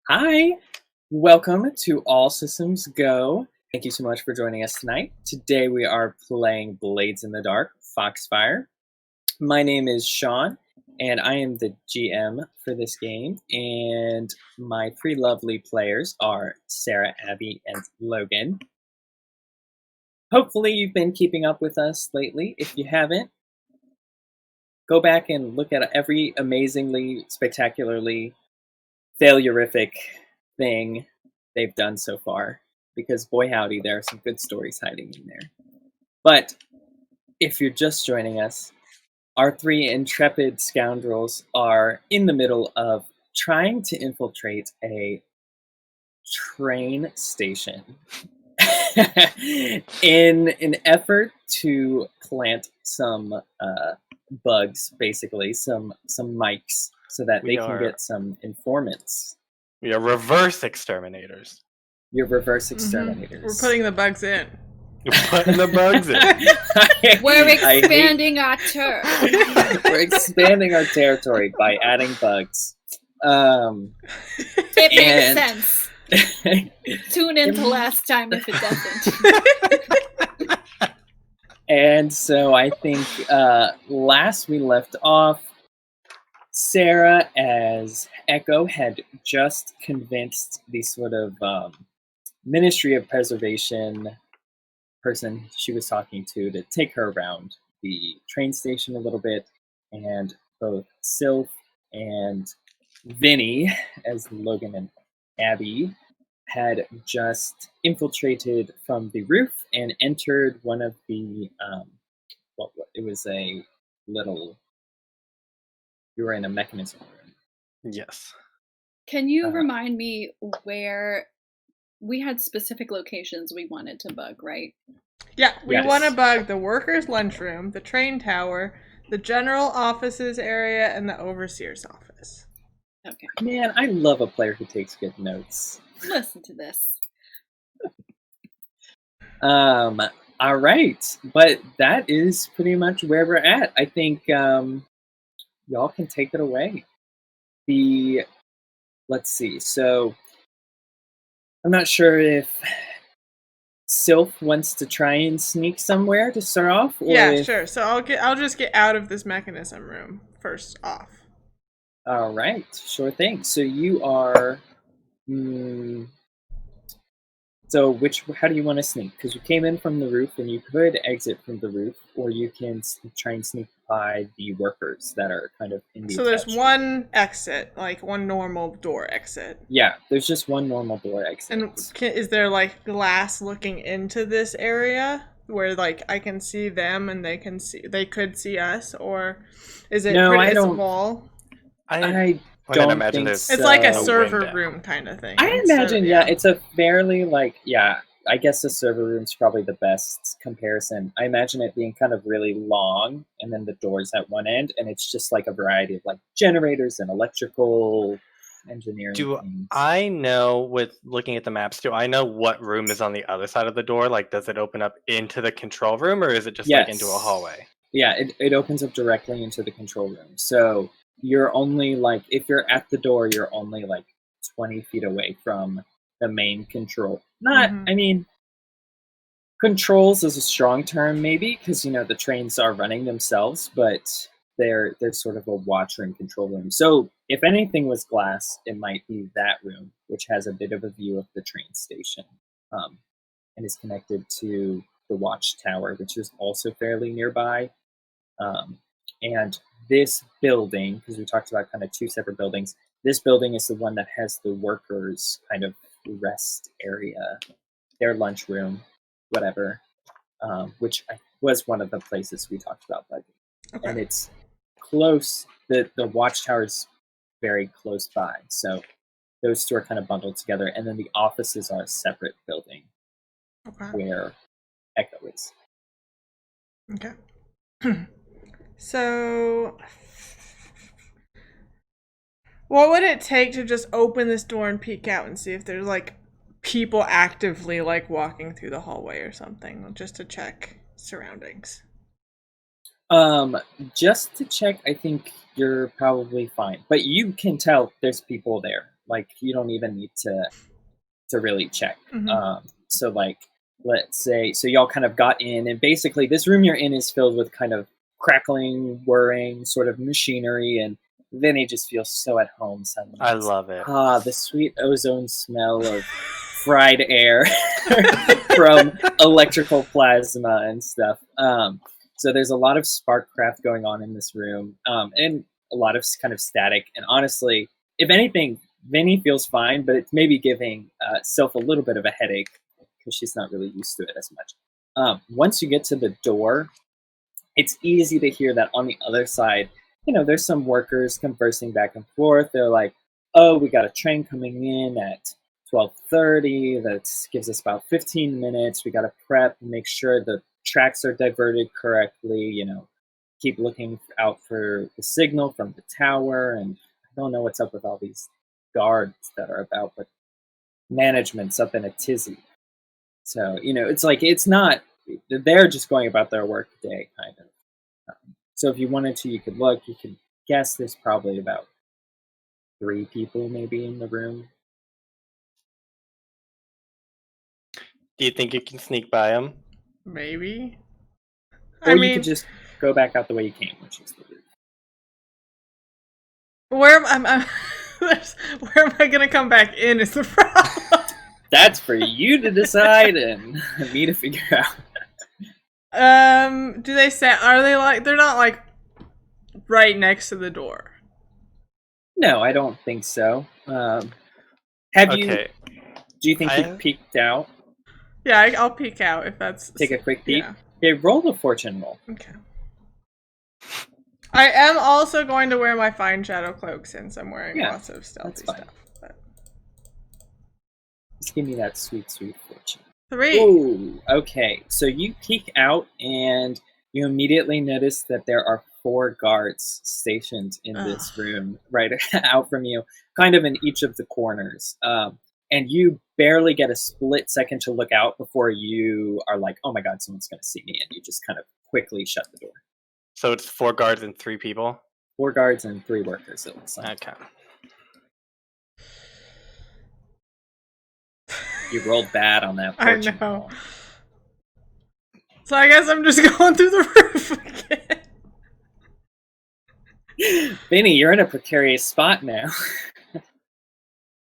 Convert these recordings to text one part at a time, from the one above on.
Hi, welcome to All Systems Go. Thank you so much for joining us tonight. Today we are playing Blades in the Dark, Foxfire. My name is Sean, and I am the GM for this game. And my three lovely players are Sarah, Abby, and Logan. Hopefully you've been keeping up with us lately. If you haven't, go back and look at every amazingly, spectacularly failurific thing they've done so far, because boy howdy, there are some good stories hiding in there. But if you're just joining us, our three intrepid scoundrels are in the middle of trying to infiltrate a train station in an effort to plant some bugs, basically some mics, so that they can get some informants. We are reverse exterminators. You're reverse exterminators. We're putting the bugs in. We're putting the bugs in. We're expanding our turf. We're expanding our territory by adding bugs. It makes sense. Tune in to last time if it doesn't. And so I think last we left off, Sarah as Echo had just convinced the sort of Ministry of Preservation person she was talking to take her around the train station a little bit, and both Slyph and Vinny, as Logan and Abby, had just infiltrated from the roof and entered one of the it was a little, you were in a mechanism room. Yes. Can you remind me where we had specific locations we wanted to bug, right? Yeah, we want to bug the workers' lunchroom, the train tower, the general offices area, and the overseer's office. Okay. Man, I love a player who takes good notes. Listen to this. All right, but that is pretty much where we're at. I think y'all can take it away. Let's see. So I'm not sure if Sylph wants to try and sneak somewhere to start off. Or sure. So I'll just get out of this mechanism room first off. All right, sure thing. So you are. So how do you want to sneak? Because you came in from the roof, and you could exit from the roof, or you can try and sneak by the workers that are kind of in the. So there's one exit, like one normal door exit. Yeah, there's just one normal door exit. And is there like glass looking into this area where like I can see them and they could see us, or is it pretty wall? I don't imagine it's like a server room kind of thing. I imagine, it's a fairly I guess the server room's probably the best comparison. I imagine it being kind of really long, and then the doors at one end, and it's just like a variety of like generators and electrical engineering things. I know, with looking at the maps, do I know what room is on the other side of the door? Like, does it open up into the control room, or is it just like into a hallway? Yeah, it opens up directly into the control room. So you're only if you're at the door, you're only 20 feet away from the main control. I mean, controls is a strong term maybe, because the trains are running themselves, but they're sort of a watch room, control room. So if anything was glass, it might be that room, which has a bit of a view of the train station, and is connected to the watchtower, which is also fairly nearby. And this building, because we talked about kind of two separate buildings, this building is the one that has the workers' kind of rest area, their lunchroom, whatever, which was one of the places we talked about bugging. Okay. And it's close, the watchtower's very close by, so those two are kind of bundled together, and then the offices are a separate building where Echo is. Okay. So, what would it take to just open this door and peek out and see if there's people actively walking through the hallway or something, just to check surroundings? Just to check, I think you're probably fine, but you can tell there's people there. Like, you don't even need to really check. Mm-hmm. So, like, let's say, so y'all kind of got in, and basically this room you're in is filled with kind of crackling, whirring sort of machinery, and Vinny just feels so at home suddenly. I love it. The sweet ozone smell of fried air from electrical plasma and stuff. So there's a lot of spark craft going on in this room, and a lot of kind of static. And honestly, if anything, Vinny feels fine, but it's maybe giving Sylph a little bit of a headache because she's not really used to it as much. Once you get to the door, it's easy to hear that on the other side, there's some workers conversing back and forth. They're like, oh, we got a train coming in at 12:30. That gives us about 15 minutes. We got to prep and make sure the tracks are diverted correctly. Keep looking out for the signal from the tower. And I don't know what's up with all these guards that are about, but management's up in a tizzy. So, it's like, they're just going about their work day, kind of. So if you wanted to, you could look, you could guess there's probably about 3 people maybe in the room. Do you think you can sneak by them? Maybe. Or you could just go back out the way you came, which is the roof. Where am I going to come back in is the problem. That's for you to decide and me to figure out. Do they say, are they like, they're not like right next to the door? No, I don't think so. Do you think you peeked out? Yeah, I'll peek out if that's... Take a quick peek? Yeah. Okay, roll the fortune roll. Okay. I am also going to wear my fine shadow cloak since I'm wearing lots of stealthy stuff. But... Just give me that sweet, sweet fortune. 3. Ooh, okay, so you peek out and you immediately notice that there are 4 guards stationed in this room right out from you, kind of in each of the corners. And you barely get a split second to look out before you are like, oh my god, someone's going to see me, and you just kind of quickly shut the door. So it's 4 guards and 3 people? 4 guards and 3 workers, it looks like. Okay. You rolled bad on that fortune. I know. So I guess I'm just going through the roof again. Vinny, you're in a precarious spot now.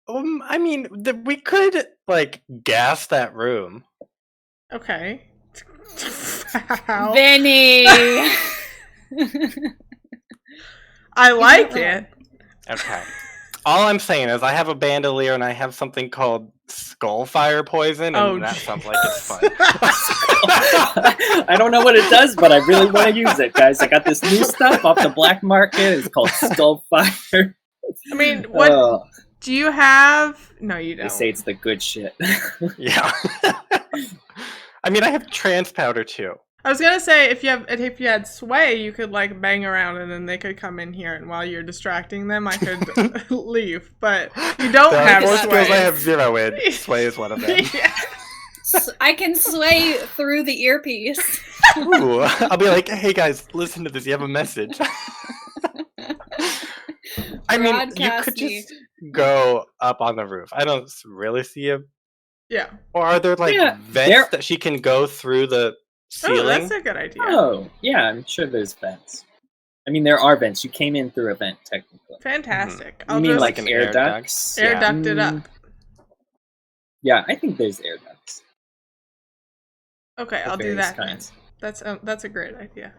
I mean, we could, gas that room. Okay. Vinny! I like it. Okay. All I'm saying is I have a bandolier and I have something called skullfire poison, and that sounds like it's fun. I don't know what it does, but I really want to use it, guys. I got this new stuff off the black market. It's called skullfire. I mean, what do you have? No, you don't. They say it's the good shit. Yeah. I mean, I have trance powder too. I was gonna say if you had sway, you could bang around and then they could come in here, and while you're distracting them, I could leave. But you don't have sway. Skills I have 0 in. Sway is one of them. Yeah. I can sway through the earpiece. Ooh, I'll be like, hey guys, listen to this. You have a message. I mean, you could just go up on the roof. I don't really see a... Yeah. Or are there vents that she can go through the ceiling? Oh, that's a good idea. Oh, yeah, I'm sure there's vents. I mean, there are vents. You came in through a vent, technically. Fantastic. You mean like an air ducts? Air duct it up. Yeah, I think there's air ducts. Okay, I'll do that. That's a great idea.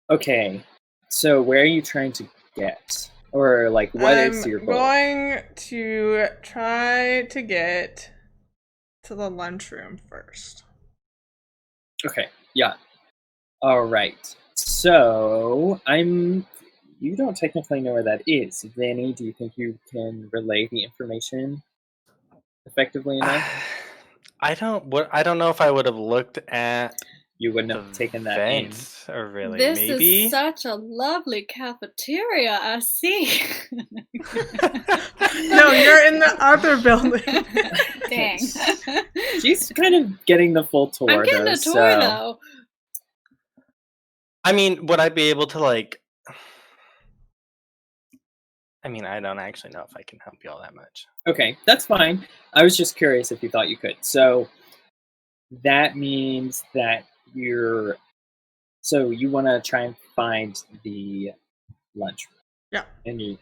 Okay, so where are you trying to get? Or, what is your goal? I'm going to try to get to the lunchroom first. Okay, yeah. Alright. So, you don't technically know where that is. Vanny, do you think you can relay the information effectively enough? I don't know if I would have looked at... You wouldn't have taken that in. Or really, this maybe? Is such a lovely cafeteria, I see. No, you're in the other building. Dang. She's kind of getting the full tour, I'm getting a tour, though. I mean, would I be able to, I mean, I don't actually know if I can help you all that much. Okay, that's fine. I was just curious if you thought you could. So that means that you want to try and find the lunchroom. Yeah. And you.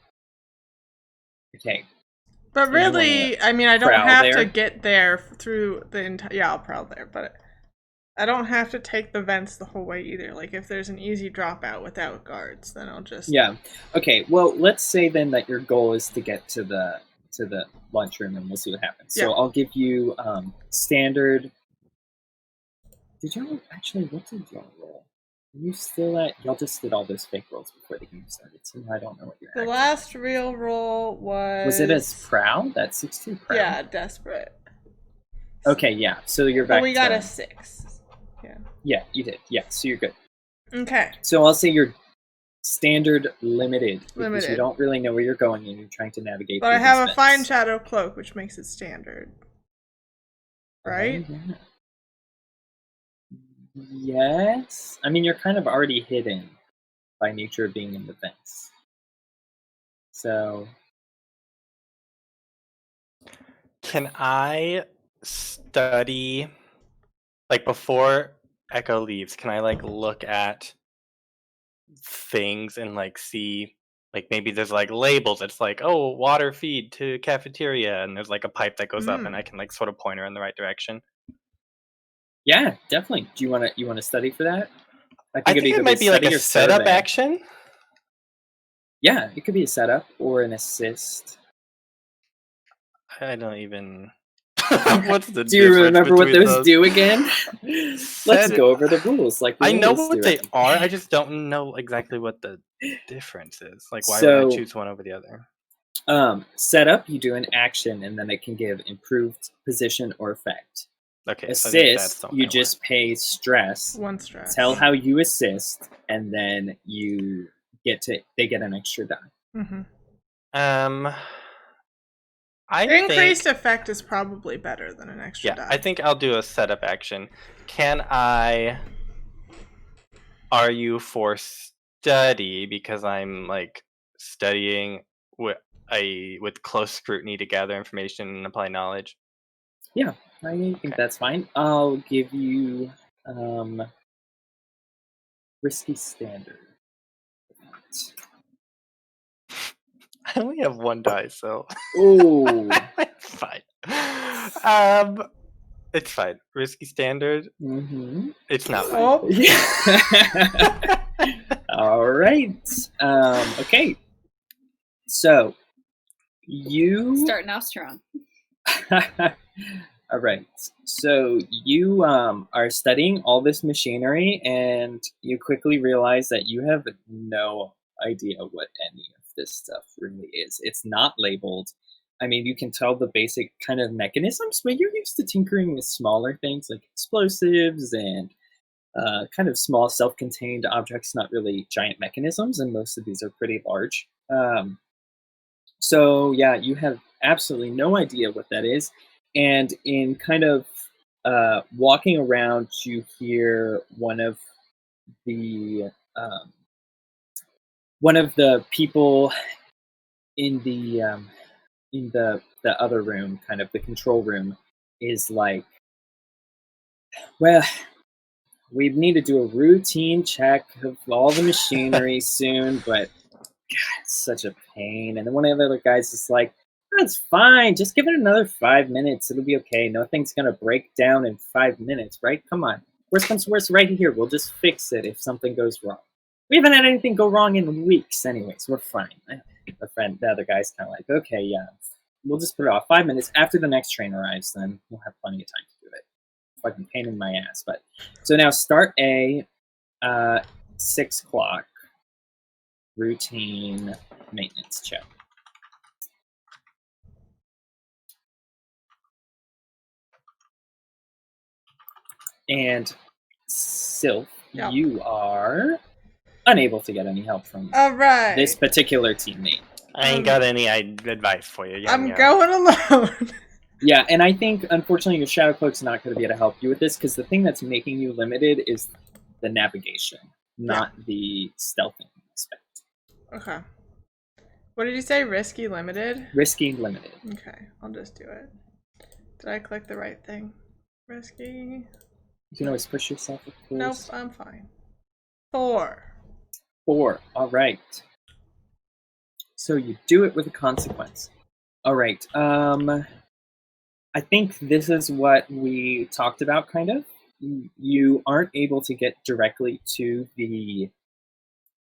Okay. But So really, I mean, I don't prowl have there? to get there through the entire. Yeah, I'll prowl there, but I don't have to take the vents the whole way either. Like, if there's an easy dropout without guards, then I'll just. Yeah. Okay. Well, let's say then that your goal is to get to the lunchroom, and we'll see what happens. So Yeah. I'll give you standard. Did y'all actually? What did y'all roll? Are you still at? Y'all just did all those fake rolls before the game started, so now I don't know what you're. The last real roll was. Was it as prowl? That 16 prowl. Yeah, desperate. Okay. Yeah. So you're back. But we got to, a 6. Yeah. Yeah, you did. Yeah. So you're good. Okay. So I'll say you're standard limited because you Limited. don't really know where you're going and you're trying to navigate. But I through have these a vents. fine shadow cloak, which makes it standard. Right? Oh, yeah. Yes. I mean, you're kind of already hidden by nature of being in the vents. So, Can I study, like, before Echo leaves, can I, like, look at things and, like, see, like, maybe there's, like, labels. It's like, oh, water feed to cafeteria, and there's, like, a pipe that goes up, and I can, like, sort of point her in the right direction. yeah, definitely. Do you want to study for that? I think it might be, like, a setup action. Yeah, it could be a setup or an assist. I don't even... What's the Do you difference remember what between those do again? Let's go over the rules. Like we I know always what do, they I think. are. I just don't know exactly what the difference is. Like, why So- would I choose one over the other? Setup, you do an action, and then it can give improved position or effect. Okay, so I think that's Assist, something you I just pay stress. 1 stress. Tell how you assist, and then they get an extra die. Mm-hmm. I Increased think, effect is probably better than an extra die. I think I'll do a setup action. Can I argue for study because I'm like studying with close scrutiny to gather information and apply knowledge? Yeah, I think Okay. that's fine. I'll give you risky standard. I only have 1 die, so Oh, it's fine. It's fine. Risky standard. mm-hmm. It's not fine. Oh, Yeah. All right. Okay. So you Starting off strong. all right. So you are studying all this machinery, and you quickly realize that you have no idea what any of this stuff really is. It's not labeled. I mean, you can tell the basic kind of mechanisms, but you're used to tinkering with smaller things like explosives and kind of small self-contained objects, not really giant mechanisms, and most of these are pretty large. So yeah, you have absolutely no idea what that is. And in kind of walking around, you hear one of the people in the other room, kind of the control room, is like, well, we need to do a routine check of all the machinery soon, but God, it's such a pain. And then one of the other guys is like, that's fine. Just give it another 5 minutes. It'll be okay. Nothing's going to break down in 5 minutes, right? Come on. Worst comes to worst, right here. We'll just fix it if something goes wrong. We haven't had anything go wrong in weeks anyways. We're fine. The other guy's kind of like, okay, yeah. We'll just put it off 5 minutes. After the next train arrives, then we'll have plenty of time to do it. Fucking pain in my ass. But so now start a 6 o'clock routine maintenance check. And Sylph, Yeah. you are unable to get any help from all right. this particular teammate. I ain't got any advice for you. I'm going alone. Yeah, and I think, unfortunately, your Shadow Cloak's not going to be able to help you with this, because the thing that's making you limited is the navigation, not the stealthing aspect. Okay. What did you say? Risky limited? Risky limited. Okay, I'll just do it. Did I click the right thing? Risky. You can always push yourself, of course. Nope, I'm fine. 4. 4. All right. So you do it with a consequence. All right. I think this is what we talked about, kind of. You aren't able to get directly to the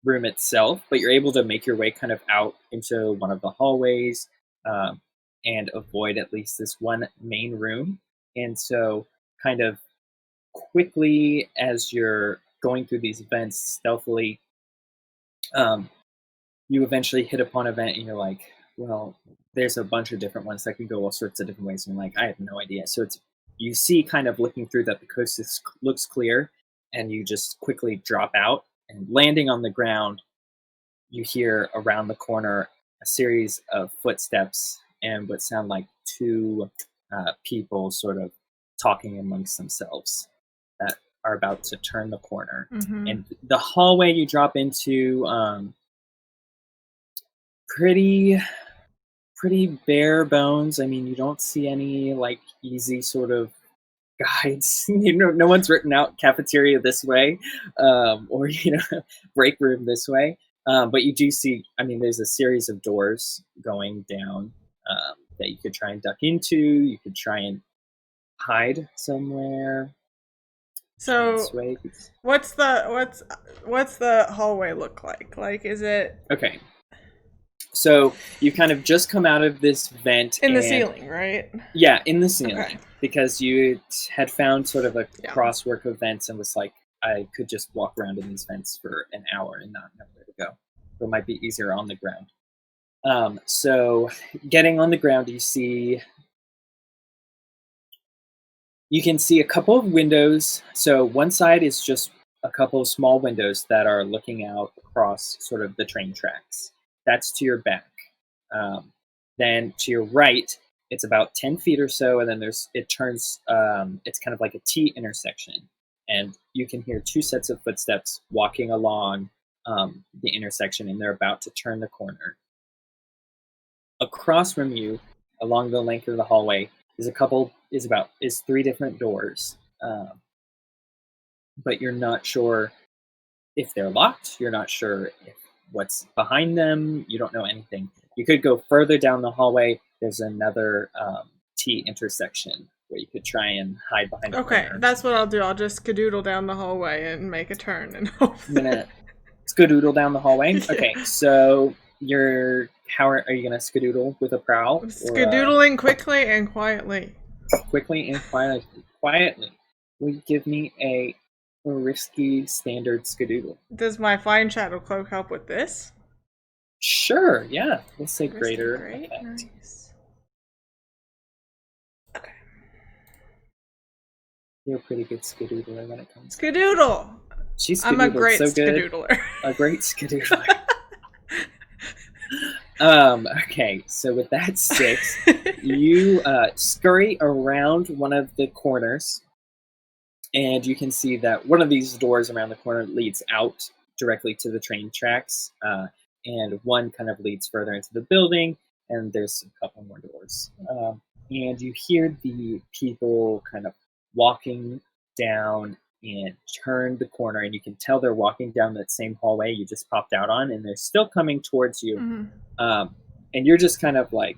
room itself, but you're able to make your way kind of out into one of the hallways and avoid at least this one main room. And so kind of quickly as you're going through these vents stealthily, you eventually hit upon a vent and you're like, well, there's a bunch of different ones that could go all sorts of different ways. And you're like, I have no idea. So you see kind of looking through that the coast looks clear, and you just quickly drop out, and landing on the ground, you hear around the corner a series of footsteps and what sound like 2 people sort of talking amongst themselves that are about to turn the corner. Mm-hmm. And the hallway you drop into, pretty bare bones. I mean, you don't see any like easy sort of guides. No one's written out cafeteria this way, or break room this way. But you do see. I mean, there's a series of doors going down that you could try and duck into. You could try and hide somewhere. So, what's the hallway look like? Like, is it okay? So you kind of just come out of this vent in the ceiling, right? Yeah, in the ceiling, okay. Because you had found sort of a crosswork of vents and was like, I could just walk around in these vents for an hour and not know where to go. So it might be easier on the ground. So getting on the ground, you can see a couple of windows. So one side is just a couple of small windows that are looking out across sort of the train tracks. That's to your back. Then to your right, it's about 10 feet or so, and then it turns, it's kind of like a T intersection. And you can hear 2 sets of footsteps walking along the intersection, and they're about to turn the corner. Across from you, along the length of the hallway, is 3 different doors. But you're not sure if they're locked. You're not sure if what's behind them. You don't know anything. You could go further down the hallway. There's another T intersection where you could try and hide behind a corner. Okay, that's what I'll do. I'll just skadoodle down the hallway and make a turn and hope. I'm gonna skadoodle down the hallway. Yeah. Okay, so how are you gonna skadoodle with a prowl? Skadoodling quickly and quietly. Quickly and quietly. Will you give me a risky standard skadoodle? Does my fine shadow cloak help with this? Sure, yeah. Let's say Risky, greater. great, effect. nice. Okay. You're a pretty good skadoodler when it comes to Skadoodle! I'm a great so good. skadoodler. A great skadoodler. Okay, so with that 6, you scurry around one of the corners, and you can see that one of these doors around the corner leads out directly to the train tracks, and one kind of leads further into the building, and there's a couple more doors. And you hear the people kind of walking down and turn the corner, and you can tell they're walking down that same hallway you just popped out on, and they're still coming towards you. Mm-hmm. And you're just kind of like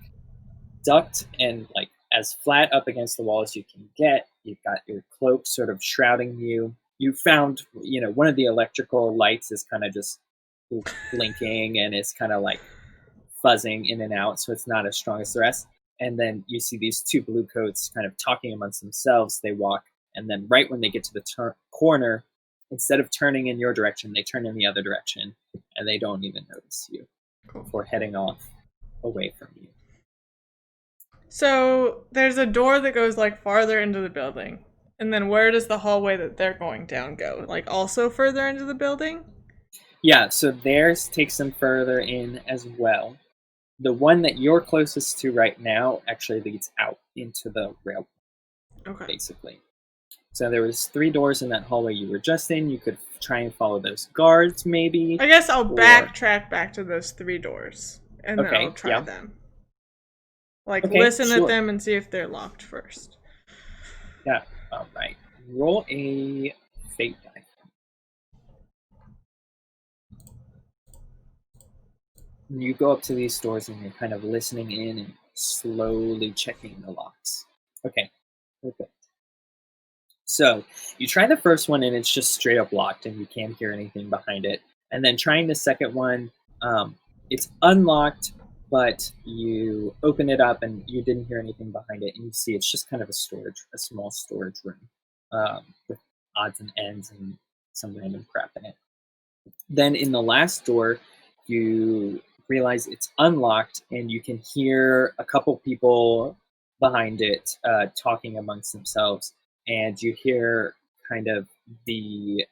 ducked and like as flat up against the wall as you can get. You've got your cloak sort of shrouding you. You found, one of the electrical lights is kind of just blinking and it's kind of like fuzzing in and out, so it's not as strong as the rest. And then you see these 2 blue coats kind of talking amongst themselves. They walk, and then right when they get to the corner, instead of turning in your direction, they turn in the other direction, and they don't even notice you before heading off away from you. So there's a door that goes like farther into the building. And then where does the hallway that they're going down go? Like also further into the building? Yeah, so theirs takes them further in as well. The one that you're closest to right now actually leads out into the railway, basically. So there was 3 doors in that hallway you were just in. You could try and follow those guards, maybe. I guess I'll backtrack back to those 3 doors. and then Okay, I'll try yeah. them. Like, Okay, listen sure. at them and see if they're locked first. Yeah. All right. Roll a fate die. You go up to these doors and you're kind of listening in and slowly checking the locks. Okay. Perfect. So you try the first one and it's just straight up locked and you can't hear anything behind it. And then trying the second one, it's unlocked, but you open it up and you didn't hear anything behind it. And you see it's just kind of a small storage room with odds and ends and some random crap in it. Then in the last door, you realize it's unlocked and you can hear a couple people behind it talking amongst themselves. And you hear kind of the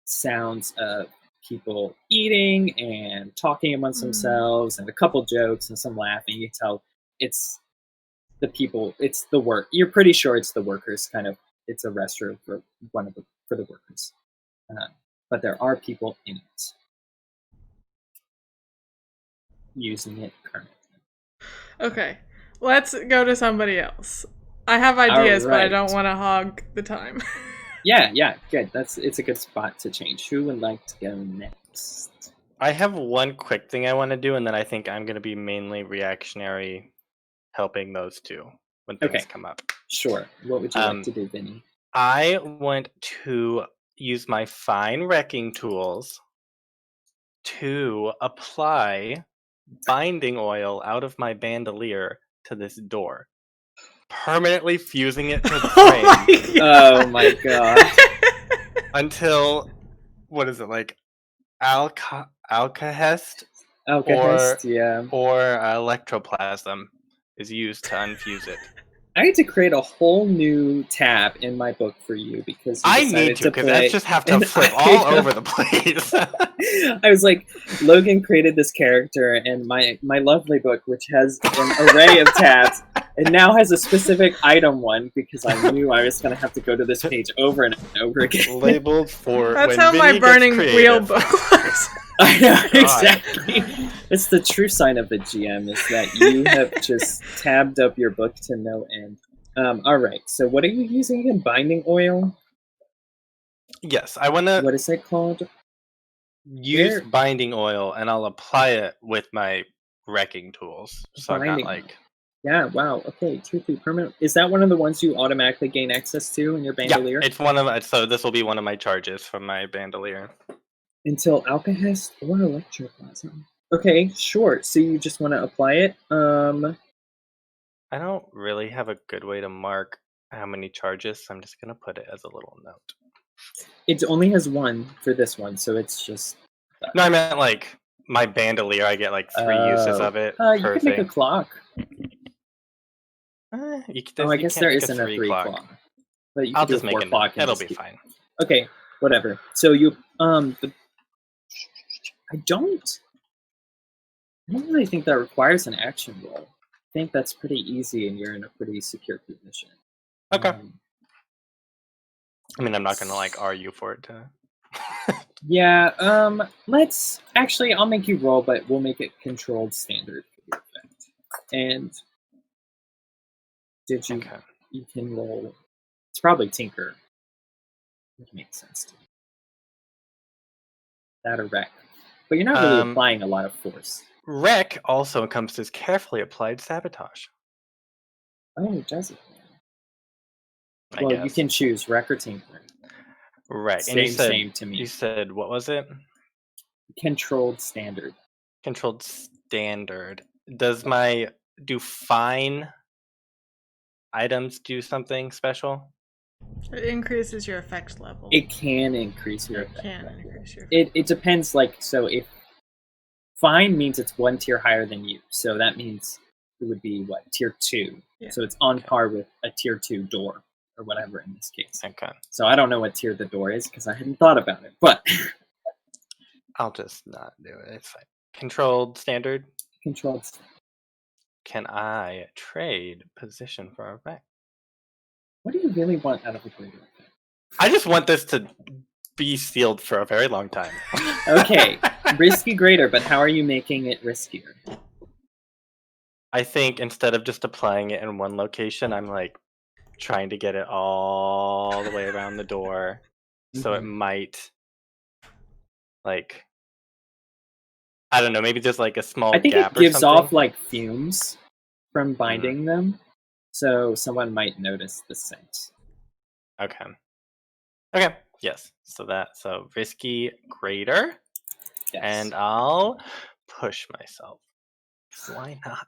sounds of people eating and talking amongst themselves and a couple jokes and some laughing. You tell it's the people, it's the work. You're pretty sure it's the workers, kind of. It's a restroom for for the workers. But there are people in it using it currently. Okay, let's go to somebody else. I have ideas, but I Alright. don't want to hog the time. Yeah, good. It's a good spot to change. Who would like to go next? I have one quick thing I want to do, and then I think I'm going to be mainly reactionary, helping those two when things come up. Sure. What would you like to do, Vinny? I want to use my fine wrecking tools to apply binding oil out of my bandolier to this door, permanently fusing it to the frame. Oh my god. Until, what is it, like alkahest? Alkahest, yeah. Or electroplasm is used to unfuse it. I need to create a whole new tab in my book for you because I need to, because I just have to flip all over the place. I was like, Logan created this character in my lovely book, which has an array of tabs, and now has a specific item one because I knew I was going to have to go to this page over and over again. Labeled for That's when how my Vinny burning gets wheel creative. book works. I know, God. exactly. It's the true sign of the GM is that you have just tabbed up your book to no end. All right, so what are you using again? Binding oil? Yes, I want to What is it called? use binding oil, and I'll apply it with my wrecking tools. So I'm not Binding like... Yeah, wow, okay, tier 2 permanent. Is that one of the ones you automatically gain access to in your bandolier? Yeah, it's one of... So this will be one of my charges from my bandolier. Until alkahest or electroplasm. Okay, sure. So you just want to apply it. I don't really have a good way to mark how many charges, so I'm just going to put it as a little note. It only has one for this one, so it's just... No, I meant like my bandolier, I get like 3 uses of it you per could thing. make a clock. I guess there isn't a 3 clock. But you I'll could do just a make 4 it. clock. It'll be fine. Okay, whatever. So you, I don't really think that requires an action roll. I think that's pretty easy and you're in a pretty secure position. Okay. I mean, I'm not going to like argue for it to... Yeah, I'll make you roll, but we'll make it controlled standard for the effect. And you can roll, it's probably Tinker. Which makes sense to me. That or Wreck. But you're not really applying a lot of force. Wreck also encompasses carefully applied sabotage. Oh, does it? I Well, guess. you can choose Wreck or Tinker. Right. Same to me. You said, what was it? Controlled standard. Controlled standard. Do fine items do something special? It increases your effect level. It can increase your effect. Effect. It depends, like, so if fine means it's 1 tier higher than you, so that means it would be, what, tier 2. Yeah. So it's on par with a tier 2 door, or whatever in this case. Okay. So I don't know what tier the door is, because I hadn't thought about it, but... I'll just not do it, it's fine. Controlled standard? Controlled standard. Can I trade position for a Wreck? What do you really want out of a greater effect? I just want this to be sealed for a very long time. Okay, risky greater, but how are you making it riskier? I think instead of just applying it in one location, I'm like trying to get it all the way around the door. So it might, like, I don't know, maybe there's like a small I think gap it or gives something. off like fumes from binding them, so someone might notice the scent. Okay. Yes. So risky greater, Yes. and I'll push myself. Why not?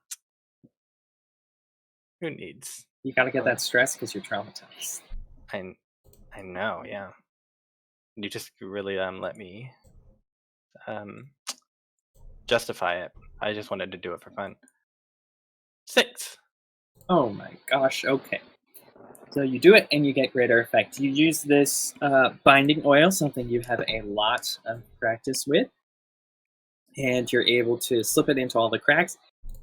Who needs? You gotta get that stress because you're traumatized. I know, yeah. You just really let me justify it. I just wanted to do it for fun. 6. Oh my gosh, okay. So you do it and you get greater effect. You use this binding oil, something you have a lot of practice with, and you're able to slip it into all the cracks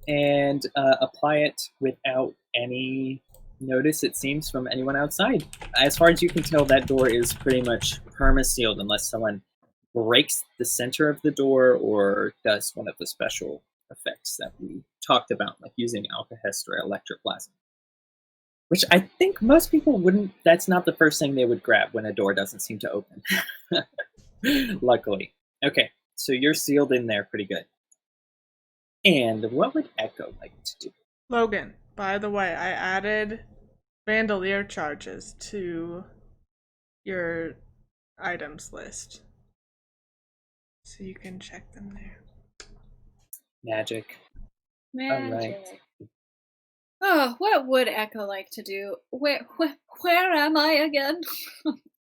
and apply it without any notice, it seems, from anyone outside. As far as you can tell, that door is pretty much perma-sealed unless someone breaks the center of the door or does one of the special effects that we talked about, like using alkahest or electroplasm. Which I think most people wouldn't, that's not the first thing they would grab when a door doesn't seem to open. Luckily. Okay, so you're sealed in there pretty good. And what would Echo like to do? Logan, by the way, I added bandolier charges to your items list. So you can check them there. Magic. Magic. Alright. Oh, what would Echo like to do? Where am I again?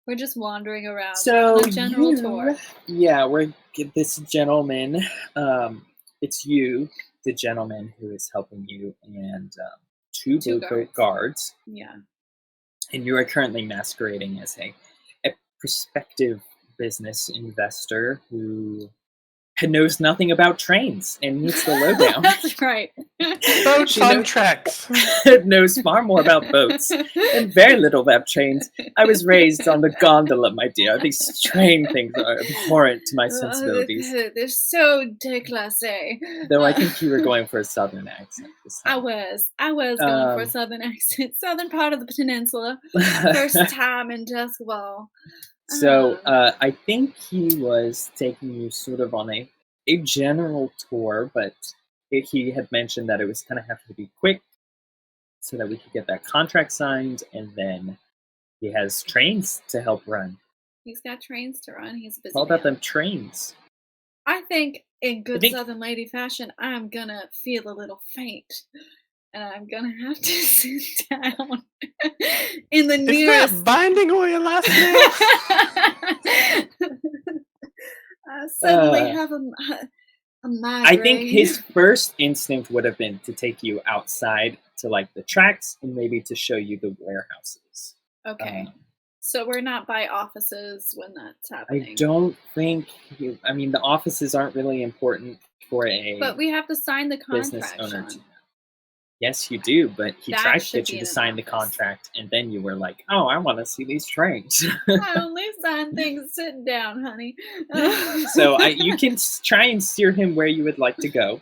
We're just wandering around So on a general tour. Yeah, we're this gentleman. It's you, the gentleman who is helping you, and two blue guards. Yeah. And you are currently masquerading as a prospective business investor who knows nothing about trains and needs the lowdown. That's right. Boats on tracks. Knows far more about boats and very little about trains. I was raised on the gondola, my dear. These train things are abhorrent to my sensibilities. They're so déclassé. Though I think you were going for a southern accent this I time. was going for a southern accent. Southern part of the peninsula. First time in Doskvol. So I think he was taking you sort of on a general tour, but he had mentioned that it was going to have to be quick so that we could get that contract signed, and then he has trains to help run. He's got trains to run. He's a busy All about man. them trains. I think in good Southern lady fashion, I'm going to feel a little faint. And I'm gonna have to sit down in the nearest. Is that binding oil last name? I suddenly have a migraine. I think his first instinct would have been to take you outside to like the tracks and maybe to show you the warehouses. Okay. So we're not by offices when that's happening. I don't think. I mean, the offices aren't really important for a. But we have to sign the contract. Business owner. Yes, you do, but he tried to get you to sign the contract, and then you were like, "Oh, I want to see these trains." I only sign things sitting down, honey. So you can try and steer him where you would like to go.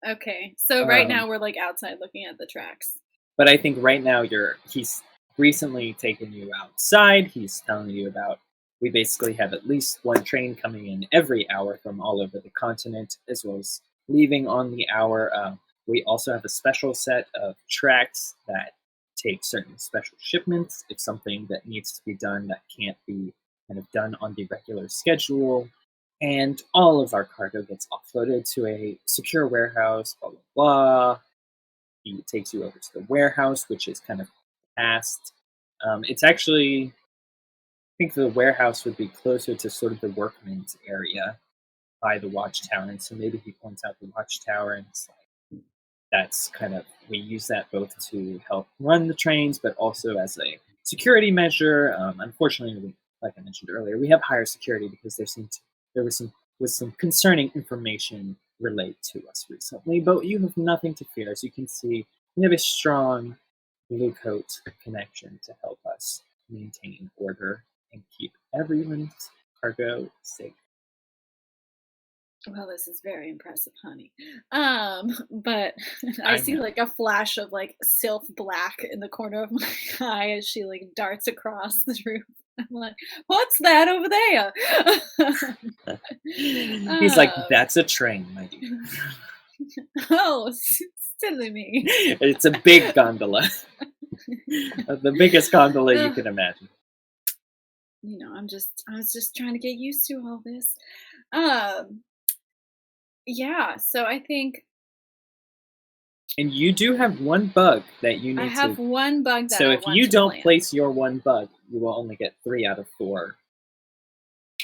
Okay, so right now we're like outside looking at the tracks. But I think right now he's recently taken you outside. He's telling you about, we basically have at least one train coming in every hour from all over the continent, as well as leaving on the hour. We also have a special set of tracks that take certain special shipments if something that needs to be done that can't be kind of done on the regular schedule. And all of our cargo gets offloaded to a secure warehouse, blah, blah, blah. He takes you over to the warehouse, which is kind of past. It's actually, I think the warehouse would be closer to sort of the workman's area by the watchtower. And so maybe he points out the watchtower, and it's like, that's kind of, we use that both to help run the trains, but also as a security measure. Unfortunately, like I mentioned earlier, we have higher security because there was some concerning information relayed to us recently. But you have nothing to fear. As you can see, we have a strong blue coat connection to help us maintain order and keep everyone's cargo safe. Well, this is very impressive, honey. But I see know. like a flash of like Sylph black in the corner of my eye as she like darts across the room. I'm like, what's that over there? He's like, that's a train, my dear. Oh, silly me. It's a big gondola. The biggest gondola you can imagine. You know, I was just trying to get used to all this. Yeah, so I think And you do have one bug that you need I have to. one bug that So I if want you to don't plan. place your one bug, you will only get 3 out of 4.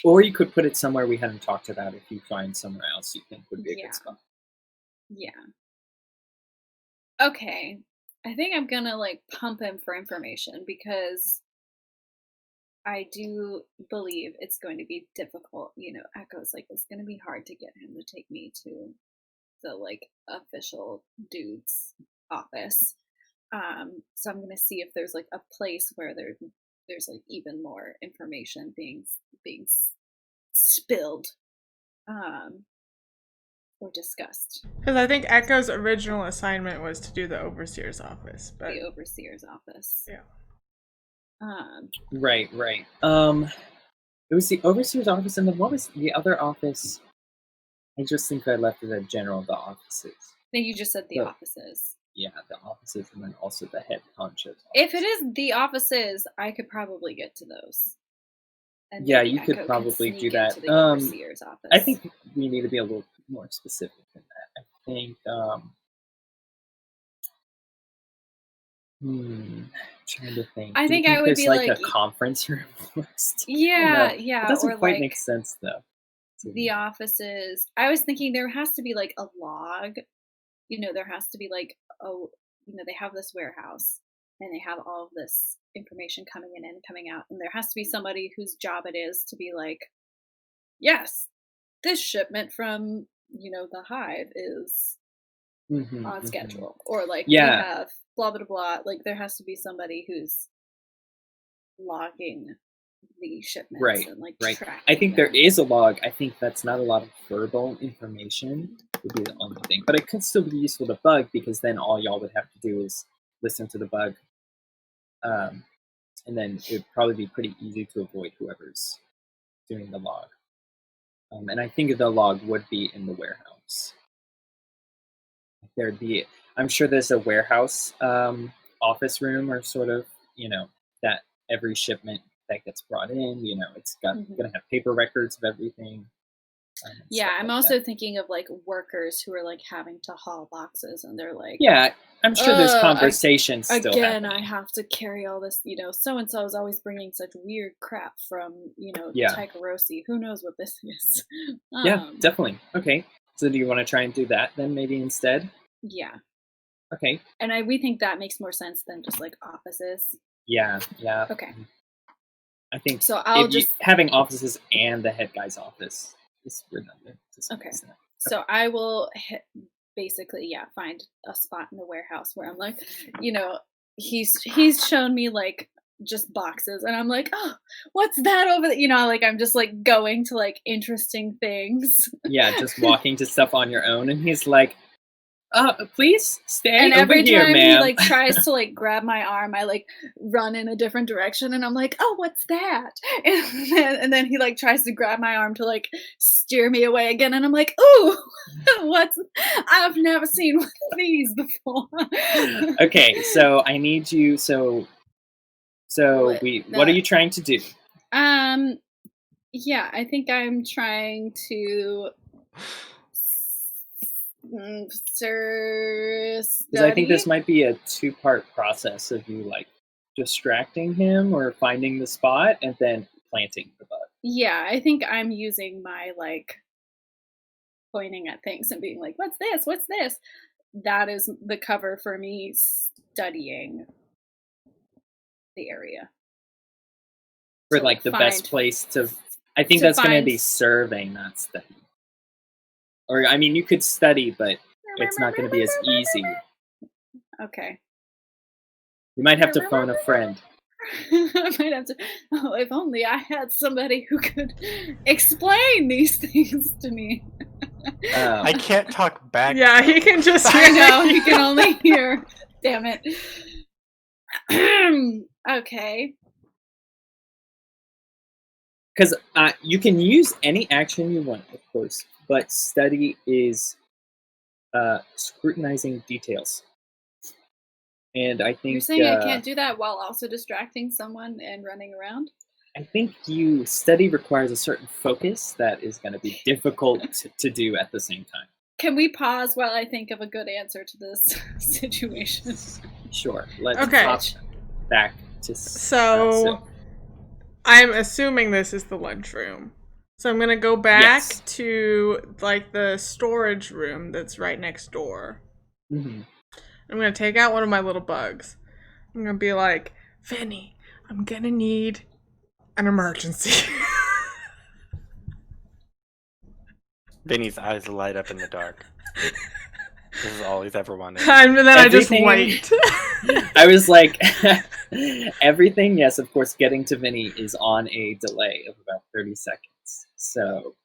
Or you could put it somewhere we hadn't talked about if you find somewhere else you think would be a Yeah. good spot. Yeah. Okay. I think I'm gonna like pump him for information because I do believe it's going to be difficult. You know, Echo's like, it's going to be hard to get him to take me to the like official dude's office. So I'm going to see if there's like a place where there's like even more information being spilled or discussed. Because I think Echo's original assignment was to do the overseer's office, but The overseer's office. yeah. Right. It was the overseer's office, and then what was the other office? I just think I left it at general the offices. I think you just said the offices. Yeah, the offices, and then also the head honcho's office. If it is the offices, I could probably get to those. And yeah, maybe you could Echo probably can do sneak that. into the overseer's office. I think we need to be a little more specific than that. I think. Trying to think. I Do you think I would there's be like like a conference room list? Yeah, It yeah. doesn't Or quite like make sense though. the offices. I was thinking there has to be like a log. You know, there has to be like they have this warehouse and they have all of this information coming in and coming out, and there has to be somebody whose job it is to be like, yes, this shipment from the hive is on schedule, or like we have blah blah blah. Like there has to be somebody who's logging the shipments, right, and like right. tracking I think them. there is a log. I think that's not a lot of verbal information. Would be the only thing, but it could still be useful to bug because then all y'all would have to do is listen to the bug, and then it would probably be pretty easy to avoid whoever's doing the log. And I think the log would be in the warehouse. There'd be, I'm sure there's a warehouse office room or sort of, that every shipment that gets brought in, it's gonna have paper records of everything. Yeah, I'm also thinking of like workers who are like having to haul boxes, and they're like, yeah, I'm sure there's conversations still again, happening. I have to carry all this, so and so is always bringing such weird crap from, Tycherousi. Who knows what this is? Yeah, definitely. Okay, so do you want to try and do that then maybe instead? Yeah. Okay. And we think that makes more sense than just like offices. Yeah. Okay. I think so. I'll just having offices and the head guy's office is redundant. Okay. So I will basically, find a spot in the warehouse where I'm like, he's shown me like just boxes, and I'm like, oh, what's that over there? Like I'm just like going to like interesting things. Yeah, just walking to stuff on your own, and he's like, please stay and over every here, time ma'am. He like tries to like grab my arm, I like run in a different direction, and I'm like, oh, what's that? And then he like tries to grab my arm to like steer me away again, and I'm like, ooh, I've never seen one of these before. Okay, so I need you. What are you trying to do? Yeah, I think I'm trying to. Because I think this might be a 2-part process of you like distracting him or finding the spot and then planting the bug. Yeah, I think I'm using my like pointing at things and being like, what's this? What's this? That is the cover for me studying the area. For like the best place to. I think that's going to be survey, not study. Or, I mean, you could study, but it's not going to be as easy. Okay. You might have to phone a friend. I might have to. Oh, if only I had somebody who could explain these things to me. I can't talk back. Yeah, he can just I know, he can only hear. Damn it. Okay. Because you can use any action you want, of course, but study is scrutinizing details. And I think You're saying I can't do that while also distracting someone and running around? I think study requires a certain focus that is going to be difficult to do at the same time. Can we pause while I think of a good answer to this situation? Sure. Let's Okay. hop back to So, I'm assuming this is the lunchroom. So I'm gonna go back to like the storage room that's right next door. Mm-hmm. I'm gonna take out one of my little bugs. I'm gonna be like, Vinny, I'm gonna need an emergency. Vinny's eyes light up in the dark. This is all he's ever wanted. And then I just wait. I was like, everything, yes, of course, getting to Vinny is on a delay of about 30 seconds. So,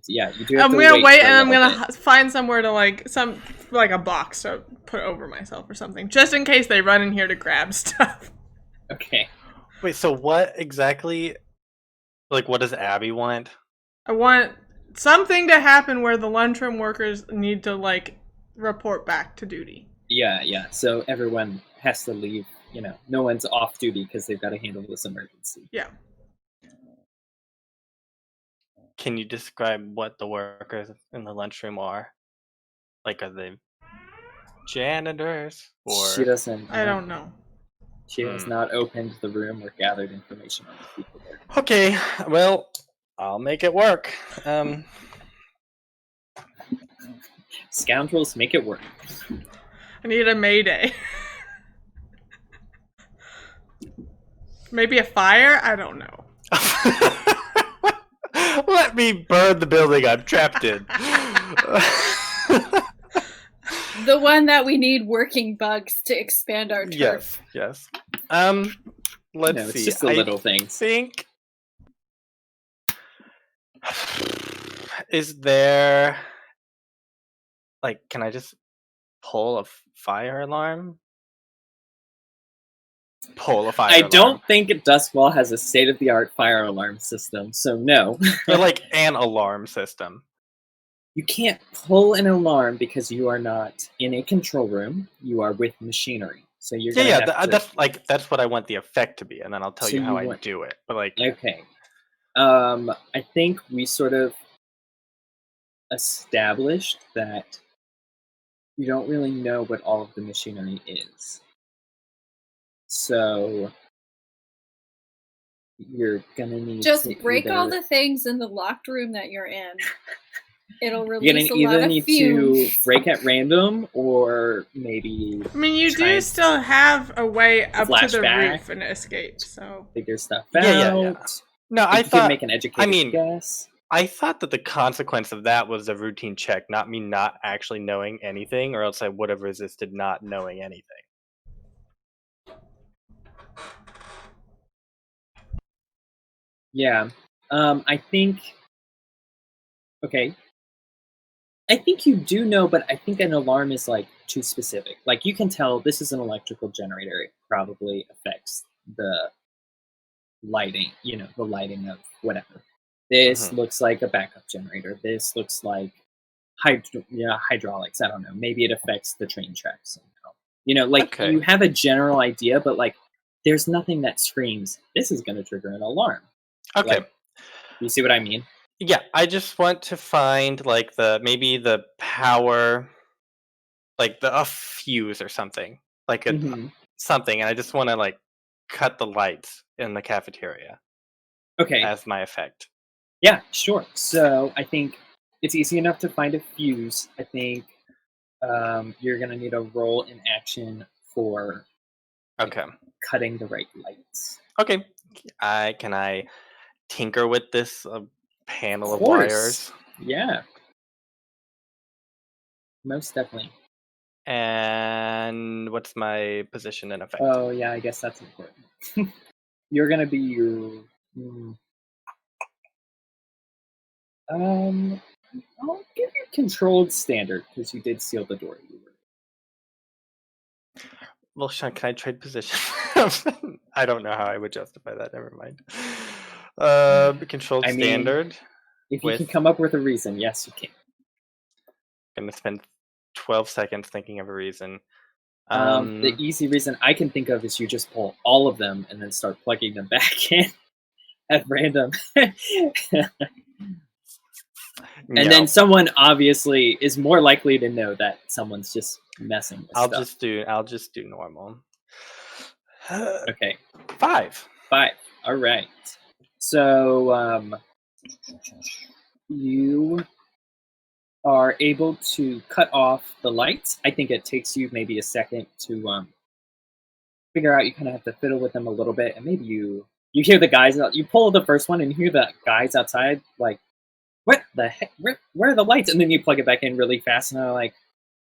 yeah, you do have I'm to gonna wait, and I'm little gonna find somewhere to like a box to put over myself or something, just in case they run in here to grab stuff. Okay. Wait, so what exactly? Like, what does Abby want? I want something to happen where the lunchroom workers need to like report back to duty. Yeah. So everyone has to leave. You know, no one's off duty because they've got to handle this emergency. Yeah. Can you describe what the workers in the lunchroom are? Like, are they janitors? Or She doesn't. I don't know. She has not opened the room or gathered information on the people there. Okay, well, I'll make it work. Scoundrels, make it work. I need a mayday. Maybe a fire? I don't know. Let me burn the building I'm trapped in. The one that we need working bugs to expand our turf. Yes. Let's see. It's just the little things. Think. Is there, like, can I just pull a fire alarm? I don't think Doskvol has a state-of-the-art fire alarm system, so no. Or like an alarm system. You can't pull an alarm because you are not in a control room. You are with machinery. So you're that's what I want the effect to be, and then I'll tell you how I do it. But like, okay, I think we sort of established that you don't really know what all of the machinery is. So you're gonna need just to break all the things in the locked room that you're in. It'll release you're gonna a lot either of need fumes. to break at random, or maybe. I mean, you do still have a way up to the flashback. Roof and escape. So Figure stuff out. Yeah. No, I you thought. can make an educated guess. I thought that the consequence of that was a routine check, not me not actually knowing anything, or else I would have resisted not knowing anything. Yeah. I think. Okay. I think you do know, but I think an alarm is like too specific. Like you can tell this is an electrical generator. It probably affects the lighting, the lighting of whatever. This looks like a backup generator. This looks like hydraulics. I don't know. Maybe it affects the train tracks somehow. You have a general idea, but like there's nothing that screams, this is going to trigger an alarm. Okay. Like, you see what I mean? Yeah, I just want to find like maybe the power, like a fuse or something, like something, and I just want to like cut the lights in the cafeteria. Okay. As my effect. Yeah, sure. So I think it's easy enough to find a fuse. I think you're gonna need a roll in action for cutting the right lights. Okay. Can I tinker with this panel of wires? Yeah. Most definitely. And what's my position and effect? Oh yeah, I guess that's important. You're gonna be I'll give you controlled standard because you did seal the door. Well, Sean, can I trade position? I don't know how I would justify that. Never mind. Controlled standard. If you can come up with a reason, yes, you can. I'm gonna spend 12 seconds thinking of a reason. The easy reason I can think of is you just pull all of them and then start plugging them back in at random. And then someone obviously is more likely to know that someone's just messing with I'll stuff. just do normal. Okay. 5. All right. So you are able to cut off the lights. I think it takes you maybe a second to figure out. You kind of have to fiddle with them a little bit, and maybe you hear the guys out. You pull the first one and you hear the guys outside like, what the heck? Where are the lights? And then you plug it back in really fast, and they're like,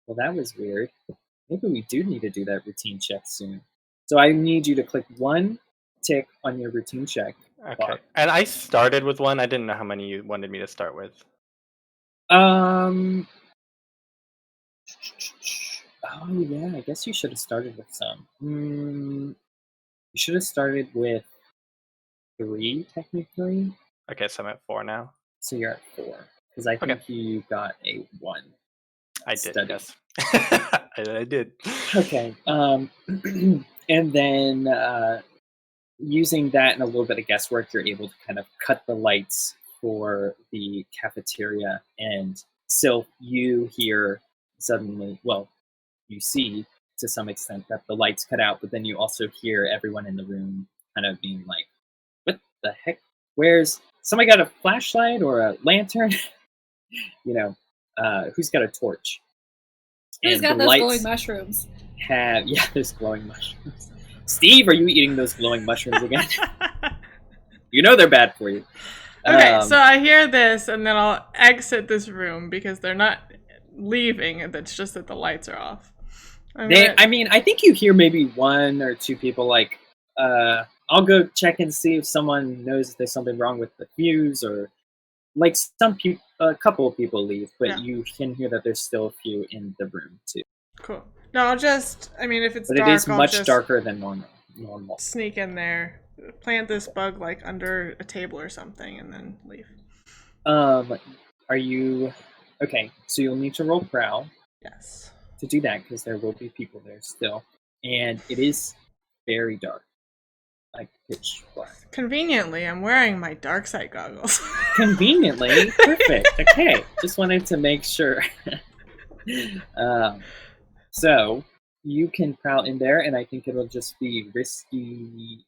well, that was weird. Maybe we do need to do that routine check soon. So I need you to click 1 tick on your routine check. Okay. Bar. And I started with 1. I didn't know how many you wanted me to start with. Oh yeah, I guess you should have started with some. You should have started with 3 technically. Okay, so I'm at 4 now. So you're at 4 because I think you got a 1. I did. Study. Yes, I did. Okay. And then using that and a little bit of guesswork, you're able to kind of cut the lights for the cafeteria. And so you hear suddenly, well, you see to some extent that the lights cut out, but then you also hear everyone in the room kind of being like, what the heck? Where's somebody got a flashlight or a lantern? Who's got a torch? Who's got those glowing mushrooms? There's glowing mushrooms. Steve, are you eating those glowing mushrooms again? You know they're bad for you. Okay, so I hear this, and then I'll exit this room because they're not leaving. It's just that the lights are off. I think you hear maybe 1 or 2 people like, I'll go check and see if someone knows if there's something wrong with the fuse, or like a couple of people leave, but you can hear that there's still a few in the room too. Cool. No, if it's but dark, it is I'll much just darker than normal. Sneak in there, plant this bug like under a table or something, and then leave. Are you okay? So you'll need to roll prowl. Yes. To do that, because there will be people there still, and it is very dark, like pitch black. Conveniently, I'm wearing my dark sight goggles. Conveniently, perfect. Okay, just wanted to make sure. So you can prowl in there, and I think it'll just be risky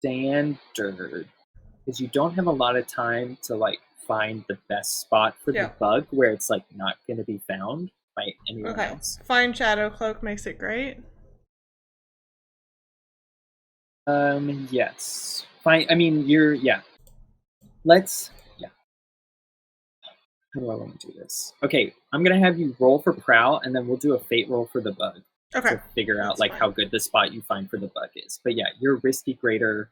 standard because you don't have a lot of time to like find the best spot for the bug where it's like not going to be found by anyone else. Find shadow cloak makes it great. Yes. Fine. I mean, How do I want to do this? Okay, I'm gonna have you roll for prowl, and then we'll do a fate roll for the bug. Okay. To figure out like how good the spot you find for the bug is. But yeah, you're risky greater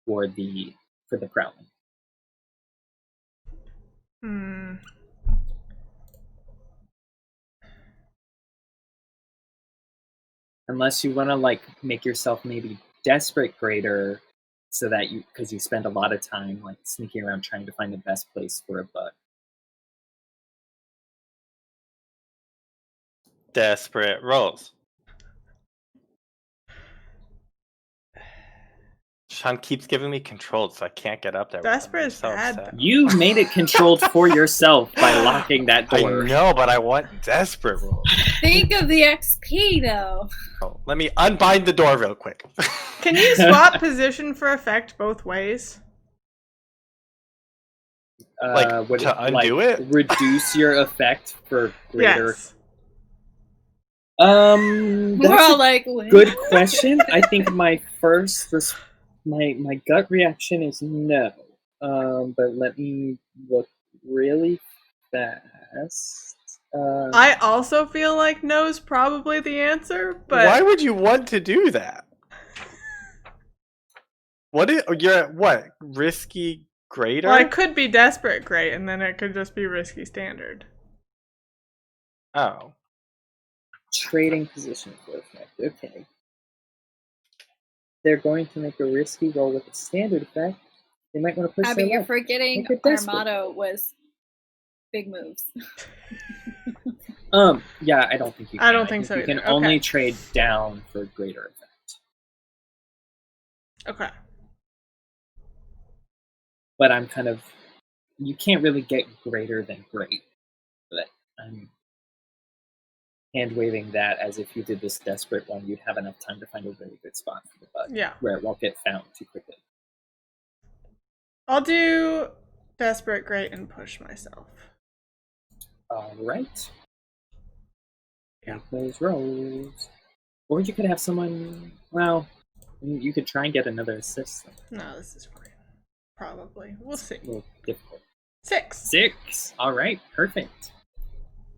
for the prowling. Unless you want to like make yourself maybe desperate greater, so that because you spend a lot of time like sneaking around trying to find the best place for a bug. Desperate rolls. Sean keeps giving me controlled, so I can't get up there. Desperate is bad. You made it controlled for yourself by locking that door. I know, but I want desperate rolls. Think of the XP, though. Oh, let me unbind the door real quick. Can you swap position for effect both ways? To undo it? Reduce your effect for greater... Yes. That's We're all like, good question. I think my my gut reaction is no. But let me look really fast. I also feel like no's probably the answer, but why would you want to do that? You're at what? Risky greater? Well, it could be desperate great, and then it could just be risky standard. Oh. Trading position for effect. Okay. They're going to make a risky roll with a standard effect. They might want to push Abby, their you're luck. forgetting Make it our desperate. motto was big moves. Yeah, I don't think you can. I don't think so you can either. only Okay. trade down for greater effect. Okay. But I'm kind of... You can't really get greater than great. But I'm hand-waving that as if you did this desperate one, you'd have enough time to find a really good spot for the bug. Yeah. Where it won't get found too quickly. I'll do desperate great and push myself. Alright. Yeah. Make those rolls. Or you could have someone... Well, you could try and get another assist. No, this is fine. Probably. We'll see. A little difficult. 6. 6. Alright, perfect.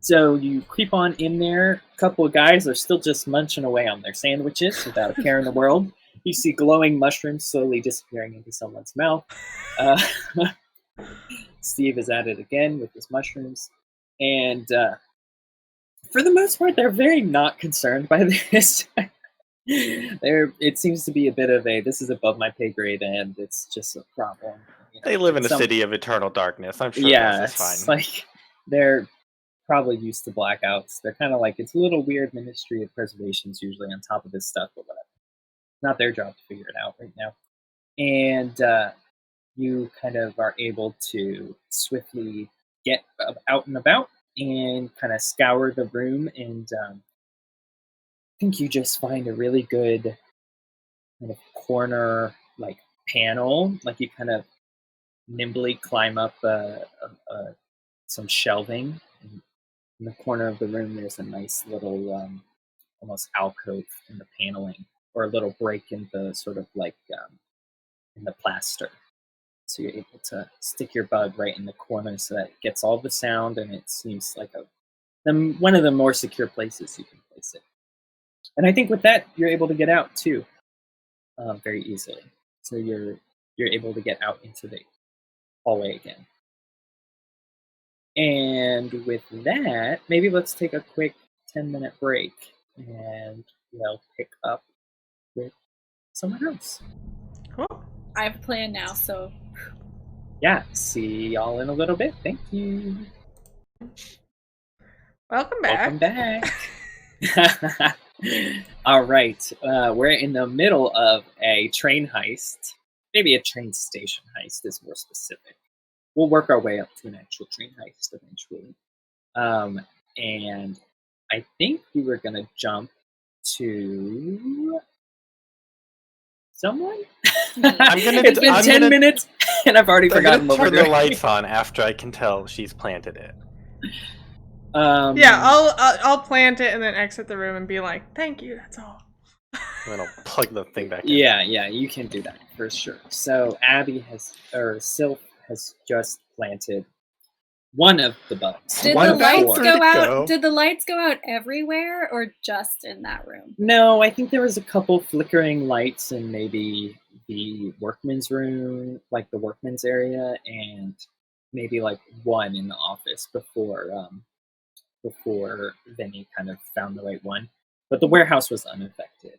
So you creep on in there. A couple of guys are still just munching away on their sandwiches without a care in the world. You see glowing mushrooms slowly disappearing into someone's mouth. Steve is at it again with his mushrooms. And for the most part, they're very not concerned by this. It seems to be a bit of a, this is above my pay grade and it's just a problem. You know, They live in a city of eternal darkness. I'm sure yeah, this is it's fine. like they're probably used to blackouts. They're kind of like, it's a little weird. Ministry of Preservation's usually on top of this stuff, but whatever. It's not their job to figure it out right now. And you kind of are able to swiftly get out and about and kind of scour the room. And I think you just find a really good kind of corner like panel. Like you kind of nimbly climb up some shelving. In the corner of the room, there's a nice little almost alcove in the paneling, or a little break in the sort of like in the plaster. So you're able to stick your bug right in the corner so that it gets all the sound, and it seems like one of the more secure places you can place it. And I think with that, you're able to get out too, very easily. So you're able to get out into the hallway again. And with that, maybe let's take a quick 10-minute break, and we'll pick up with someone else. Cool. I have a plan now, so Yeah, see y'all in a little bit. Thank you. Welcome back. Welcome back. All right, we're in the middle of a train heist. Maybe a train station heist is more specific. We'll work our way up to an actual train heist eventually. And I think we were going to jump to someone. It's been 10 minutes, and I've already forgotten what we're doing. Turn the lights on after I can tell she's planted it. Yeah, I'll plant it and then exit the room and be like, "Thank you, that's all." And then I'll plug the thing back in. Yeah, you can do that for sure. So Abby Sylph has just planted one of the bugs. Did the lights go out? Did the lights go out everywhere, or just in that room? No, I think there was a couple flickering lights in maybe the workman's room, like the workman's area, and maybe like one in the office before Vinny kind of found the right one. But the warehouse was unaffected.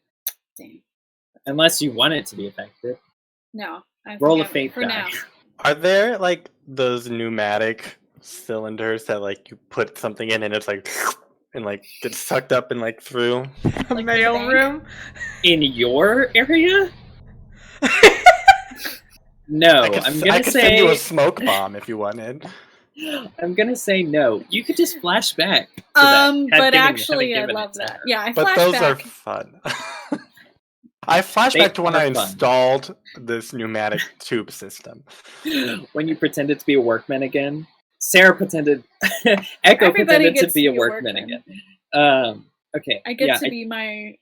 Dang. Unless you want it to be affected. No. Roll a fate for die. now. Are there like those pneumatic cylinders that like you put something in and it's like and like gets sucked up and like through? A Like mail room? In your area? No, I'm gonna say send you a smoke bomb if you wanted. I'm gonna say no. You could just flash back. To But actually, I love that. Yeah, I but those are fun. I flashback to when I installed this pneumatic tube system. When you pretended to be a workman again. Sarah pretended, Echo pretended to be a workman again. Okay. I get to be my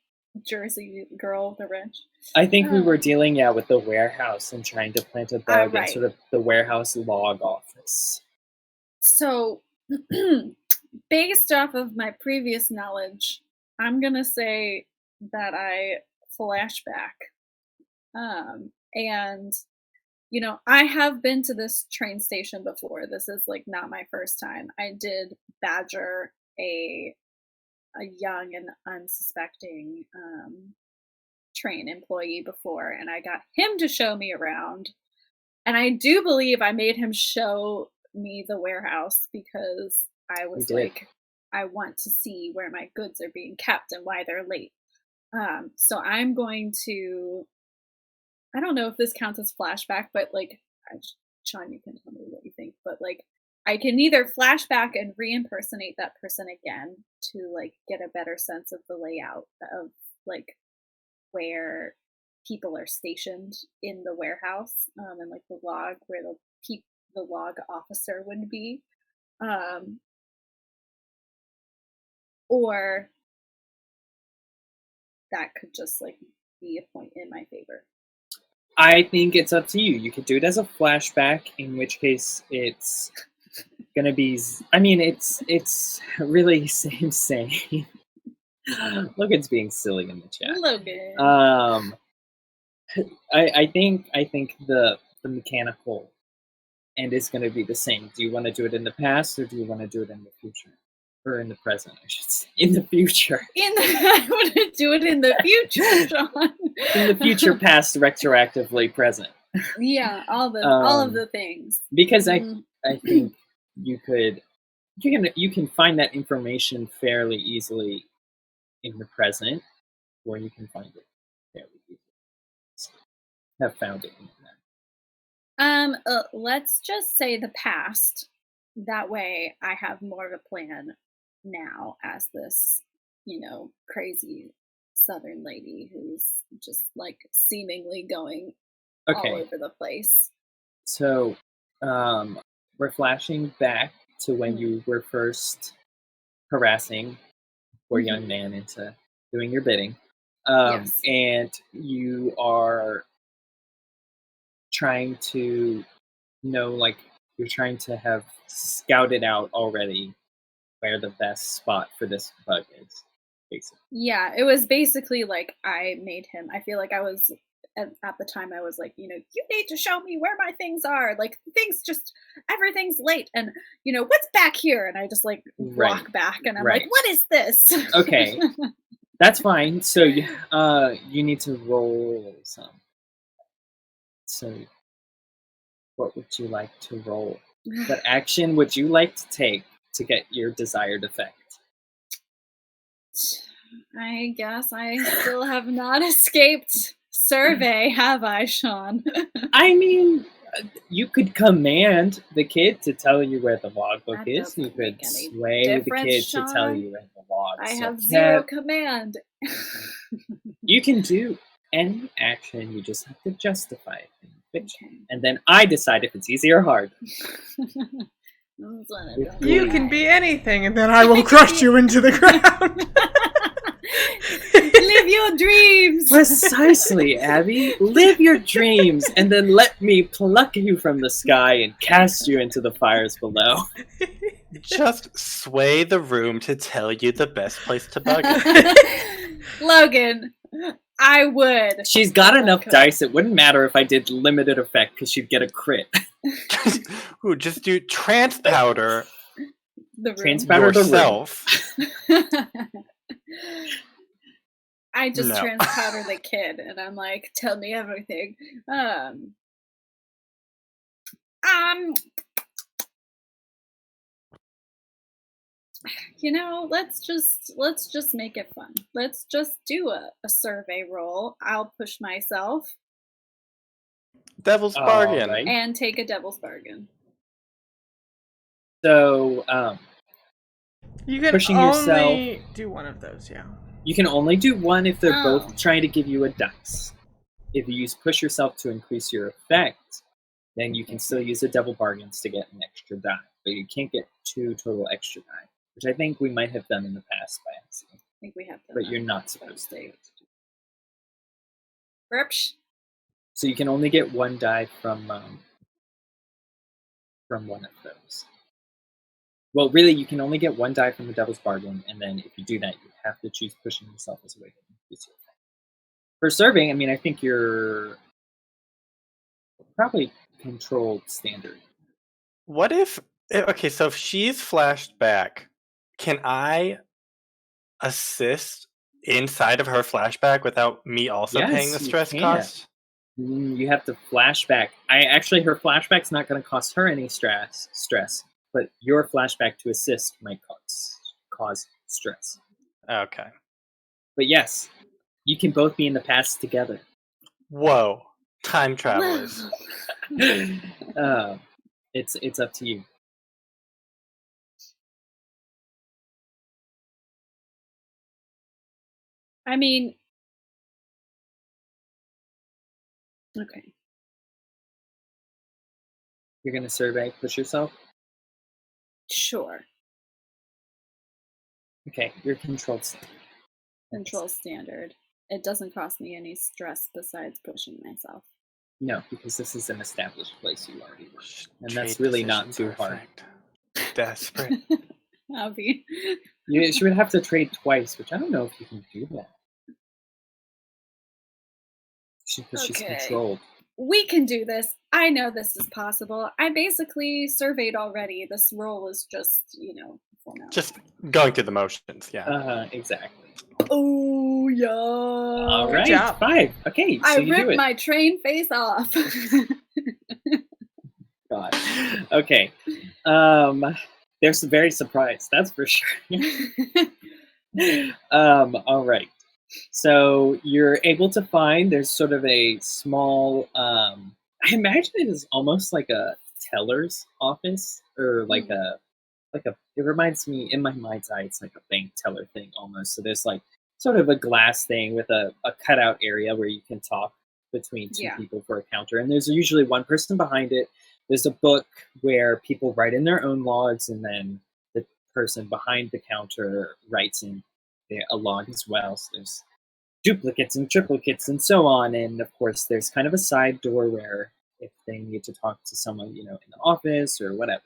Jersey girl, the rich. I think we were dealing, with the warehouse and trying to plant a bug in sort of the warehouse log office. So, based off of my previous knowledge, I'm gonna say that I flashback, and you know, I have been to this train station before. This is like not my first time. I did badger a young and unsuspecting train employee before, and I got him to show me around. And I do believe I made him show me the warehouse because I was like, I want to see where my goods are being kept and why they're late. So I'm going to, I don't know if this counts as flashback, but like, Sean, you can tell me what you think, but like, I can either flashback and re-impersonate that person again to like get a better sense of the layout of like where people are stationed in the warehouse, and like the log where the log officer would be, or that could just like be a point in my favor. I think it's up to you. You could do it as a flashback, in which case it's gonna be. I mean, it's really same. Logan's being silly in the chat. Logan. I think the mechanical end is going to be the same. Do you want to do it in the past, or do you want to do it in the future, or in the present? I should say in the future. I want to do it in the future, Sean. In the future, past, retroactively, present. Yeah, all of the things. Because I think you can find that information fairly easily in the present, or you can find it fairly easily. Have found it in the past. Let's just say the past. That way I have more of a plan now as this, you know, crazy southern lady who's just like seemingly going all over the place. So, we're flashing back to when you were first harassing poor young man into doing your bidding. Yes. And you are trying to know, like, you're trying to have scouted out already where the best spot for this bug is, basically. Yeah, it was basically like I made him. I feel like I was, at the time, I was like, you know, you need to show me where my things are. Like, everything's late. And, you know, what's back here? And I just, like, walk back. And I'm like, what is this? Okay. That's fine. So, you need to roll some. So, what would you like to roll? What action would you like to take to get your desired effect? I guess I still have not escaped survey, have I, Sean? I mean, you could command the kid to tell you where the logbook is. You could sway the kid to tell you where the log is. I have zero command. You can do any action, you just have to justify it in fiction. Okay. And then I decide if it's easy or hard. You can be anything, and then I will crush you into the ground. Live your dreams. Precisely, Abby. Live your dreams, and then let me pluck you from the sky and cast you into the fires below. Just sway the room to tell you the best place to bug it. Logan, I would. She's got enough dice, it wouldn't matter if I did limited effect, because she'd get a crit. Ooh, just do trance powder. Trance powder yourself. I just trance powder the kid, and I'm like, tell me everything. You know, let's just make it fun. Let's just do a survey roll. I'll push myself. Devil's bargain. Right. And take a devil's bargain. So, you can pushing only yourself, do one of those, yeah. You can only do one if they're both trying to give you a dice. If you use push yourself to increase your effect, then you can still use the devil bargains to get an extra die. But you can't get 2 total extra die, which I think we might have done in the past by accident. I think we have done. But you're not supposed to. Burpsh. So you can only get 1 die from one of those. Well, really, you can only get 1 die from the Devil's Bargain, and then if you do that, you have to choose pushing yourself as a way to increase your effect. For serving, I mean, I think you're Probably controlled standard. What if... Okay, so if she's flashed back, can I assist inside of her flashback without me also paying the Yes, you stress can. cost? You have to flashback. Her flashback's not going to cost her any stress, but your flashback to assist might cause stress. Okay. But yes, you can both be in the past together. Whoa. Time travelers. It's up to you. I mean, okay. You're going to survey, push yourself? Sure. Okay, you're controlled. Control standard. It doesn't cost me any stress besides pushing myself. No, because this is an established place you already were. And Trade that's really not decision too hard. perfect. Desperate. I'll be. She would have to trade twice, which I don't know if you can do that. Because she's controlled. We can do this. I know this is possible. I basically surveyed already. This role is just, formality. Just going through the motions, yeah. Exactly. Oh, yeah. All right, Good job. 5. Okay, so I you do ripped it. my train face off. God. Okay. They're very surprised, that's for sure. All right. So you're able to find, there's sort of a small, I imagine it is almost like a teller's office, or like it reminds me, in my mind's eye, it's like a bank teller thing almost. So there's like sort of a glass thing with a cutout area where you can talk between two people for a counter. And there's usually one person behind it. There's a book where people write in their own logs, and then the person behind the counter writes in a log as well. So there's duplicates and triplicates and so on. And of course, there's kind of a side door where if they need to talk to someone, in the office or whatever,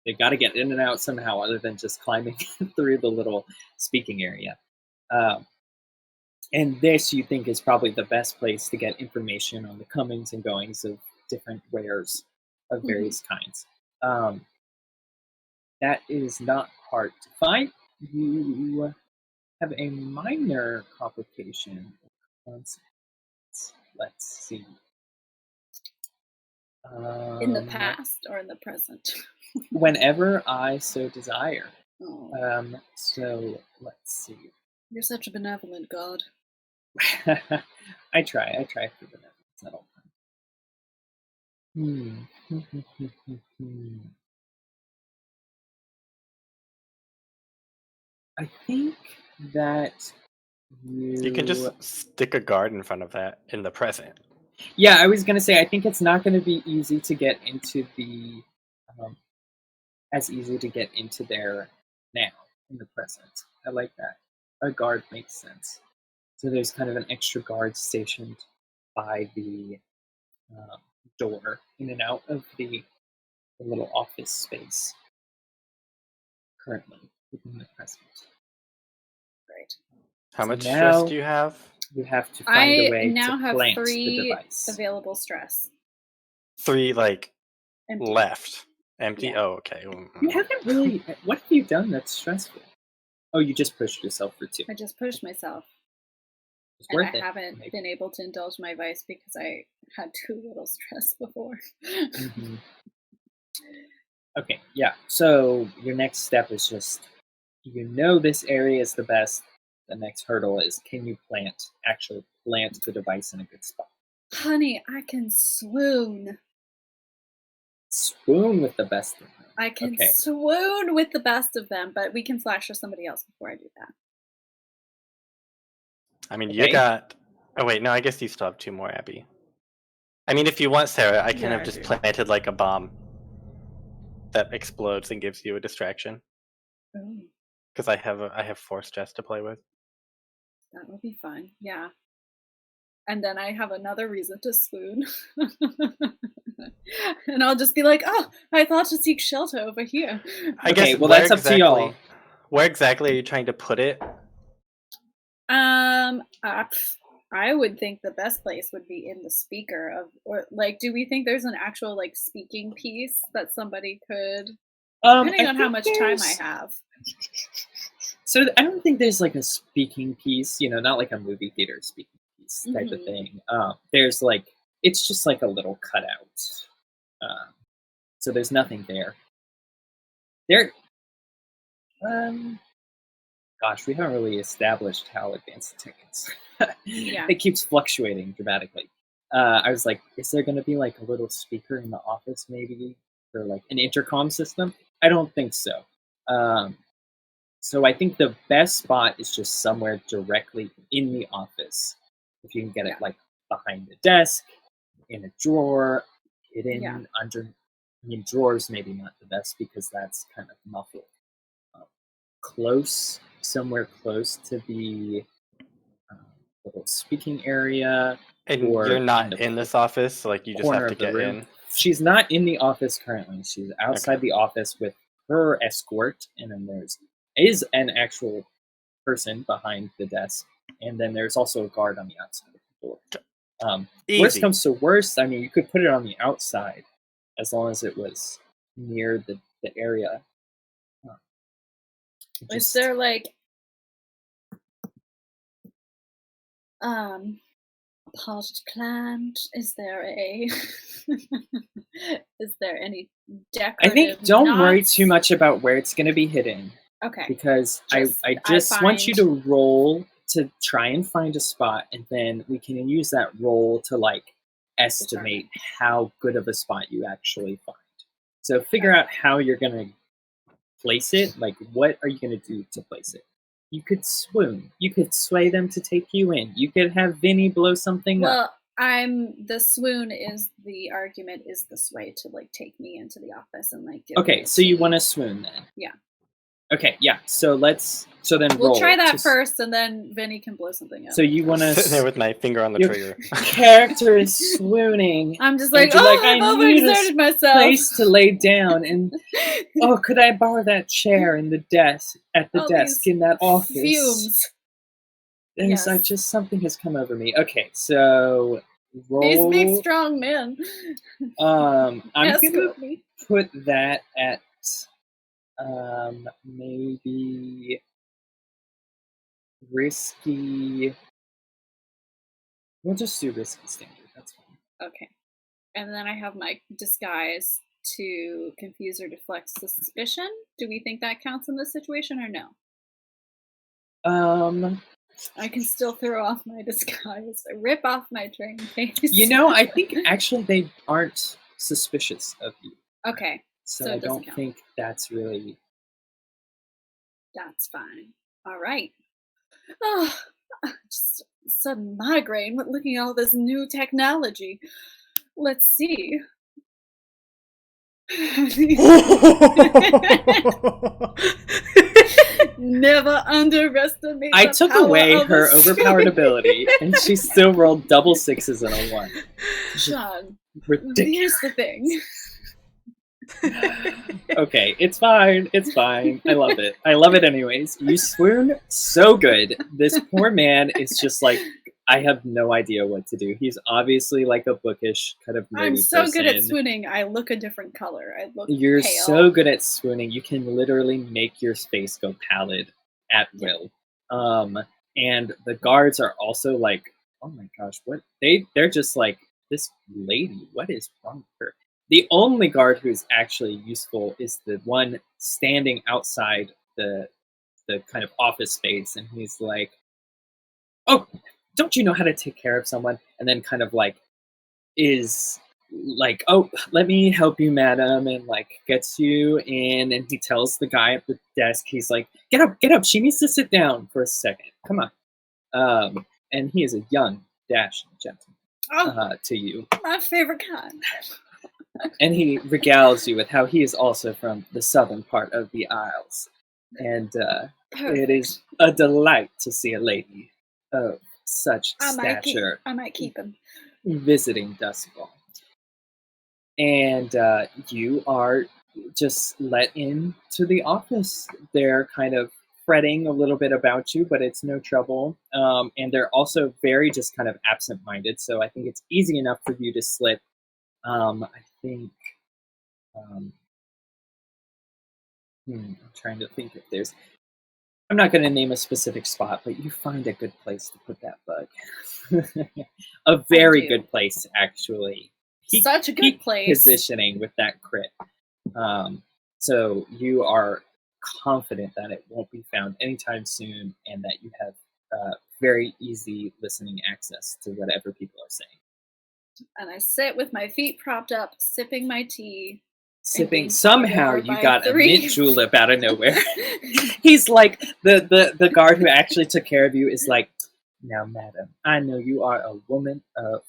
they got to get in and out somehow other than just climbing through the little speaking area. And this, you think, is probably the best place to get information on the comings and goings of different wares of various kinds. That is not hard to find. You have a minor complication. Let's see. In the past or in the present? Whenever I so desire. Oh. So let's see. You're such a benevolent god. I try for benevolence at all times. I think that You can just stick a guard in front of that in the present. Yeah, I was going to say, I think it's not going to be easy to get into the, as easy to get into there now, in the present. I like that. A guard makes sense. So there's kind of an extra guard stationed by the door in and out of the little office space currently within the present. Great. How much stress do you have? You have to find a way now to have plant 3 the device. available stress. 3, Empty. left. Empty? Yeah. Oh, okay. You haven't really... What have you done that's stressful? Oh, you just pushed yourself for 2. I just pushed myself. It's And worth I it. haven't been able to indulge my vice because I had too little stress before. Mm-hmm. Okay, yeah. So your next step is just, this area is the best. The next hurdle is, can you actually plant the device in a good spot? Honey, I can swoon. Swoon with the best of them. I can swoon with the best of them, but we can flash for somebody else before I do that. I mean, you got... Oh, wait, no, I guess you still have 2 more, Abby. I mean, if you want, Sarah, I can have just planted a bomb that explodes and gives you a distraction. Because I have 4 stress to play with. That would be fun, yeah. And then I have another reason to swoon. And I'll just be like, oh, I thought to seek shelter over here. I guess, well, that's up to y'all. Where exactly are you trying to put it? I would think the best place would be in the speaker of, or like, do we think there's an actual like speaking piece that somebody could, depending on how much time I have? So I don't think there's like a speaking piece, not like a movie theater speaking piece type of thing. There's like, it's just like a little cutout. So there's nothing there. Gosh, we haven't really established how advanced the tech is. Yeah. It keeps fluctuating dramatically. I was like, is there going to be like a little speaker in the office maybe? Or like an intercom system? I don't think so. So I think the best spot is just somewhere directly in the office. If you can get it like behind the desk, in a drawer, hidden under. I mean, drawers maybe not the best because that's kind of muffled. Somewhere close to the little speaking area. And you're not in this office, so like you just have to get in. She's not in the office currently. She's outside the office with her escort, and then is an actual person behind the desk, and then there's also a guard on the outside of the door. Worst comes to worst, I mean, you could put it on the outside as long as it was near the area. Is there like potted plant? Is there any decorative I think don't worry knots? too much about where it's going to be hidden. Okay. Because I just want you to roll to try and find a spot, and then we can use that roll to like estimate how good of a spot you actually find. So figure out how you're going to place it. Like, what are you going to do to place it? You could swoon. You could sway them to take you in. You could have Vinny blow something up. Well, the swoon is the argument is the sway to like take me into the office and like. Okay, so you want to swoon then? Yeah. Okay, yeah. So then we'll try that first, and then Vinny can blow something up. So you want to sitting there with my finger on the trigger. Character is swooning. I'm just like, I've overexerted myself. Place to lay down, and could I borrow that chair in the desk in that office? Fumes. There's just something has come over me. Okay, so roll. These big strong men. I'm gonna put that at. Maybe risky. We'll just do risky standard. That's fine. Okay. And then I have my disguise to confuse or deflect suspicion. Do we think that counts in this situation or no? I can still throw off my disguise. Rip off my train face. I think actually they aren't suspicious of you. Okay. So I don't think that's really... That's fine. All right. Oh, just a sudden migraine with looking at all this new technology. Let's see. Never underestimate I the took power away of her overpowered ability, and she still rolled double sixes and a 1. Sean, Ridiculous. here's the thing. Okay, it's fine. It's fine. I love it. I love it anyways. You swoon so good. This poor man is just like, I have no idea what to do. He's obviously like a bookish kind of nerdy I'm so person. good at swooning. I look a different color. I look You're pale. so good at swooning. You can literally make your space go pallid at will. And the guards are also like, oh my gosh, what? They're just like, this lady, what is wrong with her? The only guard who's actually useful is the one standing outside the kind of office space, and he's like, oh, don't you know how to take care of someone? And then kind of like is like, oh, let me help you, madam, and like gets you in, and he tells the guy at the desk, he's like, get up, she needs to sit down for a second, come on. And he is a young, dashing gentleman to you. My favorite kind. And he regales you with how he is also from the southern part of the Isles. And it is a delight to see a lady of such stature I might keep him. visiting Doskvol. And you are just let into the office. They're kind of fretting a little bit about you, but it's no trouble. And they're also very just kind of absent-minded, so I think it's easy enough for you to slip. I think. I'm trying to think if there's. I'm not going to name a specific spot, but you find a good place to put that bug. A very good place, actually. Such a good place. Positioning with that crit. So you are confident that it won't be found anytime soon, and that you have very easy listening access to whatever people are saying. And I sit with my feet propped up, sipping my tea. Somehow you got a mint julep out of nowhere. He's like the guard who actually took care of you is like, now madam, I know you are a woman of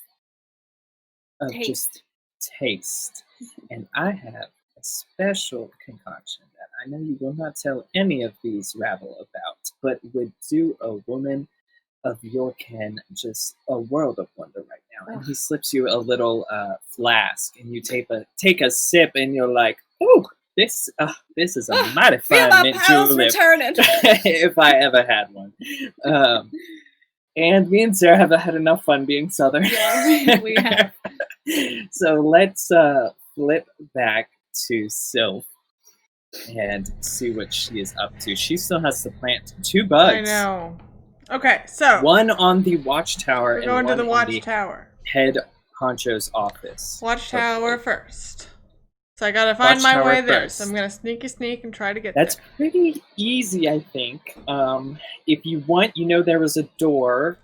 just taste, and I have a special concoction that I know you will not tell any of these rabble about, but would do a woman of your kin just a world of wonder right now. And he slips you a little flask, and you take a sip, and you're like, "Oh, this is a mighty fine mint julep." If I ever had one. And me and Sarah have had enough fun being Southern. Yeah, we have. So let's flip back to Sylph and see what she is up to. She still has to plant 2 bugs. I know. Okay, so one on the watchtower. We're going to the watchtower. Head honcho's office. Watchtower first. So I gotta find my way there. So I'm gonna sneak and try to get there. That's pretty easy, I think. If you want, there was a door,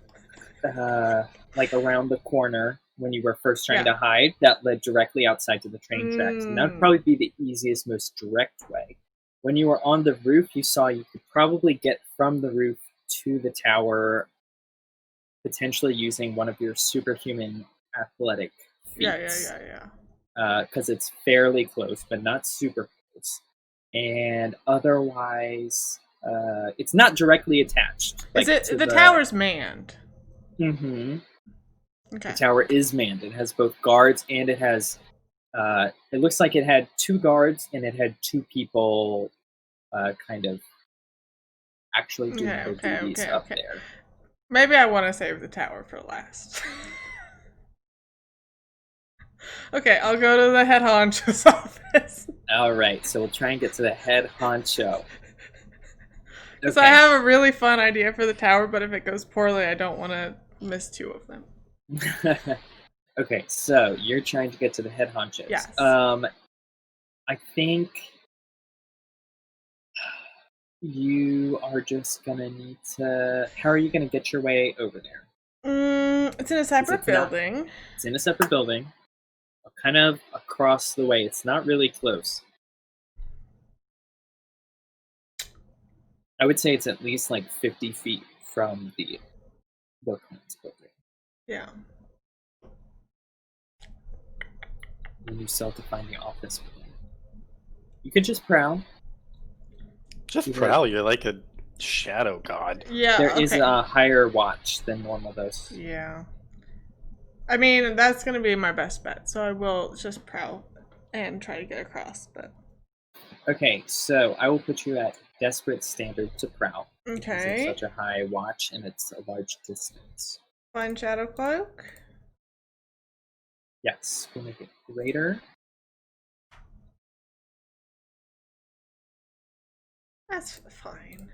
like around the corner when you were first trying to hide, that led directly outside to the train tracks, and that would probably be the easiest, most direct way. When you were on the roof, you saw you could probably get from the roof to the tower, potentially using one of your superhuman athletic feats. Yeah. Because it's fairly close, but not super close. And otherwise, it's not directly attached. Is it the tower's manned? Mm-hmm. Okay. The tower is manned. It has both guards, and it has. It looks like it had 2 guards, and it had 2 people, kind of actually doing their duties up there. Maybe I want to save the tower for last. Okay, I'll go to the head honcho's office. All right, so we'll try and get to the head honcho. Because I have a really fun idea for the tower, but if it goes poorly, I don't want to miss 2 of them. Okay, so you're trying to get to the head honchos. Yes. I think you are just gonna need to. How are you gonna get your way over there? It's in a separate building. It's in a separate building, kind of across the way. It's not really close. I would say it's at least like 50 feet from the workman's building. Yeah. And you still have to find the office building. You could just prowl. Just prowl. You're like a shadow god. Yeah. There is a higher watch than normal, though. Yeah. I mean, that's going to be my best bet, so I will just prowl and try to get across, but... Okay, so I will put you at desperate standard to prowl. Okay. It's such a high watch, and it's a large distance. Find Shadow Cloak? Yes, we'll make it greater. That's fine.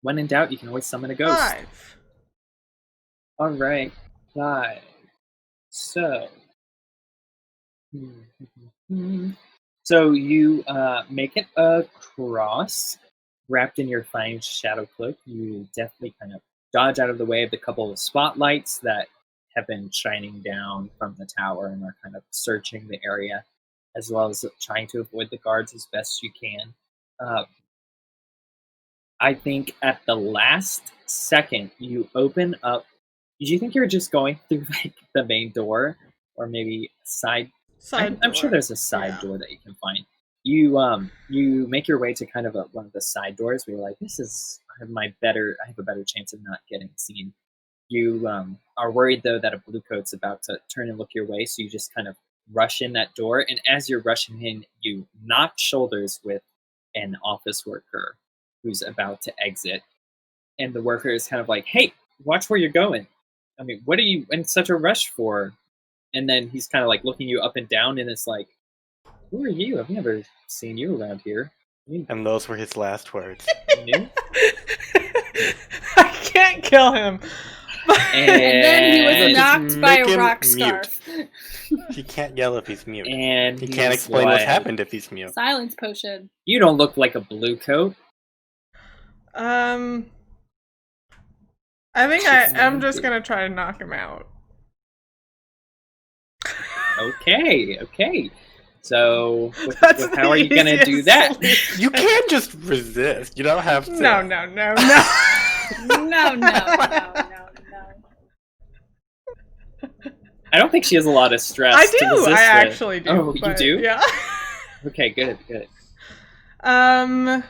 When in doubt, you can always summon a ghost. 5. Alright, 5. So... So you make it across, wrapped in your fine shadow cloak. You definitely kind of dodge out of the way of the couple of spotlights that have been shining down from the tower and are kind of searching the area, as well as trying to avoid the guards as best you can. I think at the last second, you open up. Did you think you were just going through like the main door, or maybe side? I'm sure there's a side door that you can find. You make your way to kind of one of the side doors where you're like, I have a better chance of not getting seen. You are worried though that a blue coat's about to turn and look your way, so you just kind of rush in that door, and as you're rushing in, you knock shoulders with an office worker who's about to exit. And the worker is kind of like, hey, watch where you're going. I mean, what are you in such a rush for? And then he's kind of like looking you up and down, and it's like, who are you? I've never seen you around here. And those were his last words. New? I can't kill him. And then he was And- knocked by make a him rock mute. scarf. He can't yell if he's mute. And He can't he's explain what's like, happened if he's mute. Silence potion. You don't look like a blue coat. I think I'm just gonna try to knock him out. Okay. So, That's how are you the gonna do easiest that? solution. You can't just resist. You don't have to. No. No. I don't think she has a lot of stress. I to do. resist I it. actually do. Oh, you but, do? Yeah. Okay, good. So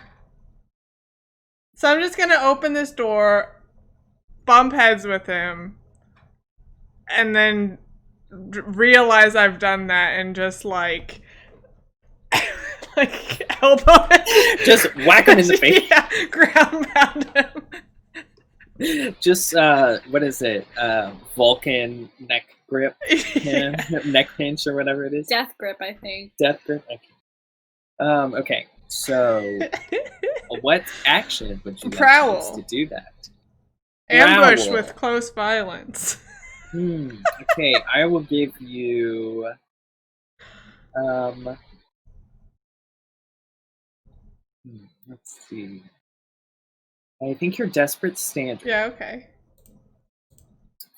I'm just gonna open this door, bump heads with him, and then realize I've done that and just like elbow him. Just whack him in the face. Yeah, ground pound him. Just what is it? Vulcan neck grip, Yeah. neck pinch or whatever it is. Death grip, I think. Death grip. Okay. Okay. So, what action would you Prowl. like us to do that? Ambush Prowl. with close violence. Okay, I will give you. Let's see. I think you're desperate standard Yeah, okay.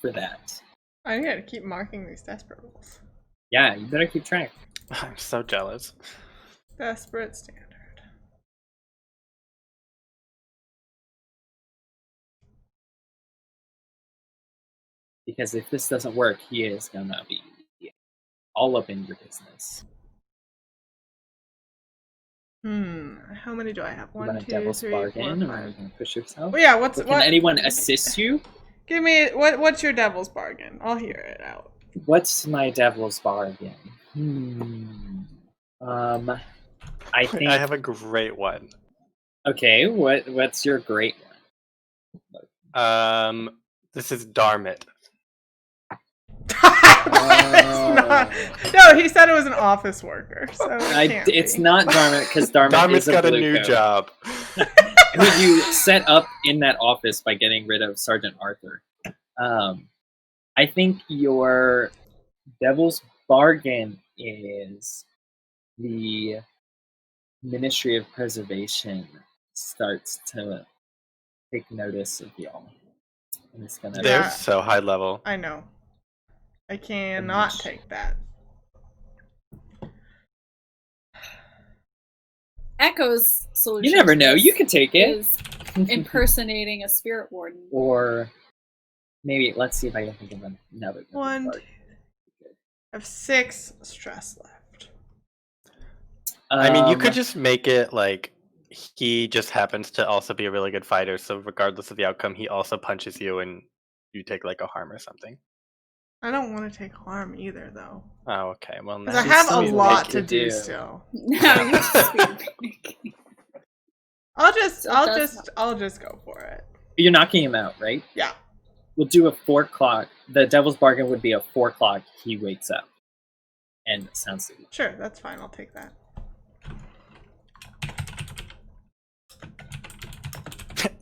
for that. I gotta keep marking these desperate rolls. Yeah, you better keep track. I'm so jealous. Desperate standard. Because if this doesn't work, he is gonna be all up in your business. How many do I have? You 1, want a 2, devil's 3, 4, bargain, or are 5. you gonna push yourself? Well, yeah. What's Can what? anyone assist you? Give me what's your devil's bargain? I'll hear it out. What's my devil's bargain? I think. I have a great one. Okay, what's your great one? This is Darmit. It's not. No, he said it was an office worker. So It's not Darmit because Darmit Darmit's is a got a blue new coat. job. Who you set up in that office by getting rid of Sergeant Arthur. I think your devil's bargain is the Ministry of Preservation starts to take notice of y'all. And it's gonna They're Yeah. so high level. I know. I cannot take that. Echo's solution. You never to know. this You can take it. Is impersonating a spirit warden. Or maybe let's see if I can think of another. devil's 1, 2. bargain. I have 6 stress left. I mean, you could just make it like he just happens to also be a really good fighter, so regardless of the outcome, he also punches you and you take like a harm or something. I don't want to take harm either, though. Oh, okay. Well, Because I now have still a need to lot make to you do do. still. No, you're just being I'll just go for it. You're knocking him out, right? Yeah. We'll do a 4 o'clock. The devil's bargain would be a 4 o'clock. He wakes up. And sounds good. Sure, that's fine. I'll take that.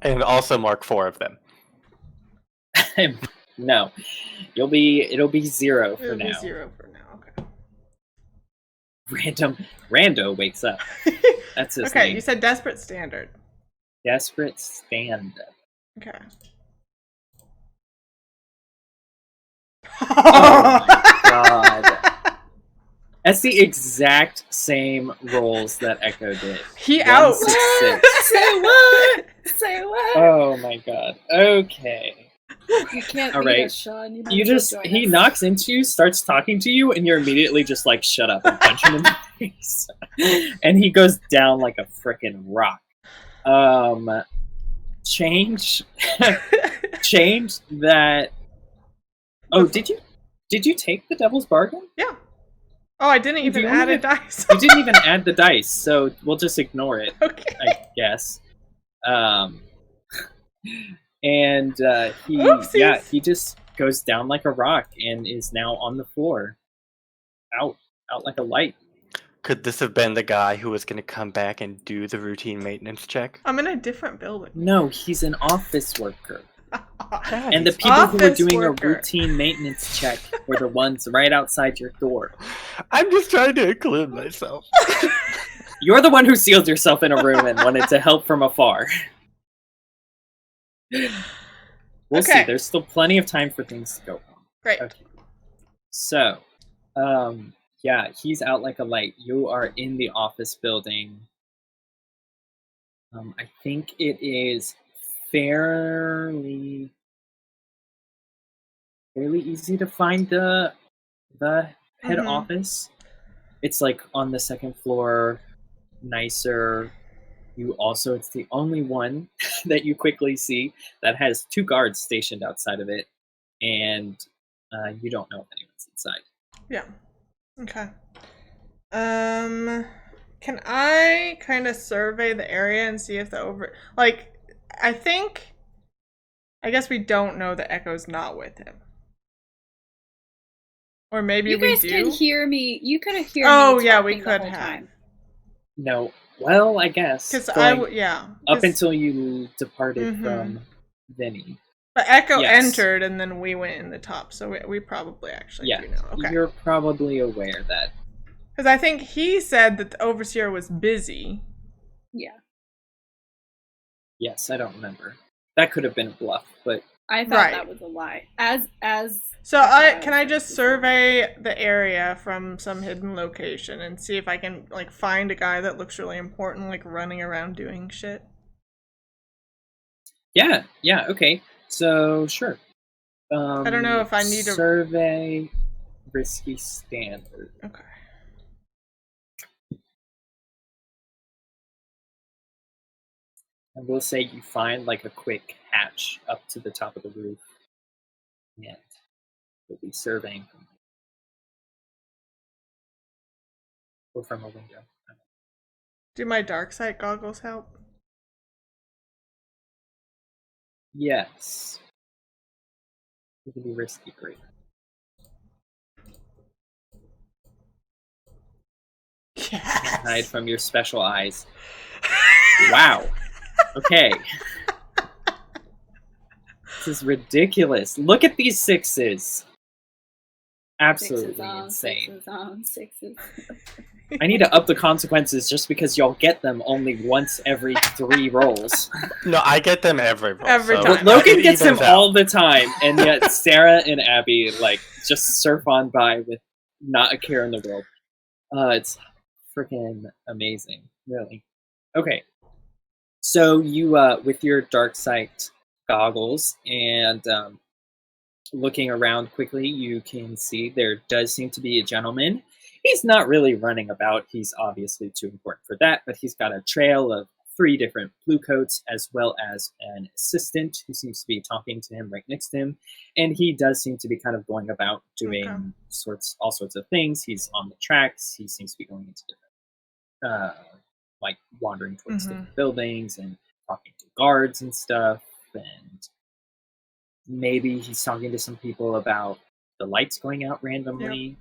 and also mark 4 of them. No. It'll be 0 for It'll now. be 0 for now. Rando wakes up. That's his Okay, name. you said desperate standard. Desperate stand. Okay. Oh my god. That's the exact same rolls that Echo did. He out. 166. Say what? Say what? Oh my god. Okay. You can't All beat right. us, Sean. You might You as well just join he us. knocks into you, starts talking to you, and you're immediately just like shut up and punch him in the face. And he goes down like a frickin' rock. Change that. Oh, did you take the devil's bargain? Yeah. Oh, I didn't even add a dice. You didn't even add the dice, so we'll just ignore it. Okay. I guess. And he just goes down like a rock and is now on the floor, out like a light. Could this have been the guy who was going to come back and do the routine maintenance check? I'm in a different building. No, he's an office worker. Yeah, And the he's- people who were Office doing worker. a routine maintenance check were the ones right outside your door. I'm just trying to include myself. You're the one who sealed yourself in a room and wanted to help from afar. We'll see. Okay. There's still plenty of time for things to go wrong. Great. Okay. So, he's out like a light. You are in the office building. I think it is fairly easy to find the head office. It's like on the second floor, nicer. It's the only one that you quickly see that has 2 guards stationed outside of it, and you don't know if anyone's inside. Yeah. Okay. Can I kind of survey the area and see if I guess we don't know that Echo's not with him. Or maybe You we guys do. could hear me. You could have heard Oh, me. yeah, we talking could the whole have. time. No, well, I guess Because going up 'cause- until you departed Mhm. from Vinny. But Echo Yes. entered and then we went in the top, so we probably actually Yeah, do know. Okay. you're probably aware that. Because I think he said that the Overseer was busy. Yeah, Yes, I don't remember. That could have been a bluff, but I thought Right. that was a lie. As So That's can what I I was just thinking. survey the area from some hidden location and see if I can find a guy that looks really important, running around doing shit? yeah, okay. So sure. I don't know if I need to survey risky standard. Okay. And we'll say you find a quick hatch up to the top of the roof, and you'll be surveying from there. Or from a window. Do my dark sight goggles help? Yes. It can be risky, great. Yes. Hide from your special eyes. Wow. Okay. This is ridiculous. Look at these 6s. Absolutely sixes on, insane. sixes on, sixes. I need to up the consequences just because y'all get them only once every 3 rolls. No, I get them every roll. Every so time. Logan it gets them evens out. all the time, and yet Sarah and Abby just surf on by with not a care in the world. It's freaking amazing, really. Okay, so you with your dark sight goggles and looking around quickly, you can see there does seem to be a gentleman. He's not really running about. He's obviously too important for that, but he's got a trail of 3 different blue coats, as well as an assistant who seems to be talking to him right next to him. And he does seem to be kind of going about doing all sorts of things. He's on the tracks. He seems to be going into different, wandering towards different buildings and talking to guards and stuff. And maybe he's talking to some people about the lights going out randomly.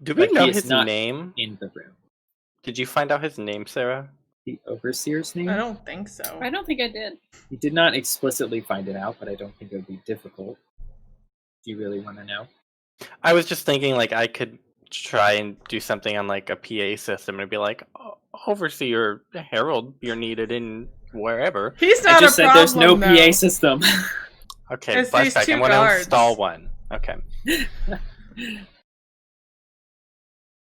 Do we But know he is his not name? in the room. Did you find out his name, Sarah? The Overseer's name? I don't think so. I don't think I did. He did not explicitly find it out, but I don't think it would be difficult. Do you really want to know? I was just thinking I could try and do something on a PA system and be like, Overseer Harold, you're needed in wherever. He's I not just a said problem, there's no though. PA system. Okay, It's these flashback. 2 I'm going to guards. install one. Okay.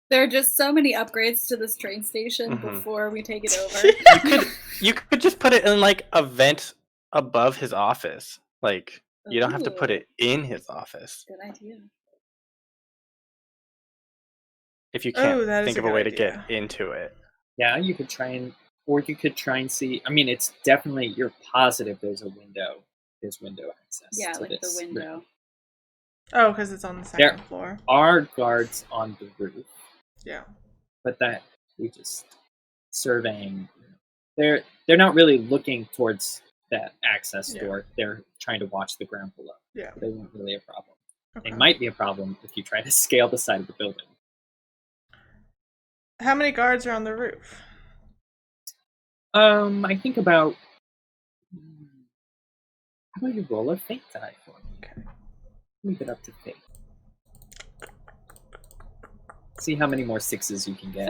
There are just so many upgrades to this train station Mhm. before we take it over. You could just put it in a vent above his office. You don't have to put Ooh, it in his office. Good idea. If you Oh, can't that is think a of a good way to idea. get into it. Yeah, you could try and see. I mean, it's definitely, you're positive there's a window. There's window access. Yeah, to like the this window. room. Oh, because it's on the second floor. Are guards on the roof. Yeah. But that we just surveying. They're not really looking towards that access door. They're trying to watch the ground below. Yeah. They weren't really a problem. Okay. They might be a problem if you try to scale the side of the building. How many guards are on the roof? I think about. How about you roll a fate die for me? Okay. Let me get up to fate. See how many more 6s you can get.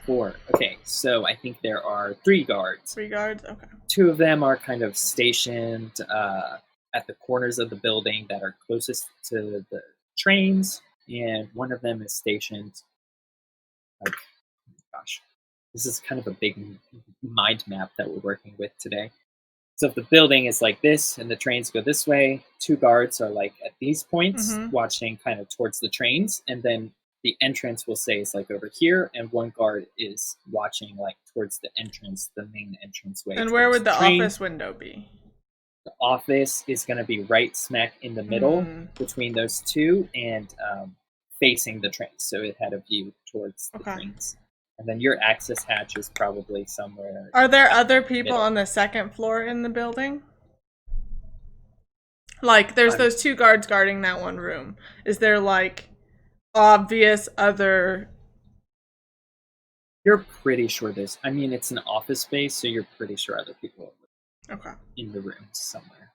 4. Okay, so I think there are 3 guards. 3 guards? Okay. 2 of them are kind of stationed at the corners of the building that are closest to the trains, and one of them is stationed. Like, gosh, this is kind of a big mind map that we're working with today. So if the building is like this and the trains go this way, 2 guards are like at these points, watching kind of towards the trains, and then the entrance will say is like over here, and 1 guard is watching like towards the entrance, the main entrance way. And where would the office window be? The office is going to be right smack in the middle between those 2 and facing the trains. So it had a view towards the trains. And then your access hatch is probably somewhere. Are there other people on the 2nd floor in the building? Like, there's those 2 guards guarding that one room. Is there, like, obvious other... You're pretty sure there's... I mean, it's an office space, so you're pretty sure other people are in the rooms somewhere.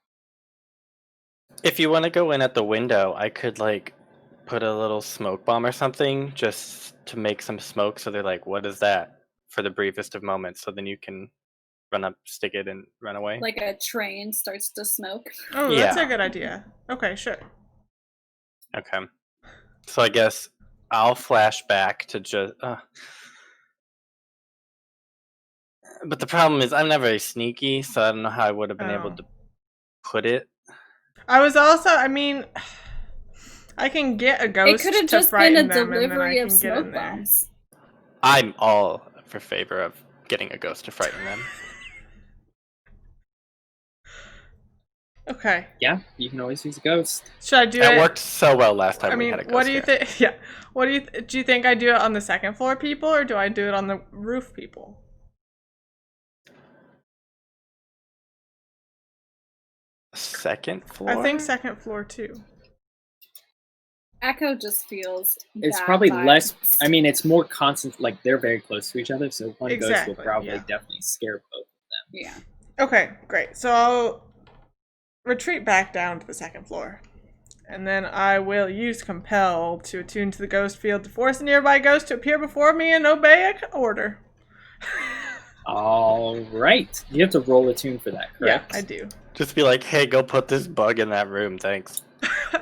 If you want to go in at the window, I could, like, put a little smoke bomb or something just to make some smoke, so they're like, what is that? For the briefest of moments, so then you can run up, stick it, and run away. Like a train starts to smoke. Oh, that's a good idea. Okay, sure. Okay. So I guess I'll flash back to just... But the problem is I'm not very sneaky, so I don't know how I would have been able to put it. I was also, I mean... I can get a ghost to frighten them. It could have just been a delivery of smoke bombs. I'm all for favor of getting a ghost to frighten them. Okay. Yeah, you can always use a ghost. Should I do it? That worked so well last time we had a ghost. What do you think? Yeah. What do you think I do it on the 2nd floor people, or do I do it on the roof people? Second floor? I think 2nd floor too. Echo just feels it's probably less. I mean, it's more constant. Like, they're very close to each other, so one ghost will probably definitely scare both of them. Yeah. Okay, great. So I'll retreat back down to the 2nd floor, and then I will use compel to attune to the ghost field to force a nearby ghost to appear before me and obey an order. All right, you have to roll a tune for that, correct? Yeah, I do. Just be like, hey, go put this bug in that room, thanks.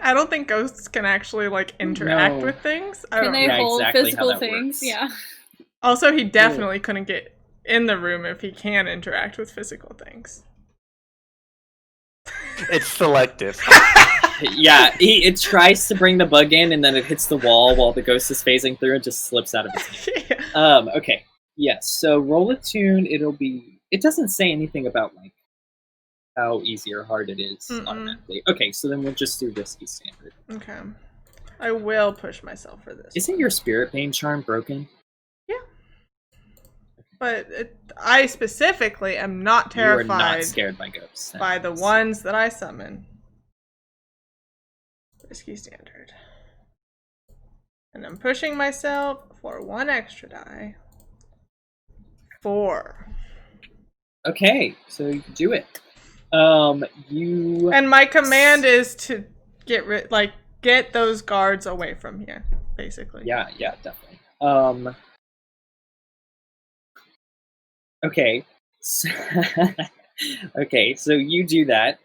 I don't think ghosts can actually, like, interact with things. Can they hold physical things? Works. Yeah. Also, he definitely couldn't get in the room if he can interact with physical things. It's selective. Yeah, it tries to bring the bug in, and then it hits the wall while the ghost is phasing through and just slips out of its hand. Okay. Yes, so roll a tune. It doesn't say anything about, like, how easy or hard it is automatically. Okay, so then we'll just do risky standard. Okay. I will push myself for this. Isn't your spirit bane charm broken? Yeah. But I specifically am not terrified. You are not scared by ghosts. By the ones that I summon. Risky standard. And I'm pushing myself for 1 extra die. 4. Okay, so you can do it. And my command is to get those guards away from here, basically. Yeah, definitely. Okay. So, okay, so you do that.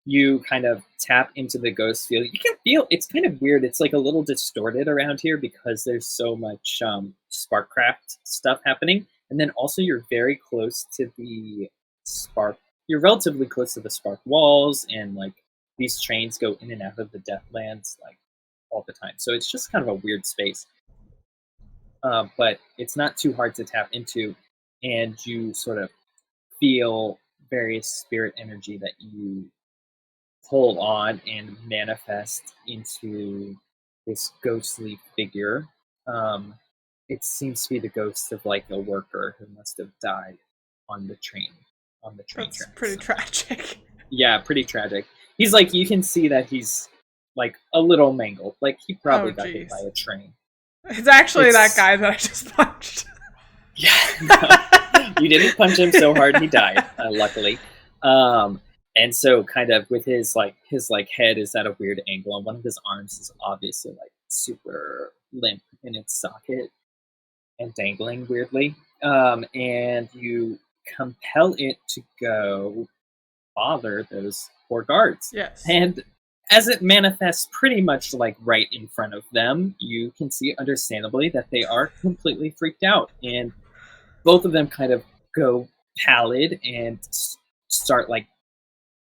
You kind of tap into the ghost field. You can feel it's kind of weird. It's like a little distorted around here because there's so much Sparkcraft stuff happening. And then also you're very close to the Spark. You're relatively close to the Spark walls, and like these trains go in and out of the Deathlands like all the time. So it's just kind of a weird space. But it's not too hard to tap into, and you sort of feel various spirit energy that you pull on and manifest into this ghostly figure. It seems to be the ghost of like a worker who must have died on the train That's tracks. pretty tragic. Yeah, pretty tragic. He's like, you can see that he's like a little mangled. Like he probably got hit by a train. It's actually that guy that I just punched. Yeah, no, you didn't punch him so hard he died, luckily. And so kind of with his head is at a weird angle, and one of his arms is obviously like super limp in its socket and dangling weirdly. And you compel it to go bother those 4 guards. Yes. And as it manifests pretty much like right in front of them, you can see understandably that they are completely freaked out. And both of them kind of go pallid and start like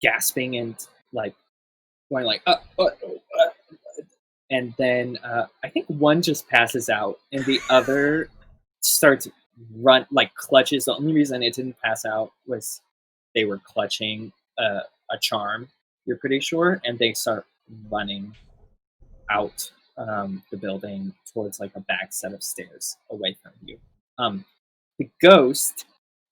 gasping and like going like and then I think one just passes out and the other starts clutches. The only reason it didn't pass out was they were clutching a charm, you're pretty sure, and they start running out the building towards like a back set of stairs away from you. The ghost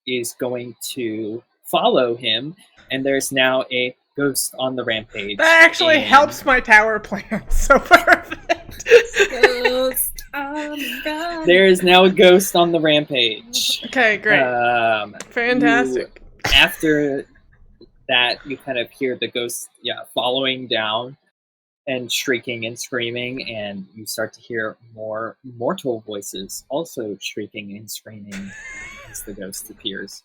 is going to follow him, and there's now a ghost on the rampage. That actually helps my tower plan. So perfect. Ghost on the run. There is now a ghost on the rampage. Okay, great. Fantastic. After that, you kind of hear the ghost, following down and shrieking and screaming, and you start to hear more mortal voices also shrieking and screaming as the ghost appears.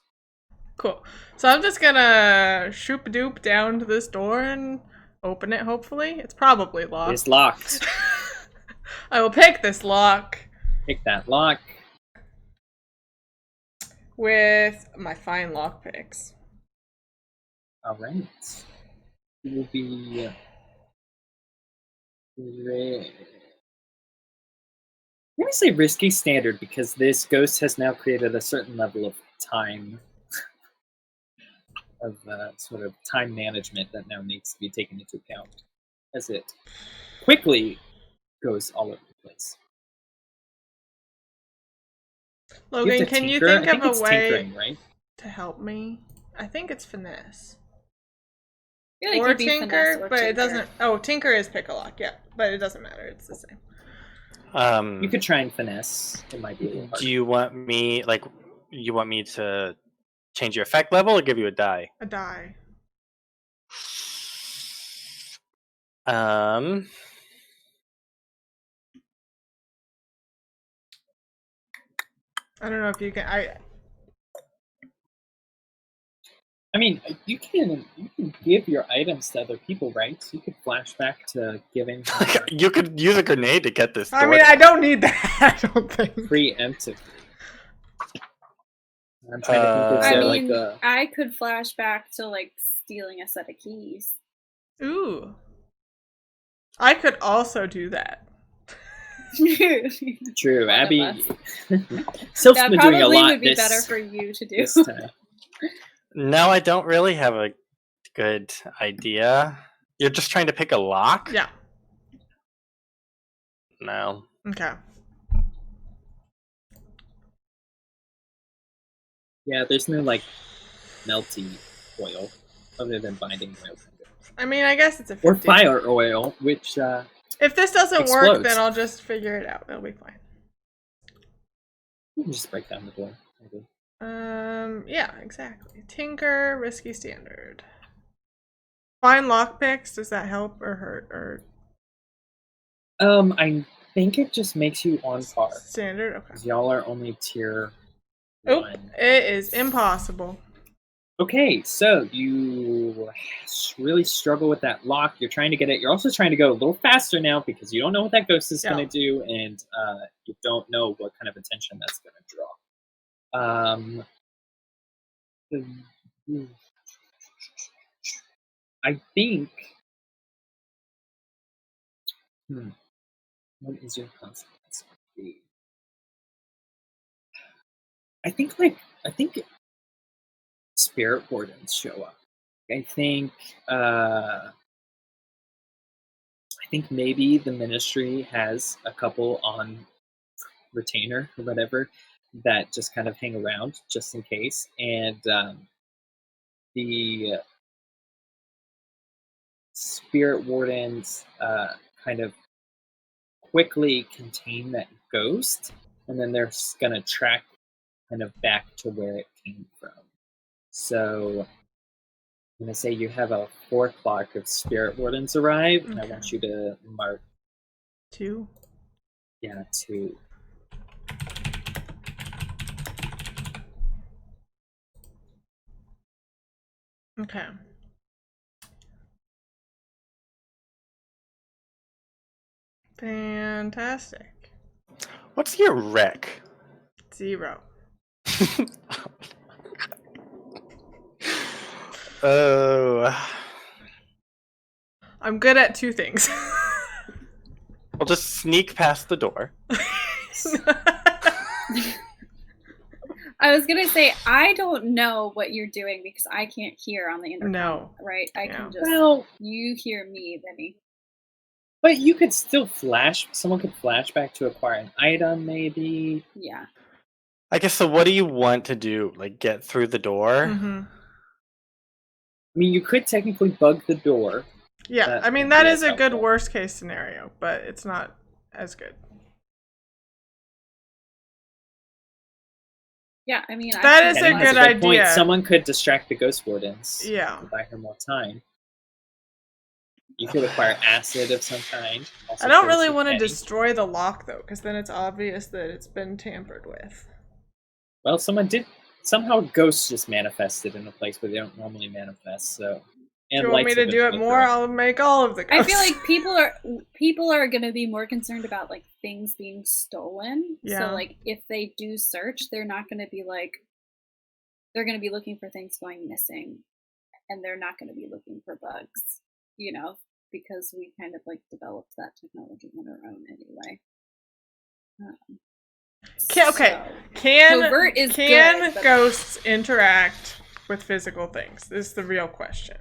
Cool. So I'm just gonna shoop-a-doop down to this door and open it, hopefully. It's probably locked. It's locked. I will pick this lock. Pick that lock. With my fine lock picks. Alright. It will be... I'm going to say risky standard because this ghost has now created a certain level of time, of sort of time management that now needs to be taken into account as it quickly goes all over the place. Logan, can you think of a way tinkering, right? to help me? I think it's finesse. Really Or could be tinker, finesse or but tinker. it doesn't. Oh, tinker is pick a lock, yeah, but it doesn't matter. It's the same. You could try and finesse. It might be a little hard. Do you want me to change your effect level or give you a die? A die. Um. I don't know if you can. I mean, you can give your items to other people, right? So you could flash back to giving. You could use a grenade to get this. I mean, I don't need that. I don't think. Preemptive. I'm trying to think. Is there I could flash back to like stealing a set of keys. Ooh. I could also do that. True, One Abby. of us. Sylph's That been doing a probably lot would be better for you to do. this time. No, I don't really have a good idea. You're just trying to pick a lock? Yeah. No. Okay. Yeah, there's no like melty oil other than binding oil. I mean, I guess it's a 50. Or fire oil, which if this doesn't explodes. work, then I'll just figure it out. It'll be fine. You can just break down the door. Maybe. Yeah, exactly. Tinker, risky standard. Fine lockpicks, does that help or hurt or? I think it just makes you on par. Standard, okay. Because y'all are only tier Oop, 1. it is impossible. Okay, so you really struggle with that lock. You're trying to get it. You're also trying to go a little faster now because you don't know what that ghost is going to do, and you don't know what kind of attention that's going to draw. I think. What is your consequence? I think spirit wardens show up. I think maybe the ministry has a couple on retainer or whatever that just kind of hang around just in case. And the spirit wardens kind of quickly contain that ghost, and then they're going to track kind of back to where it came from. So I'm going to say you have a 4 o'clock of spirit wardens arrive, and I want you to mark 2. Yeah, 2. Okay. Fantastic. What's your rec? 0. Oh. I'm good at 2 things. We'll just sneak past the door. I was gonna say I don't know what you're doing because I can't hear on the intercom. No. Right? I can just. Well, you hear me, Vinny. but you could still flash. Someone could flash back to acquire an item, maybe. Yeah. I guess, so what do you want to do? Like, get through the door? Mm-hmm. I mean, you could technically bug the door. Yeah, I mean, that is a good worst case scenario, but it's not as good. Yeah, I mean, that is a good idea. Point. Someone could distract the ghost wardens. Yeah. To buy her more time. You could acquire acid of some kind. I don't really want to destroy the lock, though, because then it's obvious that it's been tampered with. Well, someone did. Somehow ghosts just manifested in a place where they don't normally manifest, so... And do you want me to do it more? I'll make all of the ghosts. I feel like people are going to be more concerned about like things being stolen. Yeah. So like if they do search, they're not going to be like they're going to be looking for things going missing, and they're not going to be looking for bugs, you know, because we kind of like developed that technology on our own anyway. Can ghosts interact with physical things? This is the real question.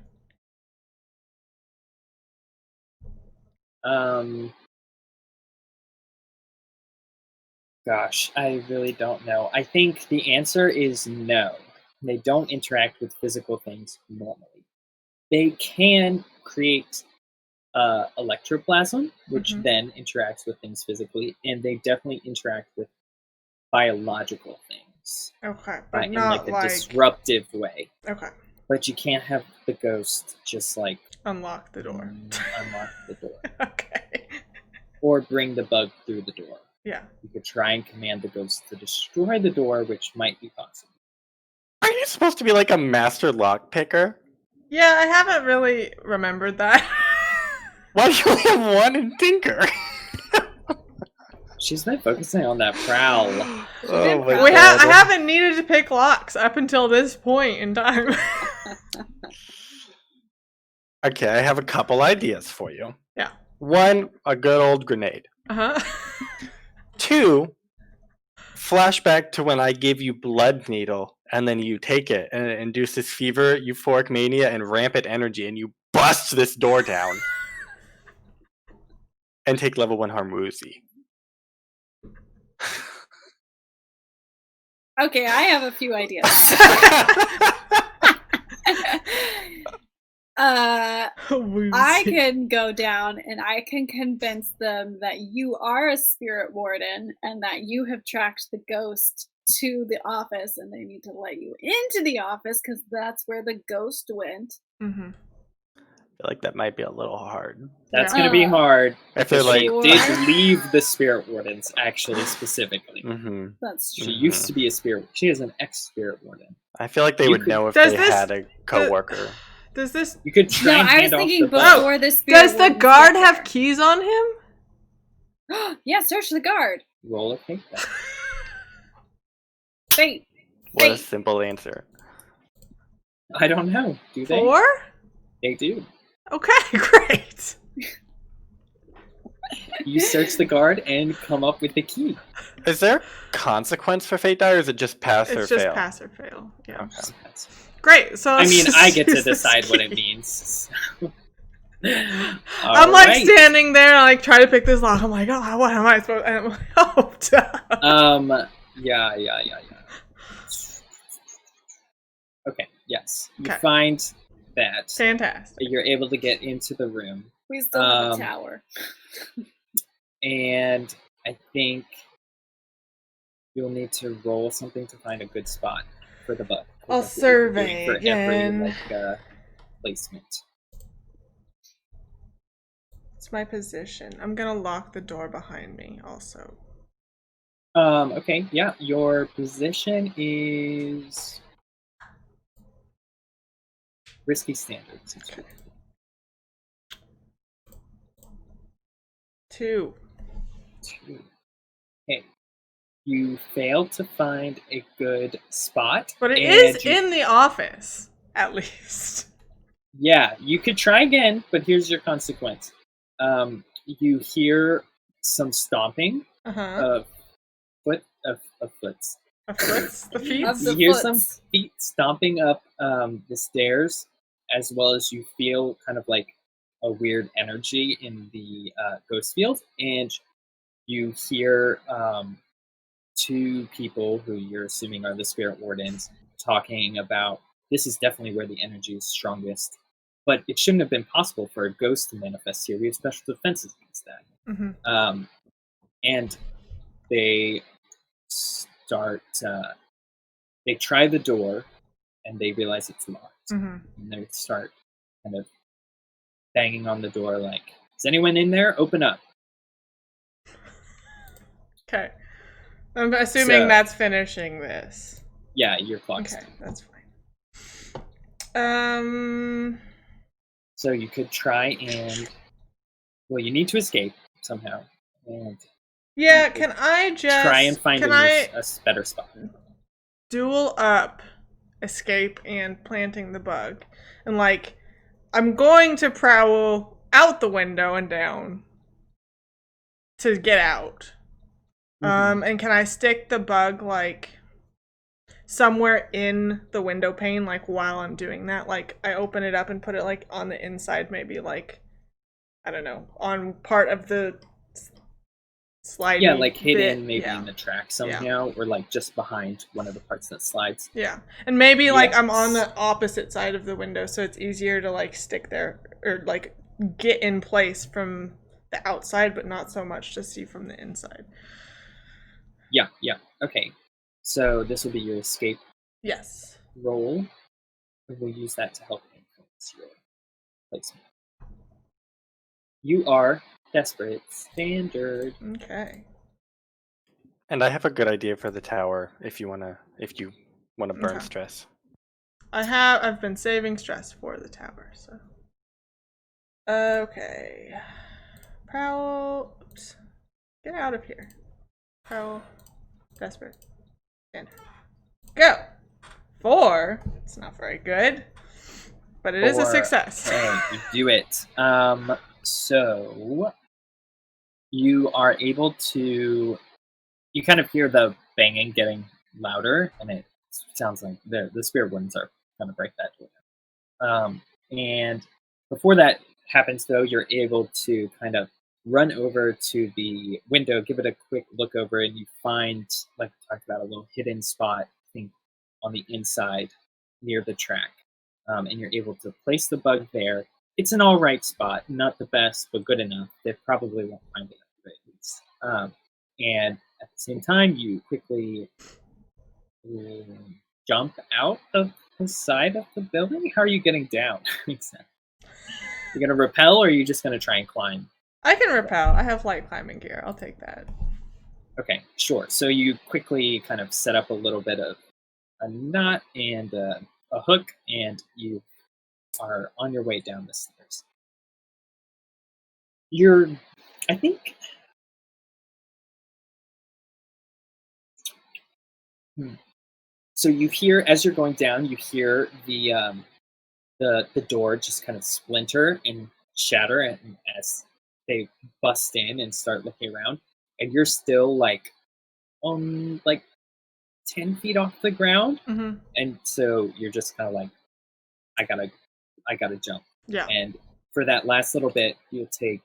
Gosh, I really don't know. I think the answer is no. They don't interact with physical things normally. They can create electroplasm, which then interacts with things physically, and they definitely interact with biological things. Okay, but in like a disruptive way. Okay. But you can't have the ghost just like unlock the door. Unlock the door. Okay. Or bring the bug through the door. Yeah. You could try and command the ghost to destroy the door, which might be possible. Are you supposed to be like a master lock picker? Yeah, I haven't really remembered that. Why do you only have one in Tinker? She's not focusing on that prowl. I haven't needed to pick locks up until this point in time. Okay, I have a couple ideas for you. Yeah. 1, a good old grenade. 2, flashback to when I gave you blood needle, and then you take it, and it induces fever, euphoric mania, and rampant energy, and you bust this door down. And take level 1 Harmuzi. Okay, I have a few ideas. I can go down and I can convince them that you are a spirit warden and that you have tracked the ghost to the office and they need to let you into the office because that's where the ghost went. Mm-hmm. I feel like that might be a little hard. That's going to be hard. I feel like she did leave the spirit wardens, actually, specifically. That's true. She used to be a spirit. She is an ex-spirit warden. I feel like they would know if they had a coworker. Does this? You could try and hand off the before the spirit. Does the guard have keys on him? Yeah, search the guard. Roll a fate. Fate. What a simple answer. I don't know. Do they? 4? They do. Okay, great. You search the guard and come up with the key. Is there consequence for fate die, or is it just pass or fail? It's just pass or fail. Yeah. Okay. Great. So I mean, I get to decide what it means. I'm like standing there, like trying to pick this lock. I'm like, oh, what am I supposed? And I'm like, oh, duh. Yeah. Okay. Yes, you Okay. find that. Fantastic. You're able to get into the room. We still have a tower. And I think you'll need to roll something to find a good spot for the bug. I'll survey for again. Every placement. It's my position. I'm gonna lock the door behind me also. Okay, yeah, your position is risky standards. Okay. 2. Okay. You failed to find a good spot. But it is in the office, at least. Yeah, you could try again, but here's your consequence. You hear some stomping of foots. Of foots? The feet? You hear some feet stomping up the stairs, as well as you feel kind of like a weird energy in the ghost field, and you hear 2 people who you're assuming are the spirit wardens talking about this is definitely where the energy is strongest, but it shouldn't have been possible for a ghost to manifest here. We have special defenses against that. Mm-hmm. And they start, they try the door and they realize it's locked. Mm-hmm. And they start kind of banging on the door like, is anyone in there? Open up. Okay. I'm assuming that's finishing this. Yeah, your clock's okay, that's fine. So you could try and... Well, you need to escape somehow. And yeah, can I just... try and find a better spot. Duel up escape and planting the bug. And, like, I'm going to prowl out the window and down to get out. Mm-hmm. And can I stick the bug, like, somewhere in the window pane, like, while I'm doing that? Like, I open it up and put it, like, on the inside, maybe, like, I don't know, on part of the sliding. Yeah, like hidden bit. in the track somehow, or, like, just behind one of the parts that slides. Yeah, and maybe, like, I'm on the opposite side of the window, so it's easier to, like, stick there, or, like, get in place from the outside, but not so much to see from the inside. Yeah. Okay. So this will be your escape roll. We'll use that to help influence your placement. You are desperate standard. Okay. And I have a good idea for the tower if you wanna burn stress. I've been saving stress for the tower, so. Okay. Prowl. Oops. Get out of here. Prowl. Desperate. Standard. Go! 4. It's not very good. But it is a success. And you do it. So you are able to... You kind of hear the banging getting louder, and it sounds like the spirit ones are going to break that door. And before that happens, though, you're able to kind of run over to the window, give it a quick look over, and you find, like we talked about, a little hidden spot, I think, on the inside near the track. And you're able to place the bug there. It's an all right spot, not the best, but good enough. They probably won't find it at least. And at the same time, you quickly jump out of the side of the building. How are you getting down? You're going to rappel, or are you just going to try and climb? I can rappel. I have light climbing gear. I'll take that. Okay, sure. So you quickly kind of set up a little bit of a knot and a hook, and you are on your way down the stairs. I think... So you hear, as you're going down, you hear the door just kind of splinter and shatter, and as they bust in and start looking around, and you're still like 10 feet off the ground, and so you're just kind of like, I gotta jump. Yeah. And for that last little bit, you'll take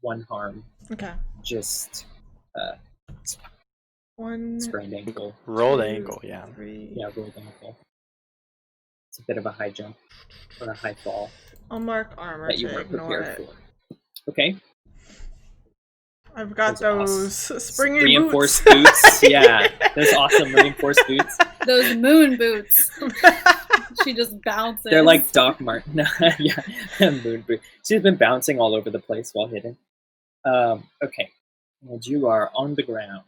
1 harm. Okay. Just 1 sprained ankle. Rolled 2, ankle, yeah. 3. Yeah, rolled ankle. It's a bit of a high jump or a high fall I'll mark armor that you to weren't ignore prepared it. for. Okay. I've got Those those springy reinforced boots. boots. Yeah, those awesome reinforced boots. Those moon boots. She just bounces. They're like Doc Martin. Yeah, moon boot. She's been bouncing all over the place while hidden. Okay, and you are on the ground.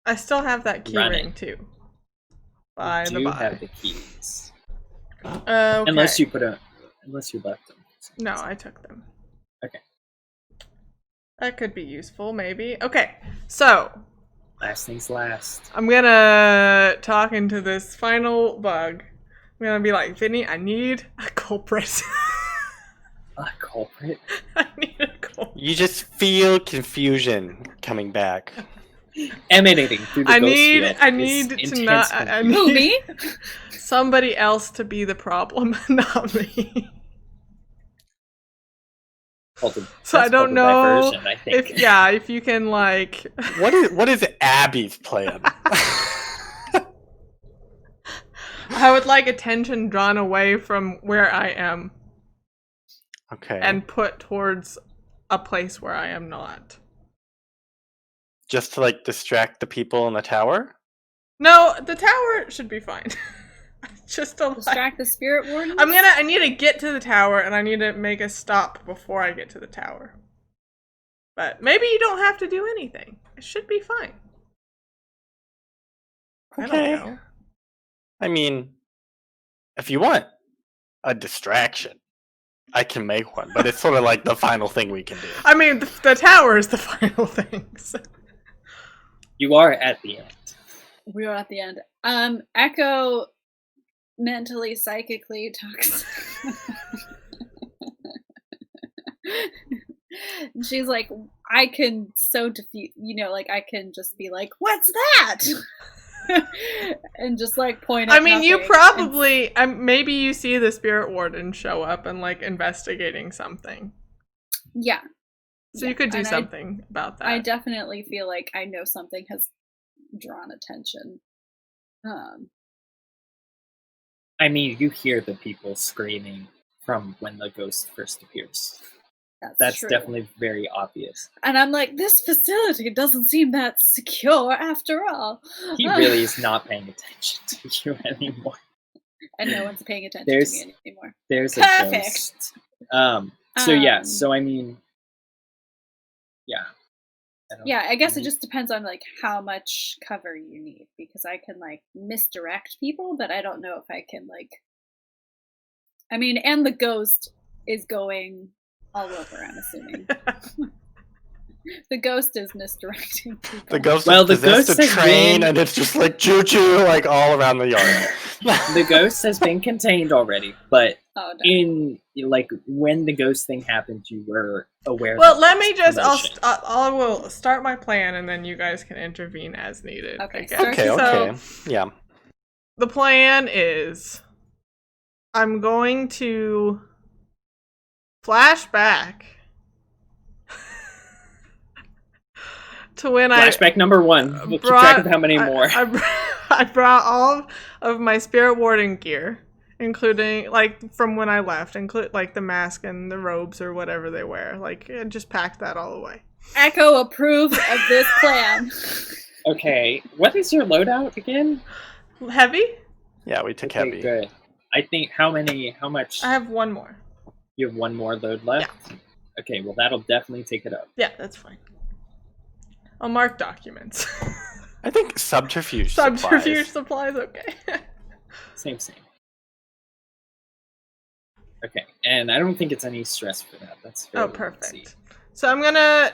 I still have that key Running. ring too. By You the do by. have the keys, Okay. unless you left them. No, I took them. Okay. That could be useful, maybe. Okay, so Last things last. I'm gonna talk into this final bug. I'm gonna be like, Vinny, I need a culprit. A culprit. I need a culprit. You just feel confusion coming back. Emanating through the I ghost need field to is not. intense I confusion. Who, need me? somebody else to be the problem, not me. So I don't know diversion, I think. if you can like. What is Abby's plan? I would like attention drawn away from where I am Okay. and put towards a place where I am not. Just to like distract the people in the tower? No, the tower should be fine. Just to like, Distract the spirit warden? I need to get to the tower and I need to make a stop before I get to the tower. But maybe you don't have to do anything. It should be fine. I Okay. don't know. I mean, if you want a distraction, I can make one, but it's sort of like the final thing we can do. I mean, the tower is the final thing. So. You are at the end. We are at the end. Echo mentally, psychically talks. She's like, I can so defeat, like I can just be like, what's that? And just like point at I mean, you nothing. probably maybe you see the spirit warden show up and like investigating something. Yeah. So you could do and something about that. I definitely feel like I know something has drawn attention. I mean, you hear the people screaming from when the ghost first appears. That's true. definitely very obvious. And I'm like, this facility doesn't seem that secure after all. He really is not paying attention to you anymore. And no one's paying attention There's- to me anymore. There's a Perfect. ghost. So I mean, yeah. I guess it just depends on like how much cover you need, because I can like misdirect people, but I don't know if I can like. I mean, and the ghost is going all over, I'm assuming. The ghost is misdirecting people. The ghost Well, the possessed ghost a has train, been- and it's just like choo-choo, like all around the yard. The ghost has been contained already, but Oh, no. in like when the ghost thing happened, you were aware. Well, that let there me was just. commotion. I will start my plan, and then you guys can intervene as needed. Okay, I guess. start Okay, So, okay. Yeah. the plan is, I'm going to flash back to when Flashback number 1. We'll keep brought- track of how many more. I brought all of my spirit warden gear, including like from when I left, include like the mask and the robes or whatever they wear. Like, I just packed that all away. Echo approves of this plan. Okay, what is your loadout again? Heavy? Yeah, we took Okay, heavy. good. I think how much? I have one more. You have one more load left? Okay, well that'll definitely take it up. Yeah, that's fine. I'll mark documents. I think subterfuge Subterfuge supplies. supplies, okay. Same. Okay, and I don't think it's any stress for that. That's Oh, fairly easy. perfect. So I'm gonna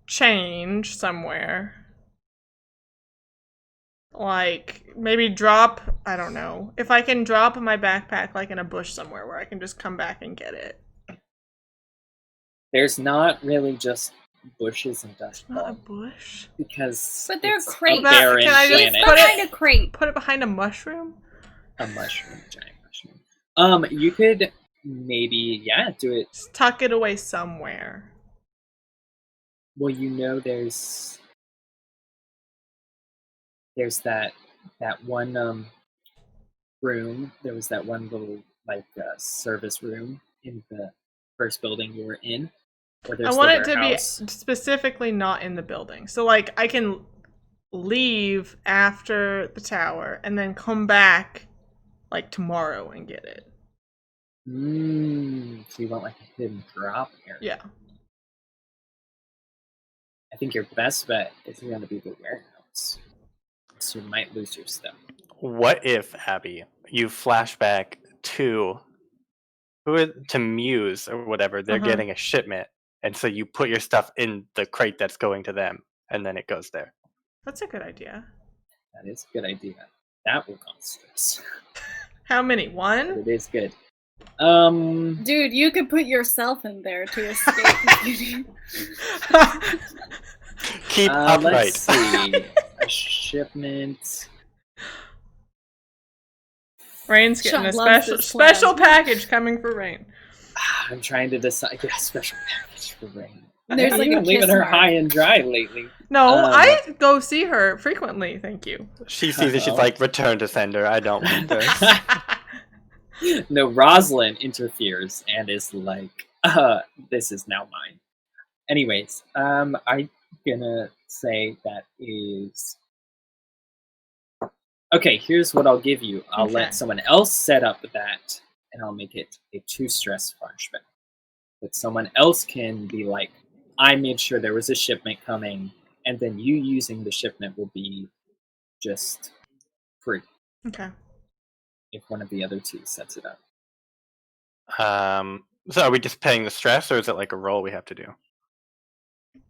change somewhere. Like, maybe drop, I don't know. If I can drop my backpack like in a bush somewhere where I can just come back and get it. There's not really just bushes and dust Not a bush? because But they're it's a crates. barren Can I just planet. put it- Behind a crate. Put it behind a mushroom? A mushroom, giant mushroom. You could maybe, yeah, do it. Just tuck it away somewhere. Well, there's that one room. There was that one little service room in the first building you were in. Where I there's want the it to be warehouse. specifically not in the building. So like I can leave after the tower and then come back like tomorrow and get it. So you want like a hidden drop area. Yeah. I think your best bet is going to be the warehouse. So you might lose your stuff. What if, Abby, you flash back to Muse or whatever, they're getting a shipment, and so you put your stuff in the crate that's going to them, and then it goes there. That's a good idea. That is a good idea. That will cause stress. How many? One? But it is good. Dude, you could put yourself in there to escape. Keep upright. Let's see. A shipment. Rain's getting a Sean loves special this plan. package coming for Rain. I'm trying to decide. Yeah, special package for Rain. There's like You've a been leaving kiss her mark. high and dry lately. No, I go see her frequently, thank you. She sees it, she's like, return to sender, I don't want this. No, Rosalind interferes and is like, this is now mine. Anyways, I'm gonna say that is... Okay, here's what I'll give you. I'll let someone else set up that, and I'll make it a 2-stress flashback. But someone else can be like, I made sure there was a shipment coming, and then you using the shipment will be just free. Okay. If one of the other two sets it up. So are we just paying the stress, or is it like a roll we have to do?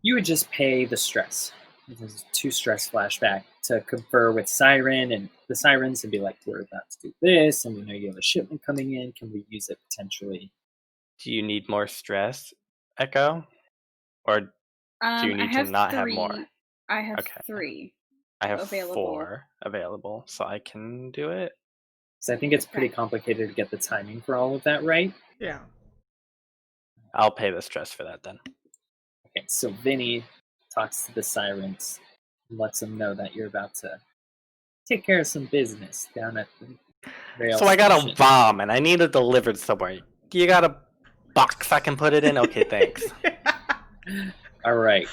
You would just pay the stress. There's a 2-stress flashback to confer with Siren and the Sirens and be like, we're about to do this, and we know you have a shipment coming in. Can we use it potentially? Do you need more stress, Echo? Or do you need to not have more? I have 3. I have available. 4 available, so I can do it. So I think it's pretty complicated to get the timing for all of that right. Yeah. I'll pay the stress for that then. Okay, so Vinny talks to the Sirens and lets them know that you're about to take care of some business down at the rail So I got station. a bomb and I need it delivered somewhere. You got a box I can put it in? Okay, thanks. All right.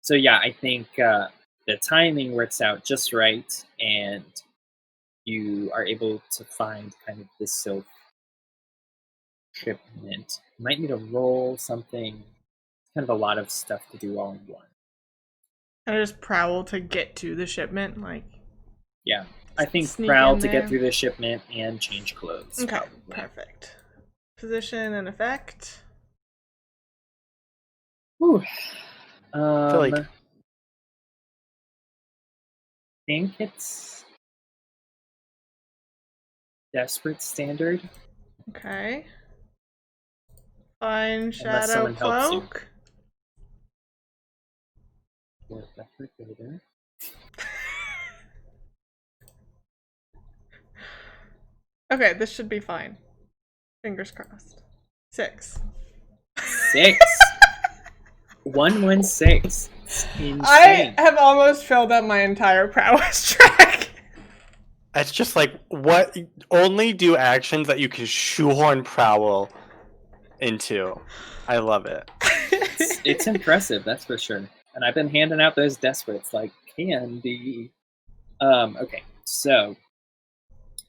So yeah, I think the timing works out just right, and you are able to find kind of this Sylph shipment. You might need to roll something. Kind of a lot of stuff to do all in one. And I just prowl to get to the shipment, like. Yeah, I think Sneak prowl in to there. get through the shipment and change clothes. Okay, probably. perfect. Position and effect. Whew. I feel like think it's desperate standard. Okay. Find Unless shadow someone helps you. cloak. Or desperate builder. Okay, this should be fine. Fingers crossed. 6. 6. 116. Insane. I have almost filled up my entire prowess track. it's just like, what? Only do actions that you can shoehorn prowl into. I love it. It's impressive, that's for sure. And I've been handing out those desperates like candy. Okay, so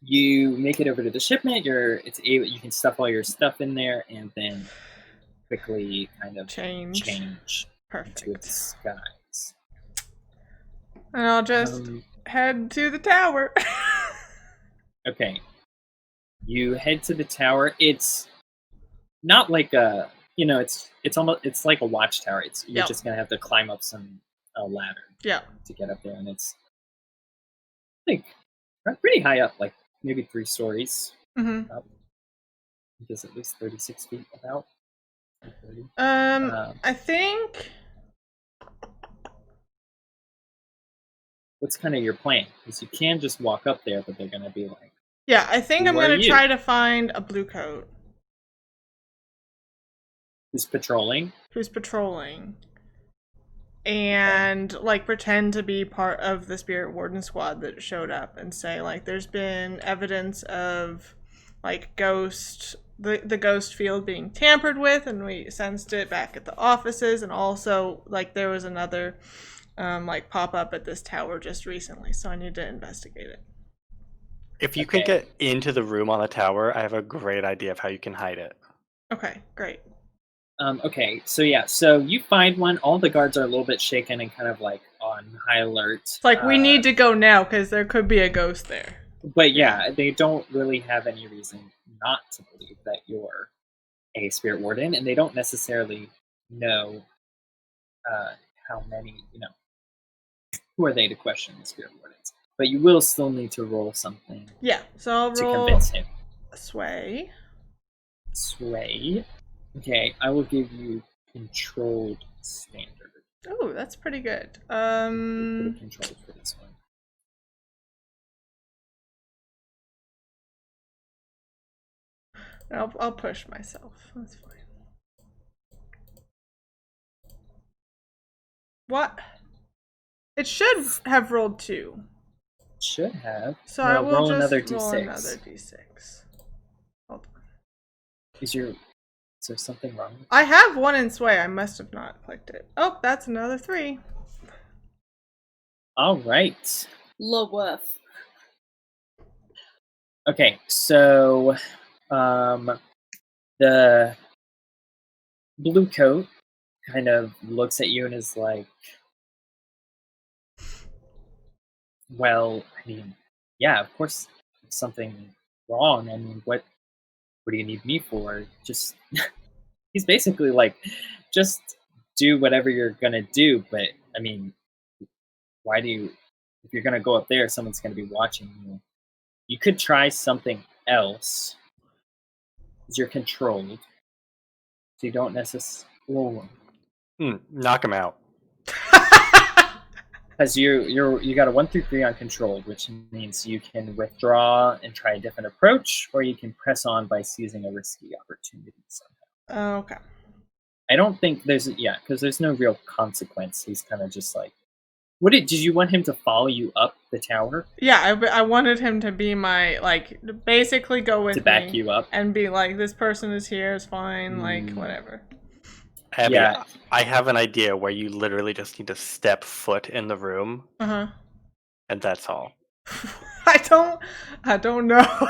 you make it over to the shipment. You can stuff all your stuff in there, and then quickly kind of Change. into Perfect. its disguise. And I'll just head to the tower. Okay, you head to the tower. It's not like a, it's like a watchtower. You're Yep. just gonna have to climb up some ladder Yeah. to get up there, and it's like pretty high up, like maybe 3 stories Mm-hmm. up. I guess at least 36 feet about. 30. I think What's kind of your plan? Because you can just walk up there, but they're gonna be like, Yeah, I think I'm Who are going to you? try to find a blue coat Who's patrolling? and like pretend to be part of the spirit warden squad that showed up and say like there's been evidence of like the ghost field being tampered with, and we sensed it back at the offices, and also like there was another like pop up at this tower just recently, so I need to investigate it. If you can get into the room on the tower, I have a great idea of how you can hide it. Okay, great. Okay, so you find one. All the guards are a little bit shaken and kind of like on high alert. It's like we need to go now because there could be a ghost there. But yeah, they don't really have any reason not to believe that you're a spirit warden, and they don't necessarily know how many, who are they to question the spirit wardens. But you will still need to roll something. Yeah, so I'll to roll convince him. Sway. Okay, I will give you controlled standard. Oh, that's pretty good. Controlled for this one. I'll push myself. That's fine. What? It should have rolled 2. Should have. So I will roll just another roll d6. another d6. Hold on. Is there something wrong? I have 1 in Sway. I must have not clicked it. Oh, that's another 3. All right. LaWoof. Okay, so the blue coat kind of looks at you and is like, well, I mean, yeah, of course there's something wrong. I mean, what do you need me for? Just he's basically like, just do whatever you're gonna do, but I mean, why do you, if you're gonna go up there, someone's gonna be watching you. You could try something else. Because you're controlled. So you don't necessarily Knock him out. because you got a 1 through 3 on controlled, which means you can withdraw and try a different approach, or you can press on by seizing a risky opportunity somehow. Okay. I don't think because there's no real consequence. He's kind of just like, did you want him to follow you up the tower? Yeah, I wanted him to be my, like, basically go with me. To back you up. And be like, this person is here, is fine, like, whatever. Abby, I have an idea where you literally just need to step foot in the room. Uh-huh. And that's all. I don't know.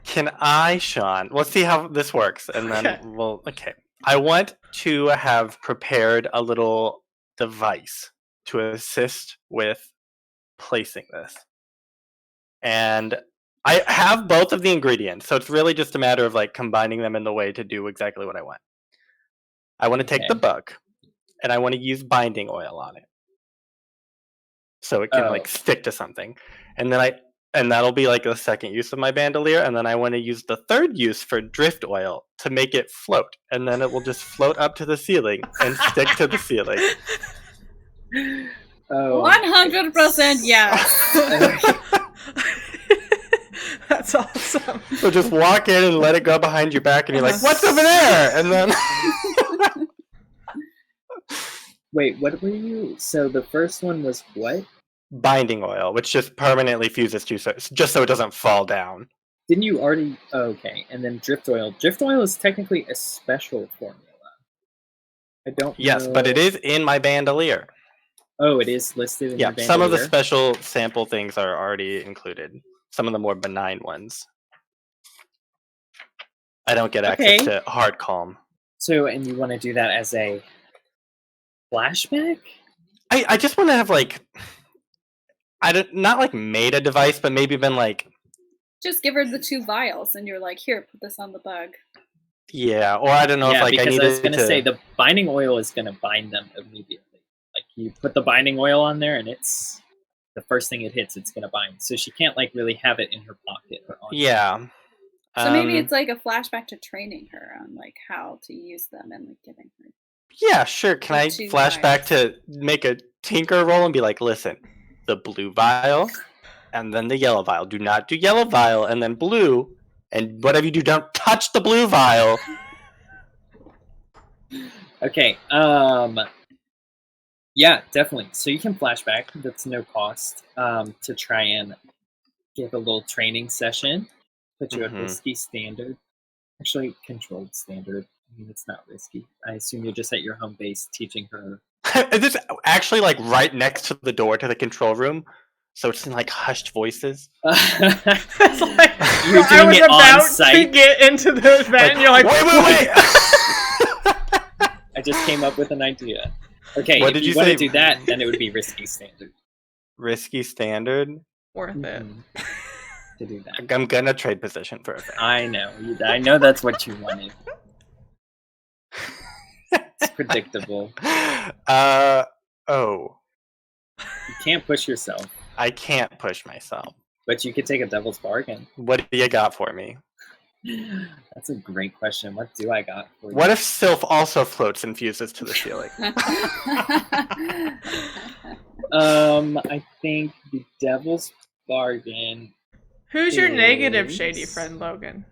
Can I, Sean? Let's see how this works. And then okay. I want to have prepared a little device to assist with placing this. And I have both of the ingredients, so it's really just a matter of like combining them in the way to do exactly what I want. I want to take the bug, and I want to use binding oil on it, so it can like stick to something, and that'll be like the second use of my bandolier, and then I want to use the third use for drift oil to make it float, and then it will just float up to the ceiling and stick to the ceiling. 100% yes. That's awesome. So just walk in and let it go behind your back, and you're like, "What's over there?" And then. Wait, what were you? So the first one was what? Binding oil, which just permanently fuses to just so it doesn't fall down. Didn't you already? Oh, okay, and then drift oil. Drift oil is technically a special formula. I don't. Yes, know. But it is in my bandolier. Oh, it is listed in your bandolier? Some of the special sample things are already included. Some of the more benign ones. I don't get access to hard calm. So, and you want to do that as a flashback? I just want to have like, not like made a device, but maybe been like. Just give her the 2 vials, and you're like, here, put this on the bug. Yeah, or I don't know if like because I needed I was going to say the binding oil is going to bind them immediately. Like you put the binding oil on there, and it's the first thing it hits, it's going to bind. So she can't like really have it in her pocket or on. Yeah. So maybe it's like a flashback to training her on like how to use them and like giving her. Yeah, sure. Can I flash back to make a tinker roll and be like, listen, the blue vial and then the yellow vial. Do not do yellow vial and then blue. And whatever you do, don't touch the blue vial. Okay. Yeah, definitely. So you can flashback. That's no cost. To try and give a little training session. Put you at risky standard. Actually, controlled standard. I mean, it's not risky. I assume you're just at your home base teaching her. Is this actually like right next to the door to the control room? So it's in like hushed voices. It's like, You're I doing was it on about to site. get into the event, and you're like, wait. I just came up with an idea. Okay, What if did you you want say? to do that, then it would be risky standard. Risky standard. Worth it. To do that. I'm gonna trade position for a thing. I know. I know that's what you wanted. It's predictable. Oh. You can't push yourself, I can't push myself. but you could take a devil's bargain. What do you got for me? That's a great question. What do I got for you? What if Sylph also floats and fuses to the ceiling? I think the devil's bargain. Who's your negative is- shady friend, Logan?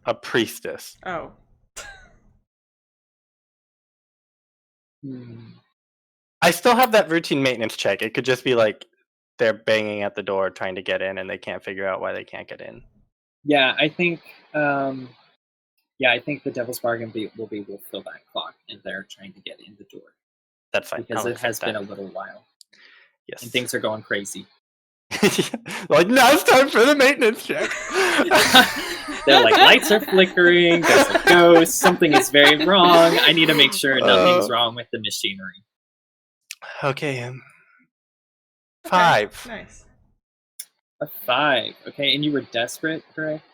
A priestess. Oh. I still have that routine maintenance check. It could just be like they're banging at the door trying to get in and they can't figure out why they can't get in. Yeah, I think. I think the devil's bargain will fill that clock, and they're trying to get in the door That's fine. because I'll it has accept been that. a little while, Yes. and things are going crazy. Like, now it's time for the maintenance check. They're like, lights are flickering, there's a ghost, something is very wrong. I need to make sure nothing's wrong with the machinery. Okay. 5. Nice. A 5. Okay, and you were desperate, correct?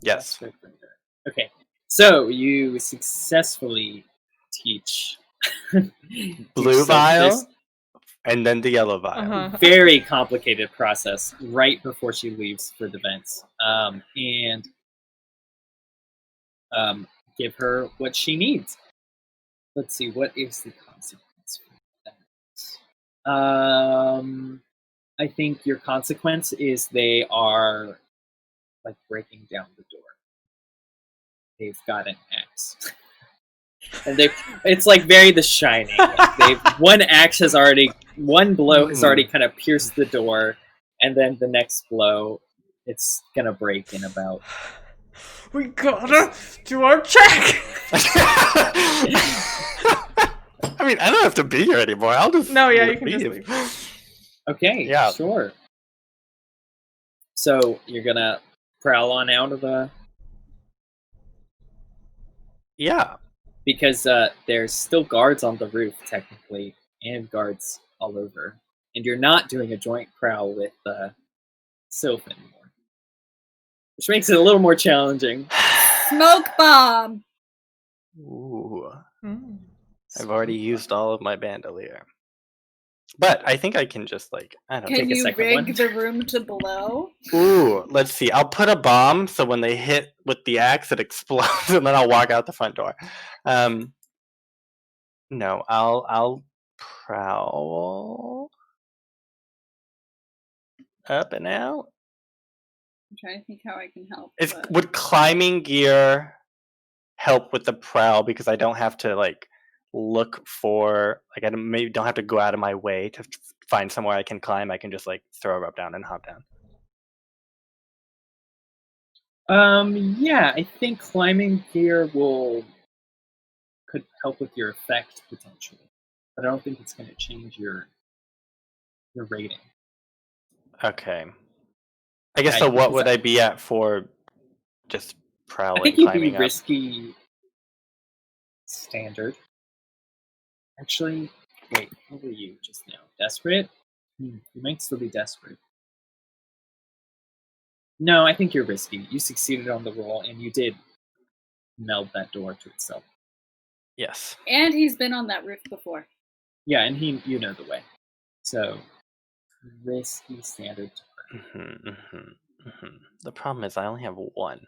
Yes. Desperate. Okay, so you successfully teach Blue teach vial this and then the yellow vial. Uh-huh. very complicated process right before she leaves for the vents, and give her what she needs. Let's see, what is the consequence for that? I think your consequence is they are like breaking down the door. They've got an axe. And it's like very The Shining. Like one blow has already kind of pierced the door, and then the next blow, it's gonna break in about. We gotta do our check! I mean, I don't have to be here anymore. I'll just No, yeah, you can just leave. Okay, Yeah. sure. So you're gonna prowl on out of the. Yeah. Because there's still guards on the roof, technically, and guards all over. And you're not doing a joint prowl with Sylph anymore. Which makes it a little more challenging. Smoke bomb. Ooh. Mm. I've already used all of my bandolier. But I think I can just, like, I don't know. Can take a you second rig one. the room to blow? Ooh, let's see. I'll put a bomb so when they hit with the axe, it explodes, and then I'll walk out the front door. No, I'll prowl up and out. I'm trying to think how I can help. Would climbing gear help with the prowl because I don't have to like look for like I maybe don't have to go out of my way to find somewhere I can climb. I can just like throw a rope down and hop down. Yeah, I think climbing gear could help with your effect potentially, but I don't think it's going to change your rating. Okay. I guess Yeah, so. What because would I be at for just prowling? I think you'd be climbing up? risky standard. Actually, wait, what were you just now? Desperate? You might still be desperate. No, I think you're risky. You succeeded on the roll, and you did meld that door to itself. Yes. And he's been on that roof before. Yeah, and you know the way. So, risky standard. The problem is I only have one.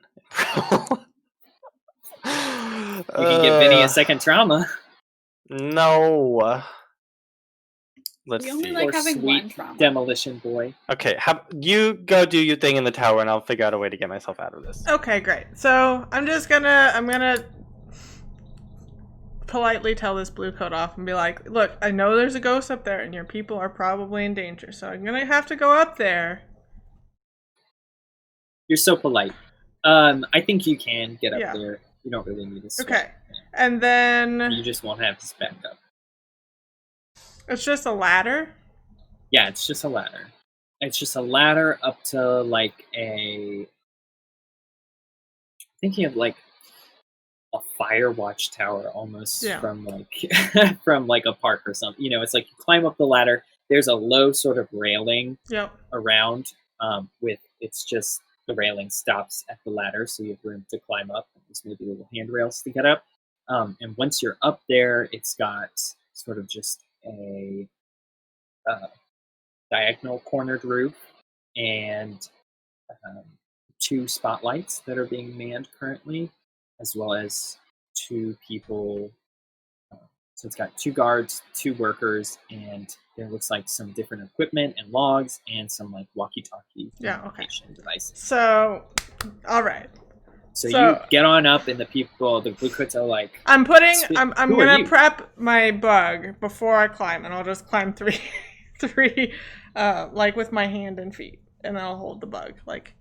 You can give Vinny a second trauma. No. let's We only see. like Or having one sweet trauma. demolition boy. Okay, you go do your thing in the tower, and I'll figure out a way to get myself out of this. Okay, great. So I'm gonna politely tell this blue coat off and be like, look, I know there's a ghost up there and your people are probably in danger, so I'm gonna have to go up there. You're so polite. I think you can get up Yeah. there. You don't really need to. Okay. And then You just won't have this back up. it's just a ladder. Yeah, it's just a ladder. It's just a ladder up to like thinking of like a fire watchtower almost from like from like a park or something. You know, it's like you climb up the ladder. There's a low sort of railing around with it's just the railing stops at the ladder, so you have room to climb up. There's maybe little handrails to get up. And once you're up there, it's got sort of just a diagonal cornered roof and 2 spotlights that are being manned currently, as well as 2 people. So it's got 2 guards, 2 workers, and there looks like some different equipment and logs and some like walkie-talkie communication devices. So, all right. So you get on up, and the blue coats are like, I'm gonna prep my bug before I climb, and I'll just climb three, like with my hand and feet, and then I'll hold the bug like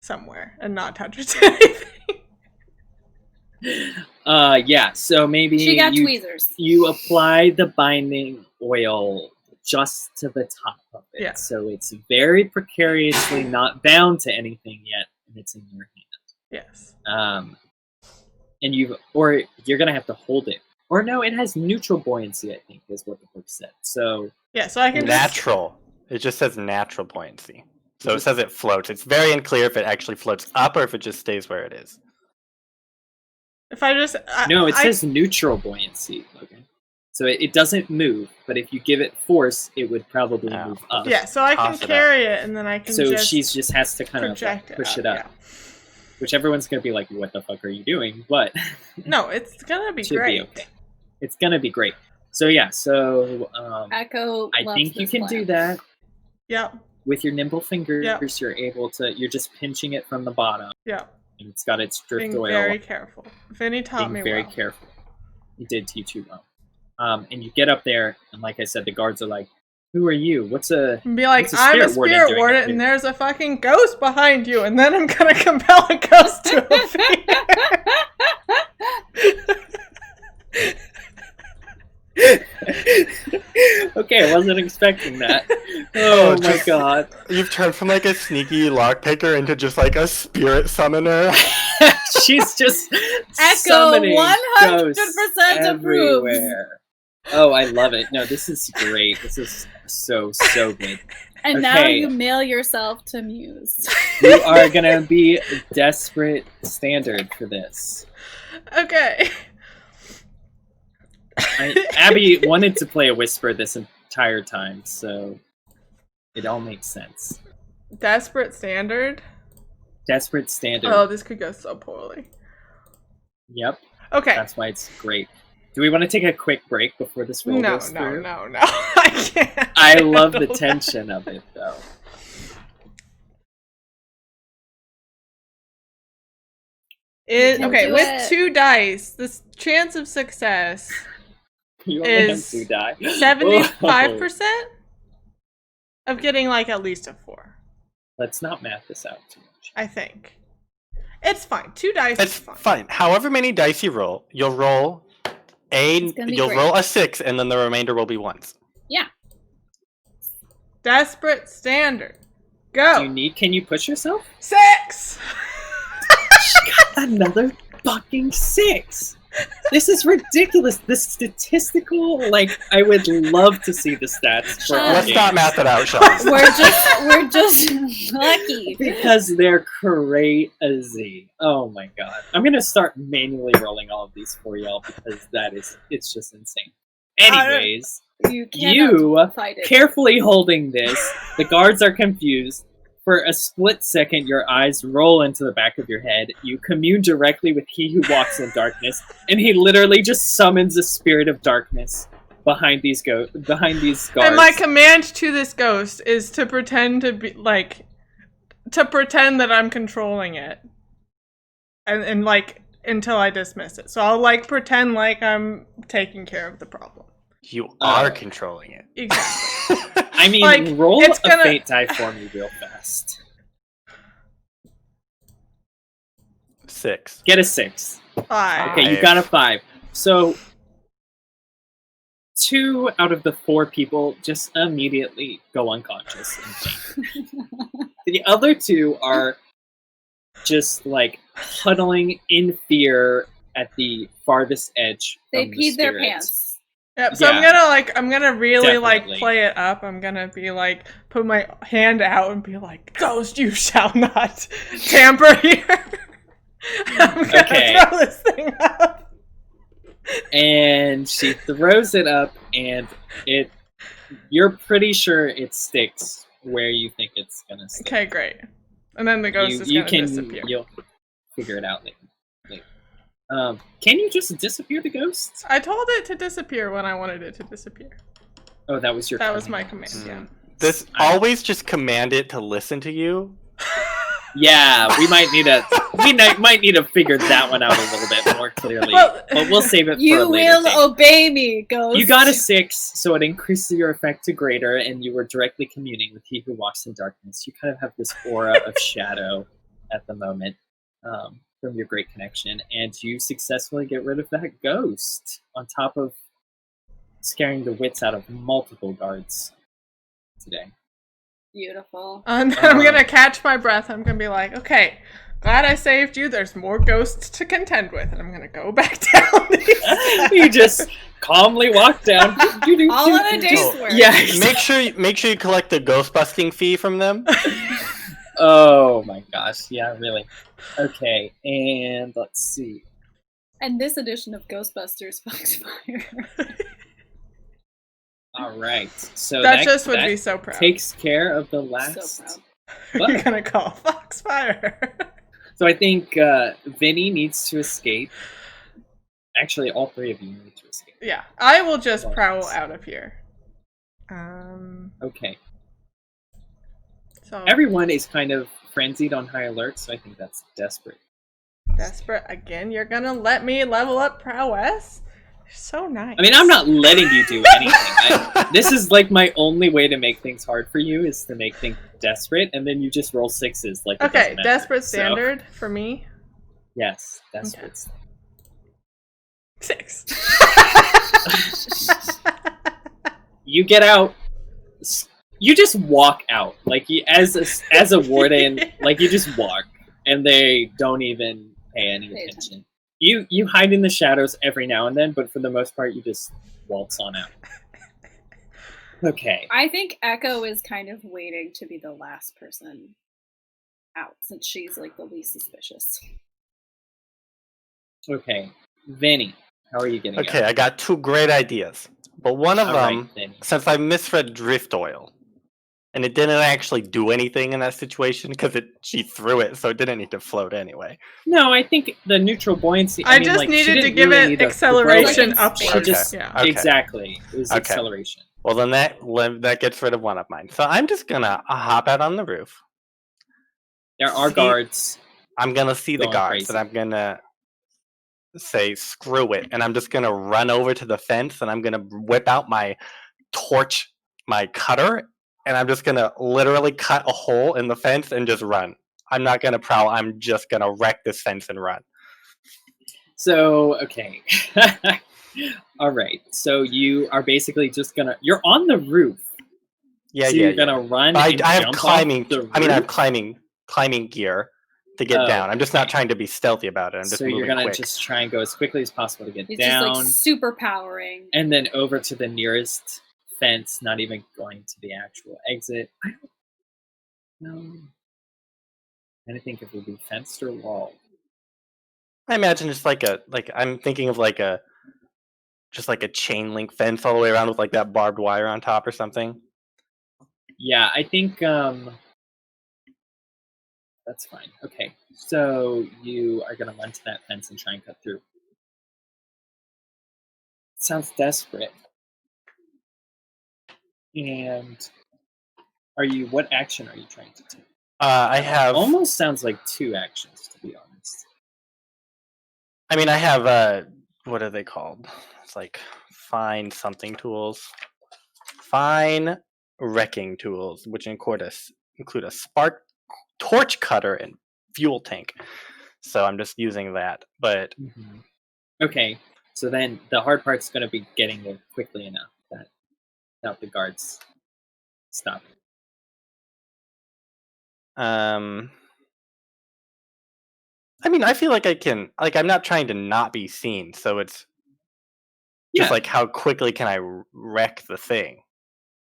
somewhere and not touch it to anything. Yeah. So maybe she got tweezers. You apply the binding oil just to the top of it, so it's very precariously not bound to anything yet, and it's in your hand. Yes. And you're gonna have to hold it. Or no, it has neutral buoyancy, I think, is what the book said. So so I can natural. It just says natural buoyancy. So it says it floats. It's very unclear if it actually floats up or if it just stays where it is. If I just it says neutral buoyancy, Logan. So it doesn't move, but if you give it force, it would probably move up. Yeah, so I can carry it, and then I can. So she just has to kind of push it up. Yeah. Which everyone's gonna be like, "What the fuck are you doing?" But no, it's gonna be should great. Be okay. It's gonna be great. So yeah, Echo. I think you can do that. Yep. With your nimble fingers, you're able to. You're just pinching it from the bottom. Yeah. And it's got its drift Being oil. Very careful. Vinny taught me very well. Careful. He did teach you well. And you get up there, and like I said, the guards are like, "Who are you? Be like, I'm a spirit warden, and there's a fucking ghost behind you, and then I'm gonna compel a ghost to appear." Okay, I wasn't expecting that. Oh my god. You've turned from like a sneaky lockpicker into just like a spirit summoner. She's just Echo summoning 100% everywhere. Oh, I love it. No, this is great. This is so good. And now you mail yourself to Muse. You are gonna be desperate standard for this. Okay. Abby wanted to play a whisper this entire time, so it all makes sense. Desperate standard? Desperate standard. Oh, this could go so poorly. Yep. Okay. That's why it's great. Do we want to take a quick break before this roll goes through? No. I can't. I love the tension of it, though. Okay, with 2 dice, the chance of success is 75% of getting like at least a 4. Let's not math this out too much. I think. It's fine. 2 dice is fine. However many dice you roll, you'll roll roll a 6, and then the remainder will be 1s. Yeah. Desperate standard. Go. Can you push yourself? 6! She got another fucking 6! This is ridiculous. The statistical, I would love to see the stats. Let's not math it out, Sean. We're just lucky. Because they're crazy. Oh my god. I'm gonna start manually rolling all of these for y'all because it's just insane. Anyways, you carefully holding this, the guards are confused. For a split second, your eyes roll into the back of your head. You commune directly with He Who Walks in Darkness, and he literally just summons a spirit of darkness behind these guards. And my command to this ghost is to pretend to be to pretend that I'm controlling it, and until I dismiss it. So I'll pretend like I'm taking care of the problem. You are controlling it. Exactly. I mean, roll a fate die for me real fast. 6. Get a 6. 5. Okay, you got a 5. So 2 out of the 4 people just immediately go unconscious and faint. The other 2 are just huddling in fear at the farthest edge. They peed their pants. Yep, so yeah. I'm gonna really play it up. I'm gonna be put my hand out and be like, "Ghost, you shall not tamper here." I'm gonna throw this thing up. And she throws it up, and you're pretty sure it sticks where you think it's gonna stick. Okay, great. And then the ghost is gonna disappear. You'll figure it out later. Can you just disappear the ghost? I told it to disappear when I wanted it to disappear. Oh, that was my command, yeah. This always just command it to listen to you. Yeah, we might need to figure that one out a little bit more clearly. But we'll save it for a later You will obey me, ghost. You got a 6, so it increases your effect to greater, and you were directly communing with he who walks in darkness. You kind of have this aura of shadow at the moment. From your great connection, and you successfully get rid of that ghost on top of scaring the wits out of multiple guards today. Beautiful. And then I'm gonna catch my breath. I'm gonna be like, okay, glad I saved you. There's more ghosts to contend with, and I'm gonna go back down. You just calmly walk down. All in a day's work. Yeah. Make sure you collect the ghost busting fee from them. Oh my gosh, yeah, really. Okay, and let's see. And this edition of Ghostbusters Foxfire. Alright, so that would be so proud. Takes care of the last. So proud. You're gonna call Foxfire. So I think Vinny needs to escape. Actually, all 3 of you need to escape. Yeah, I will just prowl out of here. Okay. So everyone is kind of frenzied on high alert, so I think that's desperate. Desperate again? You're gonna let me level up prowess? You're so nice. I mean, I'm not letting you do anything. This is my only way to make things hard for you is to make things desperate, and then you just roll 6s. Okay, desperate standard for me. Yes, desperate. Okay. 6. You get out. You just walk out, as a warden, you just walk, and they don't even pay any attention. You hide in the shadows every now and then, but for the most part, you just waltz on out. Okay. I think Echo is kind of waiting to be the last person out, since she's the least suspicious. Okay, Vinny, how are you getting out? Okay, I got 2 great ideas, but one of them, since I misread drift oil. And it didn't actually do anything in that situation because she threw it, so it didn't need to float anyway. No, I think the neutral buoyancy. I just needed to give it acceleration upwards. Okay. Exactly, it was acceleration. Well, then that gets rid of one of mine. So I'm just gonna hop out on the roof. There are guards. I'm gonna see the guards, and I'm gonna say screw it, and I'm just gonna run over to the fence, and I'm gonna whip out my torch, my cutter. And I'm just going to literally cut a hole in the fence and just run. I'm not going to prowl. I'm just going to wreck this fence and run. So, okay. All right. So you are basically just going to... You're on the roof. Yeah, so you're going to run I have climbing... I have climbing gear to get down. I'm just not trying to be stealthy about it. I'm just so you're going to just try and go as quickly as possible to get He's down. Just super powering. And then over to the nearest... fence, not even going to the actual exit. I don't know. I think it would be fenced or walled. I imagine just I'm thinking of a chain link fence all the way around with that barbed wire on top or something. Yeah, I think that's fine. Okay, so you are gonna run to that fence and try and cut through. Sounds desperate. And what action are you trying to take? I have. Almost sounds like 2 actions, to be honest. I mean, I have. What are they called? It's like fine something tools. Fine wrecking tools, which include a spark torch cutter and fuel tank. So I'm just using that. But okay, so then the hard part's going to be getting there quickly enough that without the guards stopping. I mean, I feel like I can. Like, I'm not trying to not be seen, so it's just like how quickly can I wreck the thing?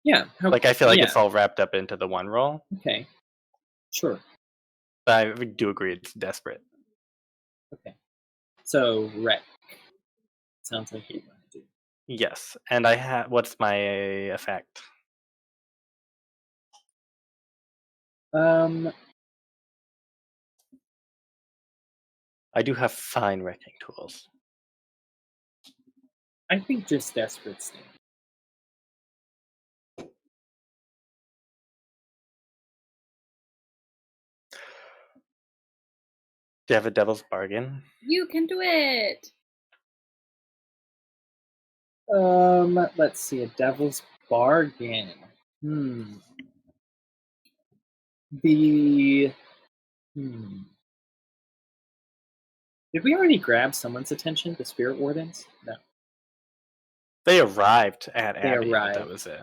Yeah. Like, I feel like it's all wrapped up into the one roll. Okay. Sure. But I do agree it's desperate. Okay. So, wreck. Sounds like you want to do. Yes. And I have. What's my effect? I do have fine wrecking tools. I think just desperate state. Do you have a devil's bargain? You can do it. Let's see, a devil's bargain. Did we already grab someone's attention? The spirit wardens? No. They arrived at They Abbey. arrived. That was it.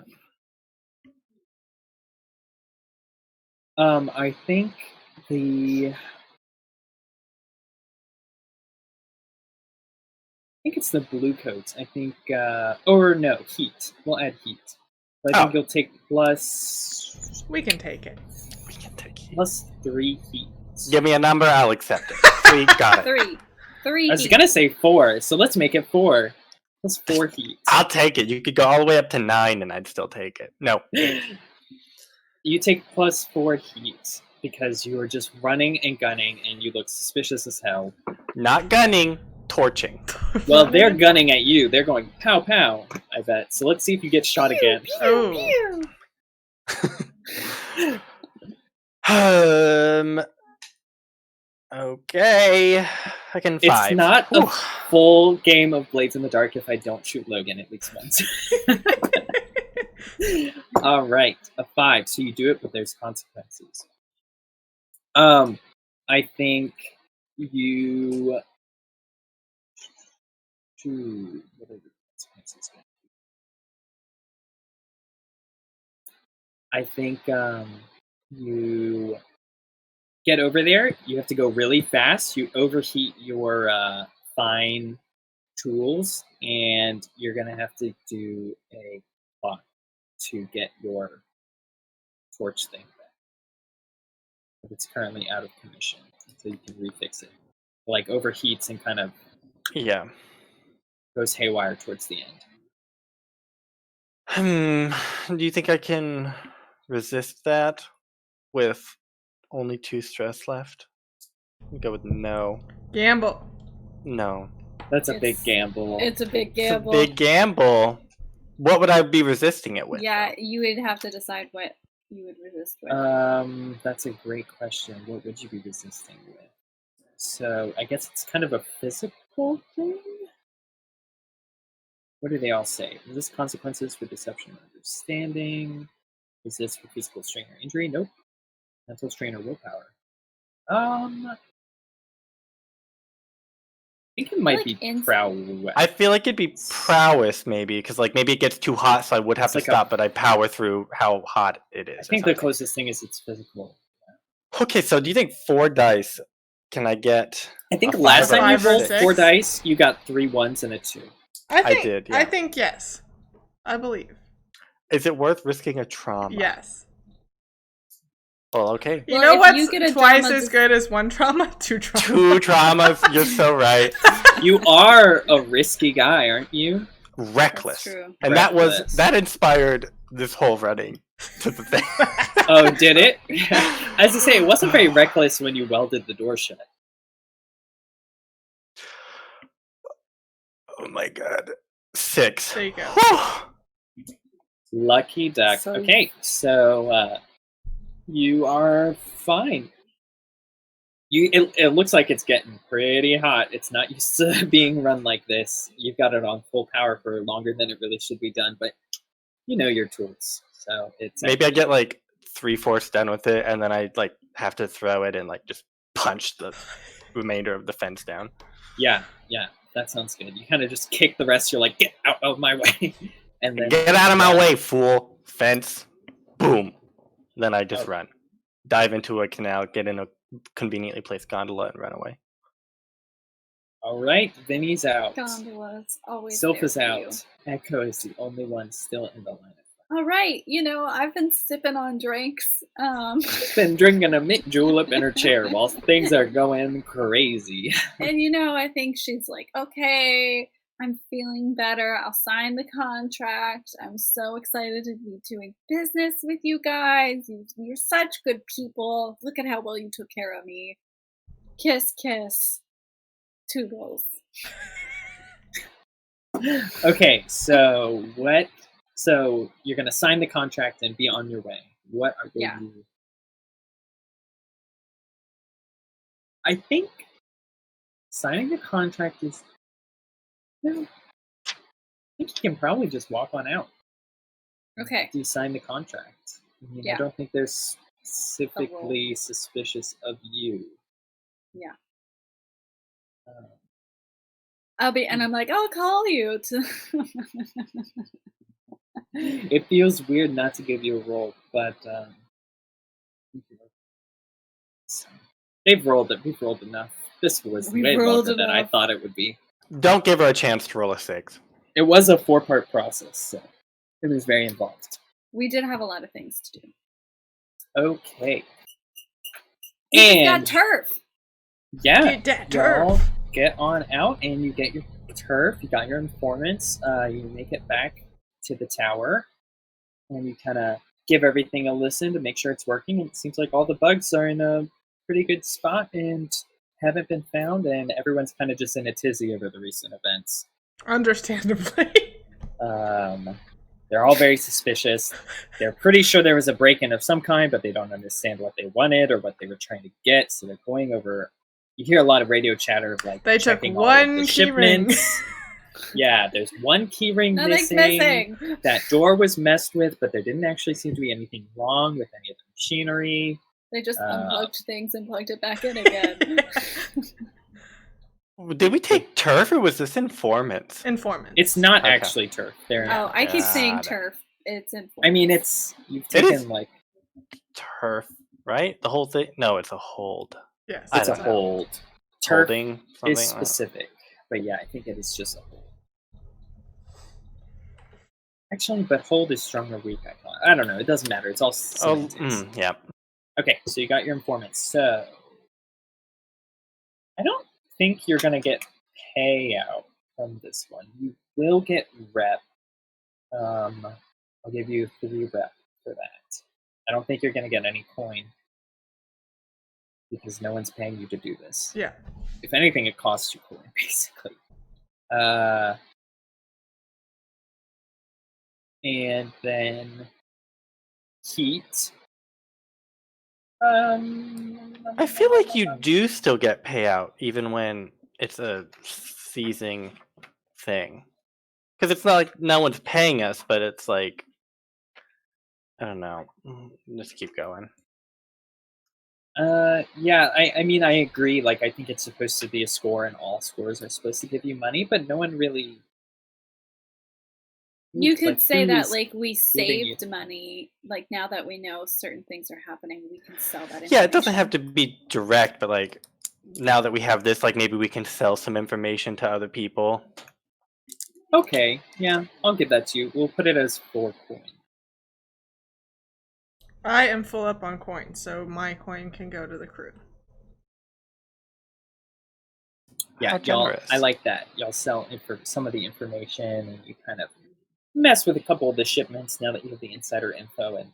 I think it's the blue coats. I think, or no, heat. We'll add heat. But I think you'll take plus. We can take it. We can take heat. Plus 3 heat. Give me a number, I'll accept it. 3, got it. 3. I was gonna say 4, so let's make it 4. Plus 4 heat. I'll take it. You could go all the way up to 9 and I'd still take it. No. You take plus 4 heat because you are just running and gunning and you look suspicious as hell. Not gunning, torching. Well, they're gunning at you. They're going pow pow, I bet. So let's see if you get shot again. Okay. I can 5. It's not a full game of Blades in the Dark if I don't shoot Logan at least once. All right, a 5. So you do it, but there's consequences. I think you. What are the consequences? I think you get over there. You have to go really fast. You overheat your fine tools, and you're gonna have to do a clock to get your torch thing back. But it's currently out of commission, so you can refix it. Like overheats and kind of goes haywire towards the end. Do you think I can resist that with only 2 stress left? I'll go with no. Gamble. No. That's a big gamble. It's a big gamble. It's a big gamble. What would I be resisting it with? Yeah, you would have to decide what you would resist with. That's a great question. What would you be resisting with? So I guess it's kind of a physical thing. What do they all say? Resist consequences for deception or understanding. Resist for physical strain or injury? Nope. Mental strain or willpower. I think it might be prowess. I feel like it'd be prowess, maybe, because like maybe it gets too hot, so I would have to stop, but I power through how hot it is. I think the closest thing is it's physical. Okay, so do you think 4 dice? Can I get? I think last time you rolled 4 dice, you got 3 1s and a 2. I did. Yeah. I think yes. I believe. Is it worth risking a trauma? Yes. Well, okay. You know what's twice as good as 1 trauma? 2 traumas. 2 traumas. You're so right. You are a risky guy, aren't you? Reckless. That's true. And that inspired this whole running to the thing. Oh, did it? As I say, it wasn't very reckless when you welded the door shut. Oh my god. 6. There you go. Lucky duck. So- Okay, so you are fine. It looks like it's getting pretty hot. It's not used to being run like this. You've got it on full power for longer than it really should be done, but you know your tools. So it's Maybe I get like 3/4 done with it, and then I like have to throw it and like just punch the remainder of the fence down. Yeah, that sounds good. You kind of just kick the rest. You're like, get out of my way, and then Get out of my way, fool! Fence, boom. Then I just run, dive into a canal, get in a conveniently placed gondola, and run away. All right, Vinny's out. Gondola's always Sylph there is for out. you. Echo is the only one still in the lineup. All right, I've been sipping on drinks. Been drinking a mint julep in her chair while things are going crazy. And I think she's like, okay, I'm feeling better. I'll sign the contract. I'm so excited to be doing business with you guys. You're such good people. Look at how well you took care of me. Kiss, kiss. Toodles. Okay, so what? So you're gonna sign the contract and be on your way. What are Yeah. you? I think signing the contract is. No, I think you can probably just walk on out. Okay. You sign the contract. Yeah. I don't think they're specifically suspicious of you. Yeah. Um, I'm like, I'll call you to. It feels weird not to give you a roll, but we've rolled enough. This was way longer than I thought it would be. Don't give her a chance to roll a 6. It was a 4-part process, so it was very involved. We did have a lot of things to do. Okay. We got turf. Yeah. Get that Y'all turf. get on out and you get your turf. You got your informants. You make it back to the tower, and you kind of give everything a listen to make sure it's working. And it seems like all the bugs are in a pretty good spot and haven't been found, and everyone's kind of just in a tizzy over the recent events. Understandably. They're all very suspicious. They're pretty sure there was a break-in of some kind, but they don't understand what they wanted or what they were trying to get, so they're going over. You hear a lot of radio chatter of like They took checking all of one the key ring. shipments. Yeah, there's one key ring Nothing's missing. missing. That door was messed with, but there didn't actually seem to be anything wrong with any of the machinery. They just unplugged things and plugged it back in again. Did we take turf or was this informants? Informants. It's not Okay. actually turf. They're I keep saying Got it. turf. It's in. I mean, you've taken is- like Turf, right? The whole thing? No, it's a hold. Yes. it's a don't know. hold. Turf Holding is something? specific, but yeah, I think it is just a hold. Actually, but hold is strong or weak. I don't know. It doesn't matter. It's all semantics. Yeah. Okay, so you got your informants. So I don't think you're gonna get payout from this one. You will get rep. I'll give you 3 rep for that. I don't think you're gonna get any coin because no one's paying you to do this. Yeah. If anything, it costs you coin, basically. And then heat. I feel like you do still get payout even when it's a seizing thing. Because it's not like no one's paying us, but it's like, I don't know. Just keep going. Yeah, I mean, I agree. Like, I think it's supposed to be a score, and all scores are supposed to give you money, but no one really. You could like, say who that is like we giving you- saved money. Like now that we know certain things are happening, we can sell that. Yeah, it doesn't have to be direct, but like now that we have this, like maybe we can sell some information to other people. Okay, yeah, I'll give that to you. We'll put it as 4 coin. I am full up on coins, so my coin can go to the crew. Yeah, How y'all, generous. I like that. Y'all sell some of the information, and you kind of mess with a couple of the shipments now that you have the insider info and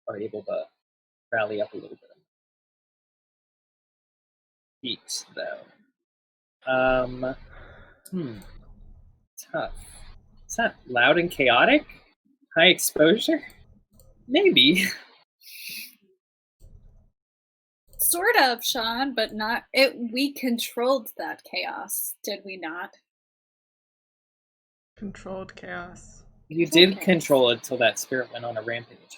are able to rally up a little bit. Heat, though. Tough. Is that loud and chaotic? High exposure? Maybe. Sort of, Sean, but not it. We controlled that chaos, did we not? Controlled chaos. You did control it till that spirit went on a rampage.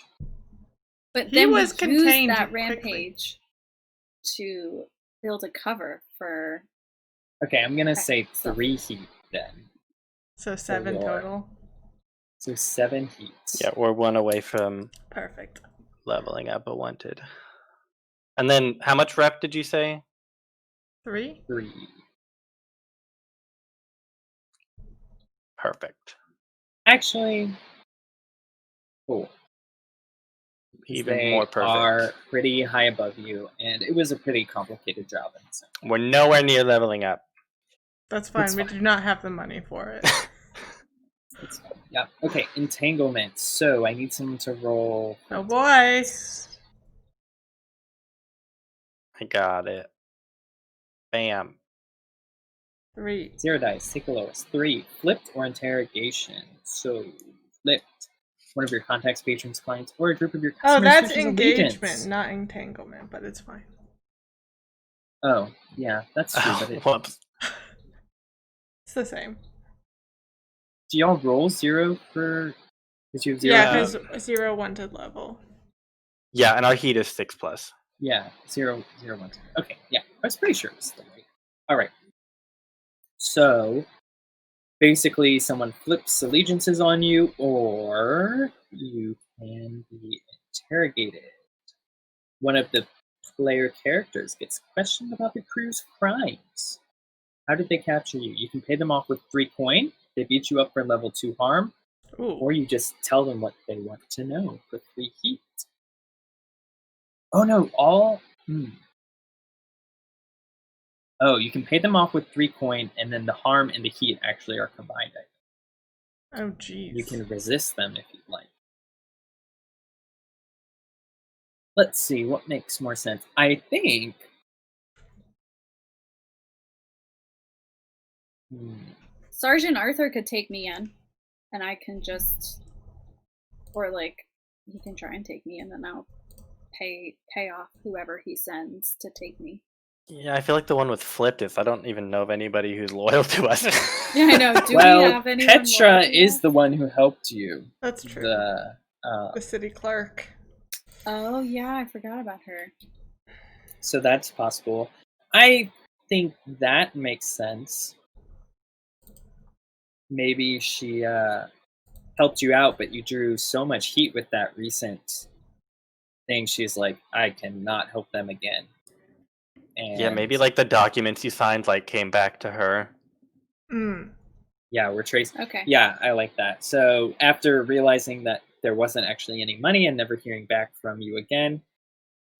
But He then was we contained used that quickly. rampage to build a cover for. Okay, I'm gonna say 3 heat then. So 7 Lord. total. So 7 heat. Yeah, we're 1 away from Perfect. leveling up a wanted. And then, how much rep did you say? 3? 3. Perfect. Actually, cool. Even They more perfect. are pretty high above you, and it was a pretty complicated job. So. We're nowhere near leveling up. That's fine. It's We fine. do not have the money for it. It's fine. Yeah. Okay. Entanglement. So I need someone to roll. Oh boy. I got it. Bam. 3. 0 dice. Take the lowest. 3. Flipped or interrogation. So flipped. One of your contacts, patrons, clients, or a group of your customers. Oh, that's switches engagement, allegiance. not entanglement, but it's fine. Oh, yeah, that's true. Oh, But it, whoops. It's the same. do y'all roll 0 for? Because you have 0. Yeah, heat? because 0 wanted level. Yeah, and our heat is 6+. Yeah, 0, 0, 1, 2. Okay, yeah, I was pretty sure it was still right. All right. So basically, someone flips allegiances on you, or you can be interrogated. One of the player characters gets questioned about the crew's crimes. How did they capture you? You can pay them off with 3 coin. They beat you up for level 2 harm, Ooh. or you just tell them what they want to know for 3 heat. Oh no, all. Oh, you can pay them off with 3 coin, and then the harm and the heat actually are combined. Oh, jeez. You can resist them if you'd like. Let's see, what makes more sense? I think... Sergeant Arthur could take me in, and I can just, or like, he can try and take me in, and I'll pay off whoever he sends to take me. Yeah, I feel like the one with flipped is I don't even know of anybody who's loyal to us. Yeah, I know. Do we well, have anyone Petra loyal to is us? the one who helped you. That's true. The city clerk. Oh yeah, I forgot about her. So that's possible. I think that makes sense. Maybe she helped you out, but you drew so much heat with that recent thing. She's like, I cannot help them again. And Yeah, maybe like the documents you signed like came back to her. Yeah, we're tracing. Okay. Yeah, I like that. So after realizing that there wasn't actually any money and never hearing back from you again,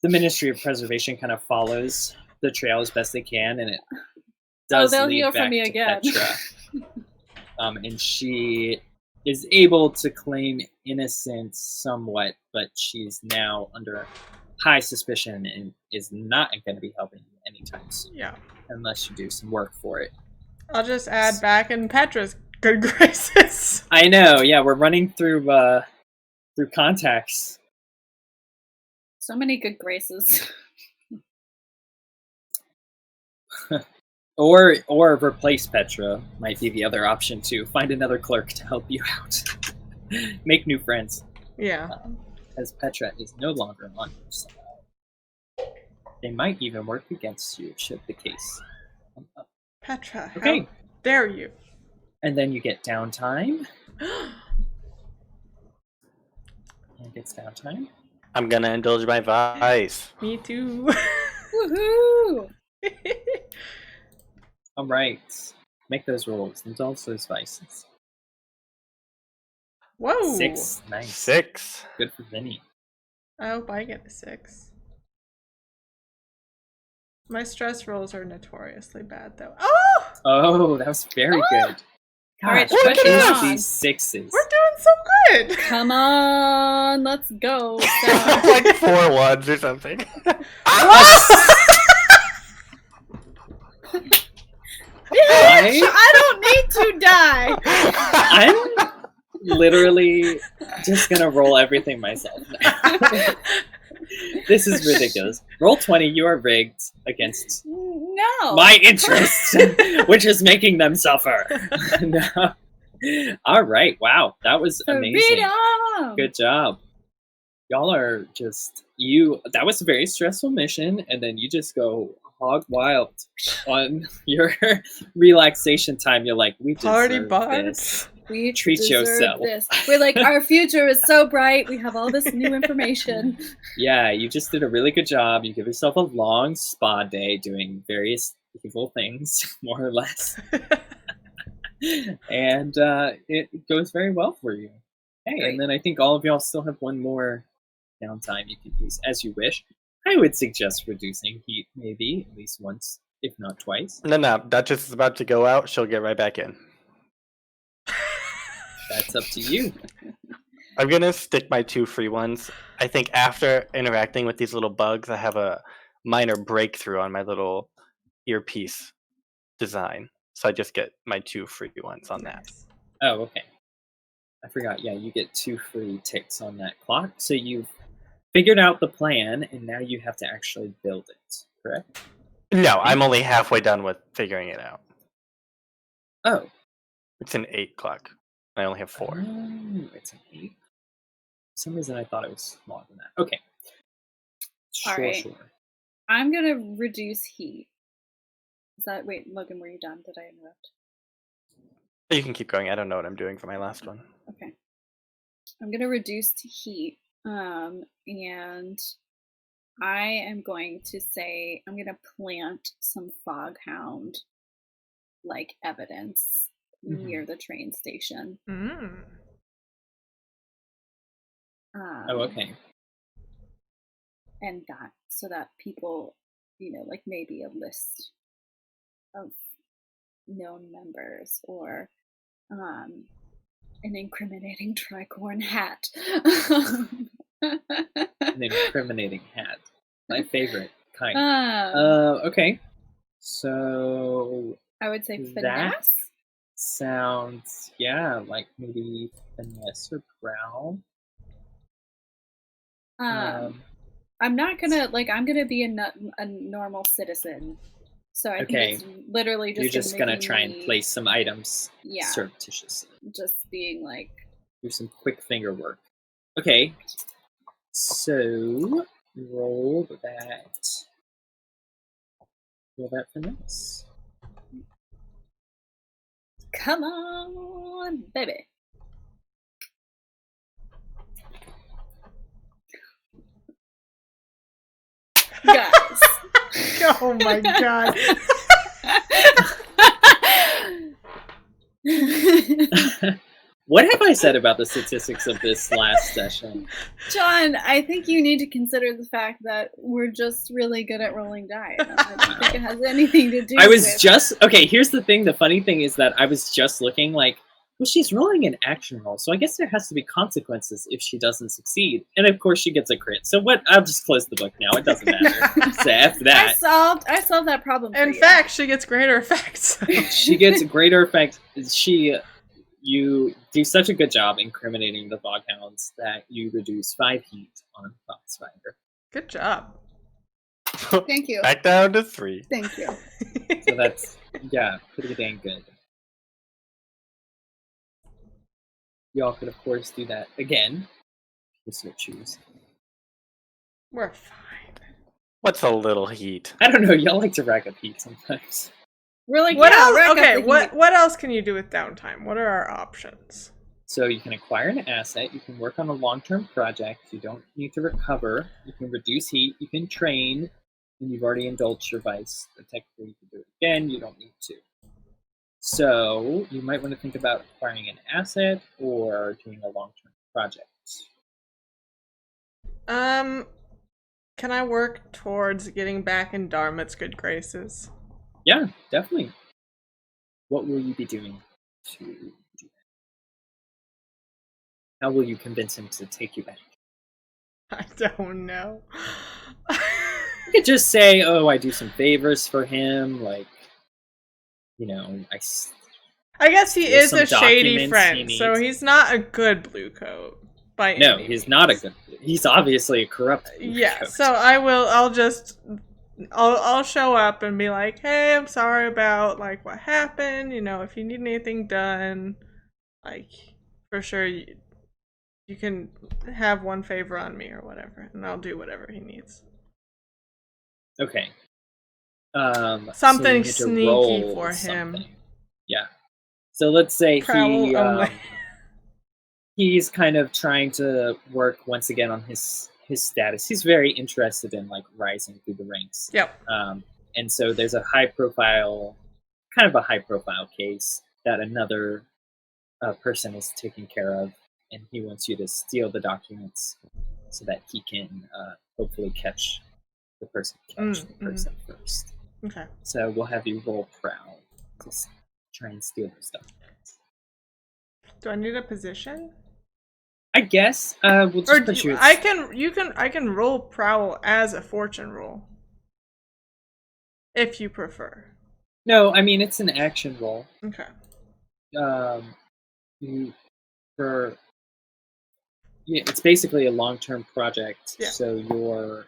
the Ministry of Preservation kind of follows the trail as best they can, and it does they'll lead hear back from me to again. Petra. And she is able to claim innocence somewhat, but she's now under high suspicion and is not going to be helping you anytime soon. Yeah. Unless you do some work for it. I'll just add back in Petra's good graces. I know, yeah, we're running through contacts. So many good graces. Or replace Petra might be the other option too. Find another clerk to help you out. Make new friends. Yeah. As Petra is no longer on your side. They might even work against you should the case come up. Petra, Okay. how dare you? And then you get downtime. And gets downtime. I'm gonna indulge my vice. Me too. Woohoo! All right. Make those rolls. Indulge those vices. Whoa. 6. Nice. 6. Good for Vinny. I hope I get a 6. My stress rolls are notoriously bad, though. Oh! Oh, that was very good. All right, Gosh, what push is on. these 6s? We're doing so good! Come on, let's go. Like 4 ones or something. I don't need to die. literally just gonna roll everything myself now. This is ridiculous. Roll 20, you are rigged against my interest, which is making them suffer. No. All right, wow, that was amazing. Freedom! Good job. Y'all are just, that was a very stressful mission, and then you just go hog wild on your relaxation time. You're like, we Party deserve bards. this. We Treat deserve yourself. This. We're like, our future is so bright. We have all this new information. Yeah, you just did a really good job. You give yourself a long spa day doing various evil things, more or less. And it goes very well for you. Okay, Great. and then I think all of y'all still have one more downtime you can use as you wish. I would suggest reducing heat maybe at least once, if not twice. No. Duchess is about to go out. She'll get right back in. That's up to you. I'm going to stick my 2 free ones. I think after interacting with these little bugs, I have a minor breakthrough on my little earpiece design. So I just get my 2 free ones on that. Oh, okay. I forgot. Yeah, you get 2 free ticks on that clock. So you've figured out the plan, and now you have to actually build it, correct? No, I'm only halfway done with figuring it out. Oh. It's an 8 clock. I only have 4. Oh, it's an 8. For some reason, I thought it was smaller than that. Okay. All right. Sure. I'm going to reduce heat. Wait, Logan, were you done? Did I interrupt? You can keep going. I don't know what I'm doing for my last one. Okay. I'm going to reduce to heat. And I am going to say I'm going to plant some foghound like evidence near the train station. Oh, okay. And that, so that people, like maybe a list of known members or an incriminating tricorn hat. An incriminating hat. My favorite kind. Okay. So I would say that finesse. Sounds, like maybe finesse or growl. I'm not gonna I'm gonna be a normal citizen. So I think it's literally just. You're just gonna try and place some items surreptitiously. Just being like. Do some quick finger work. Okay. So roll that. Roll that finesse. Come on, baby. Guys. Oh my god. What have I said about the statistics of this last session? John, I think you need to consider the fact that we're just really good at rolling dice. I don't think it has anything to do with... Okay, here's the thing. The funny thing is that I was just looking like, well, she's rolling an action roll, so I guess there has to be consequences if she doesn't succeed. And of course she gets a crit. So what? I'll just close the book now. It doesn't matter. So after that. I solved that problem. In fact, she gets greater effects. She gets greater effects. You do such a good job incriminating the Foghounds that you reduce 5 heat on Foxfire. Good job. Thank you. Back down to 3. Thank you. So that's, pretty dang good. Y'all could, of course, do that again. If you so choose. We're fine. What's a little heat? I don't know. Y'all like to rack up heat sometimes. We're like, what else? Okay, what else can you do with downtime? What are our options? So you can acquire an asset. You can work on a long-term project. You don't need to recover. You can reduce heat. You can train. And you've already indulged your vice. So technically, you can do it again. You don't need to. So you might want to think about acquiring an asset or doing a long-term project. Can I work towards getting back in Dartmouth's good graces? Yeah, definitely. What will you be doing to do that? How will you convince him to take you back? I don't know. You could just say, I do some favors for him, like, I guess he There's is some a shady documents friend, he so needs. he's not a good blue coat. By No, any he's not a means. good. He's obviously a corrupt. Yeah, coat. so I'll show up and be like, hey, I'm sorry about like what happened. You know, if you need anything done, like for sure you can have one favor on me or whatever, and I'll do whatever he needs. Okay. Something so you need to sneaky roll for something. him. Yeah. So let's say Prowl only. he's kind of trying to work once again on his status. He's very interested in like rising through the ranks. Yep. And so there's a high profile case that another person is taking care of, and he wants you to steal the documents so that he can hopefully catch the person first. Okay. So we'll have you roll prowl to try and steal their stuff. Do I need a position? I guess we'll just put you. I can roll prowl as a fortune roll, if you prefer. No, I mean it's an action roll. Okay. It's basically a long-term project. Yeah. So you're.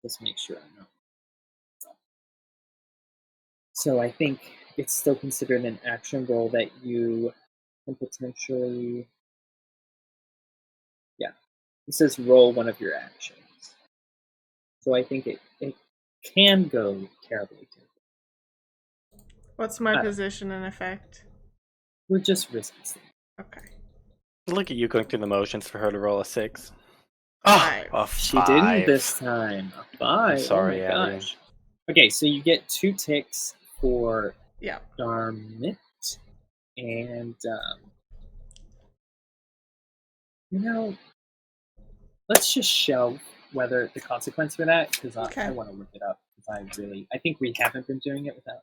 Let's make sure I know. So I think it's still considered an action roll that you can potentially. Yeah, it says roll one of your actions. So I think it can go terribly. What's my position and effect? We're just risking it. Okay. Look at you going through the motions for her to roll a 6. Five. Oh, a She 5. didn't this time. A 5. I'm sorry, oh my Abby. gosh. Okay, so you get 2 ticks for Yeah. Darmit, and let's just show whether the consequence for that, because I want to look it up. Because I think we haven't been doing it without.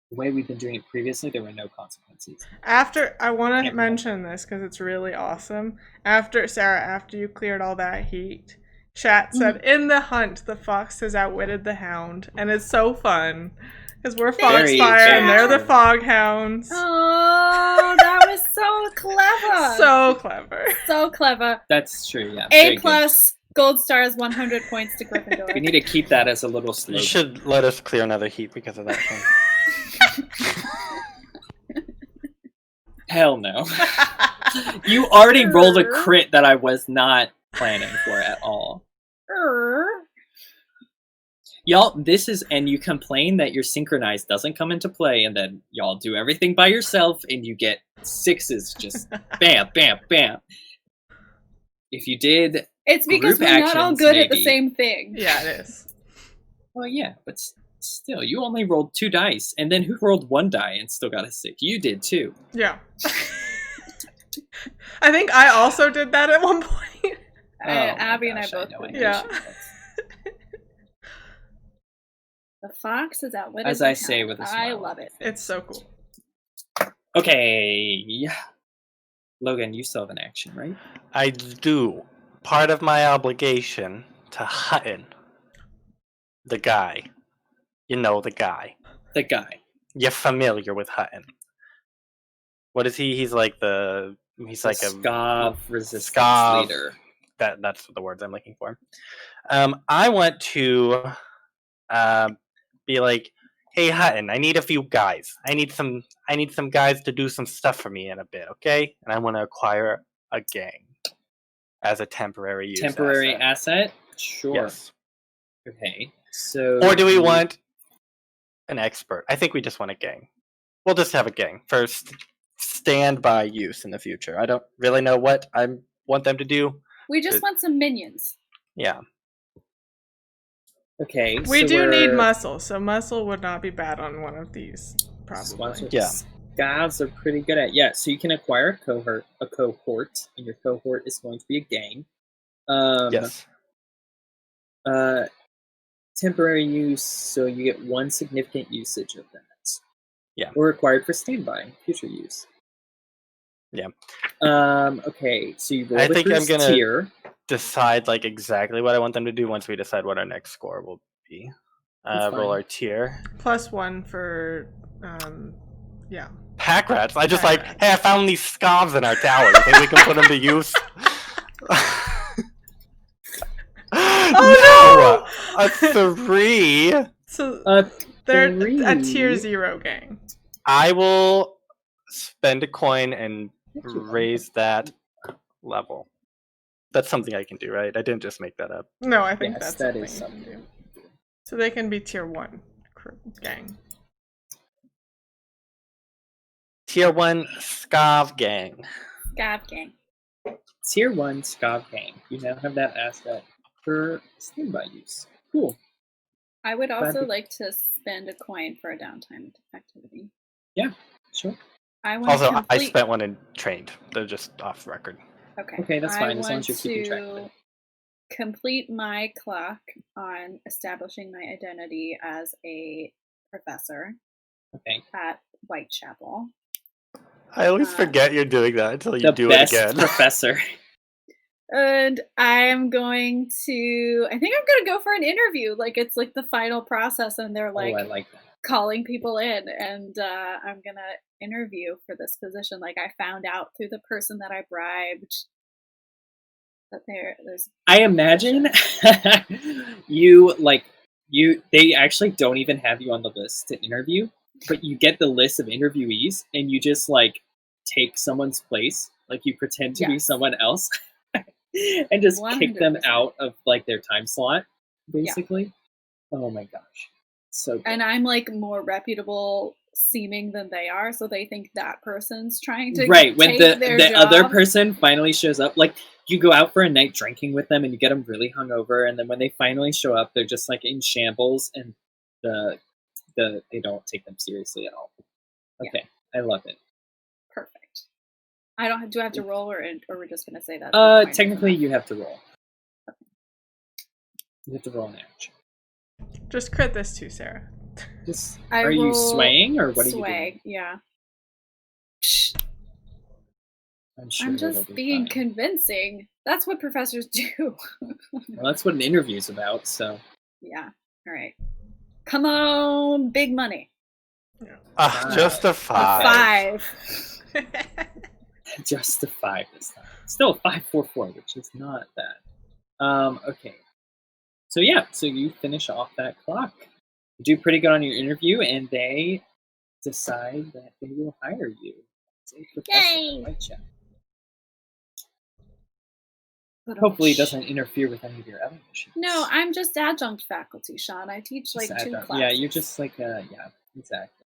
The way we've been doing it previously, there were no consequences. I want to mention this because it's really awesome. Sarah, after you cleared all that heat, chat said, in the hunt, the fox has outwitted the hound. And it's so fun. Because we're Foxfire and they're the foghounds. Oh, that was so clever. So clever. So clever. That's true, yeah. A+ gold stars, 100 points to Gryffindor. We need to keep that as a little slogan. You should let us clear another heat because of that thing. Hell no. You already rolled a crit that I was not planning for at all. Y'all, and you complain that your synchronized doesn't come into play, and then y'all do everything by yourself, and you get 6s, just bam, bam, bam. If you did, it's because we're not all good at the same thing. Yeah, it is. Well, yeah, but still, you only rolled 2 dice, and then who rolled 1 die and still got a 6? You did too. Yeah. I think I also did that at one point. Abby and I both did. Yeah. The fox is outwitted. As I say with a smile. I love it. It's so cool. Okay. Logan, you still have an action, right? I do. Part of my obligation to Hutton. The guy. You know the guy. The guy. You're familiar with Hutton. What is he? He's like a Scav resistance leader. That's the words I'm looking for. I want to be like, hey Hutton, I need a few guys. I need some guys to do some stuff for me in a bit, okay? And I want to acquire a gang as a temporary use. Temporary asset? Sure. Yes. Okay. So or do we want an expert? I think we just want a gang. We'll just have a gang for standby use in the future. I don't really know what I want them to do. We just want some minions. Yeah. Okay. We do need muscle, so muscle would not be bad on one of these, probably. Yeah. Scavs are pretty good at so you can acquire a cohort, and your cohort is going to be a gang. Yes. Temporary use, so you get 1 significant usage of that. Yeah. Or required for standby, future use. Yeah. Okay, so you roll I the think I'm gonna tier. decide like exactly what I want them to do once we decide what our next score will be. Roll our tier. +1 for Yeah. Pack rats. I just Pack like, rats. hey, I found these scavs in our tower. You think we can put them to use? Oh no! A 3. So they're a 3. tier 0 gang. I will spend a coin and raise that level. That's something I can do, right? I didn't just make that up. No, I think Yes, that's that is something you something. can do. So they can be tier 1 gang. Tier 1 Scav gang. Scav gang. Tier 1 Scav gang. You now have that asset for standby use. Cool. I would Glad also to- like to spend a coin for a downtime activity. Yeah, sure. I want Also, to complete... I spent one and trained. They're just off record. Okay, that's fine, as long as you're I keeping track of want it. to complete my clock on establishing my identity as a professor Okay. at Whitechapel. I always forget you're doing that until you The do best it again. professor. And I am going to... I think I'm going to go for an interview. Like, it's like the final process, and they're like... Oh, I like that. calling people in, and I'm gonna interview for this position. Like, I found out through the person that I bribed that there's... I imagine they actually don't even have you on the list to interview, but you get the list of interviewees and you just like take someone's place, like you pretend to be Yes. someone else and just kick them 100%. out of like their time slot, basically. Oh my gosh. So good. And I'm like more reputable seeming than they are, so they think that person's trying to right when take their the job. other person finally shows up, like you go out for a night drinking with them and you get them really hungover, and then when they finally show up they're just like in shambles, and they don't take them seriously at all. Okay. I love it. Perfect. I don't do I have to roll, or we're just gonna say that? Technically you have to roll. You have to roll an action. Just crit this too, Sarah. Just I are you roll swaying or what are you sway, doing? yeah. I'm sure I'm it'll just be being fine. convincing. That's what professors do. Well, that's what an interview's about, so Yeah. All right. Come on, big money. Just a 5. 5. just a 5 this time. Still 544, which is not bad. Okay. So yeah, so you finish off that clock. You do pretty good on your interview, and they decide that they will hire you as a professor Yay! at Whitechapel. But Hopefully it doesn't interfere with any of your other missions. No, I'm just adjunct faculty, Sean. I teach like Just 2 adjunct. classes. Yeah, you're just like yeah, exactly.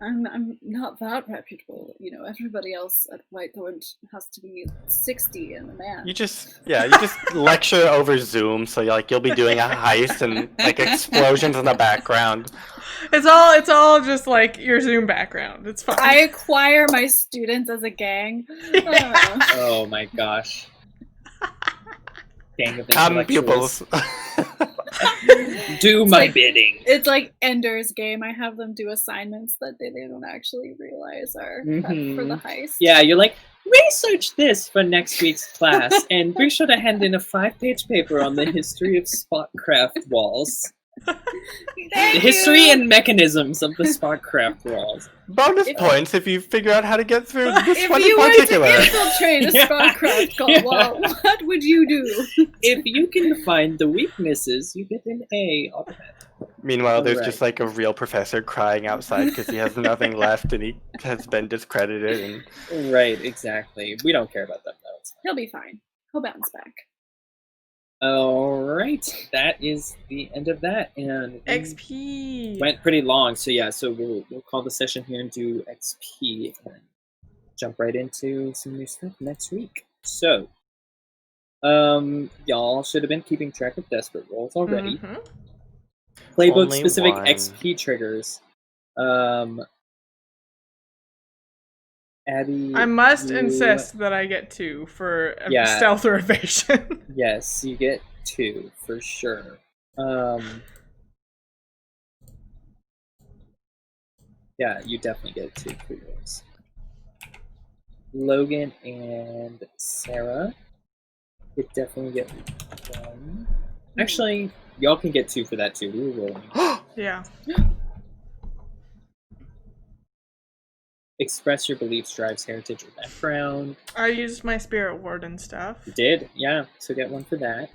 I'm not that reputable. You know, everybody else at Whitethorn has to be 60 and a man. You just lecture over Zoom, so you'll be doing a heist and like explosions in the background. It's all just like your Zoom background. It's fine. I acquire my students as a gang. Oh my gosh. Gang of Come, intellectuals. pupils. Do It's my like- bidding. It's like Ender's Game. I have them do assignments that they don't actually realize are prep for the heist. Yeah, you're like, research this for next week's class, and be sure to hand in a 5-page paper on the history of spotcraft walls. The history and mechanisms of the spotcraft walls. Bonus points if you figure out how to get through this If one you in were particular. to infiltrate a spellcraft wall, what would you do? If you can find the weaknesses, you get an A automatically. Meanwhile, there's Right. just like a real professor crying outside because he has nothing left and he has been discredited. And Right, exactly. We don't care about that though. It's fine. He'll be fine. He'll bounce back. Alright, that is the end of that. And we XP. went pretty long, so yeah, so we'll call the session here and do XP and then jump right into some new stuff next week. So, y'all should have been keeping track of desperate rolls already. Mhm. Playbook Only specific one. XP triggers. Abby, I must you- insist that I get 2 for Yeah. stealth or evasion. Yes, you get 2 for sure. Yeah, you definitely get 2 for yours. Logan and Sarah, you definitely get 1. Actually, y'all can get 2 for that too. We were rolling. Yeah. express your beliefs, drives, heritage, or background. I used my spirit warden stuff. You did, yeah. So get one for that.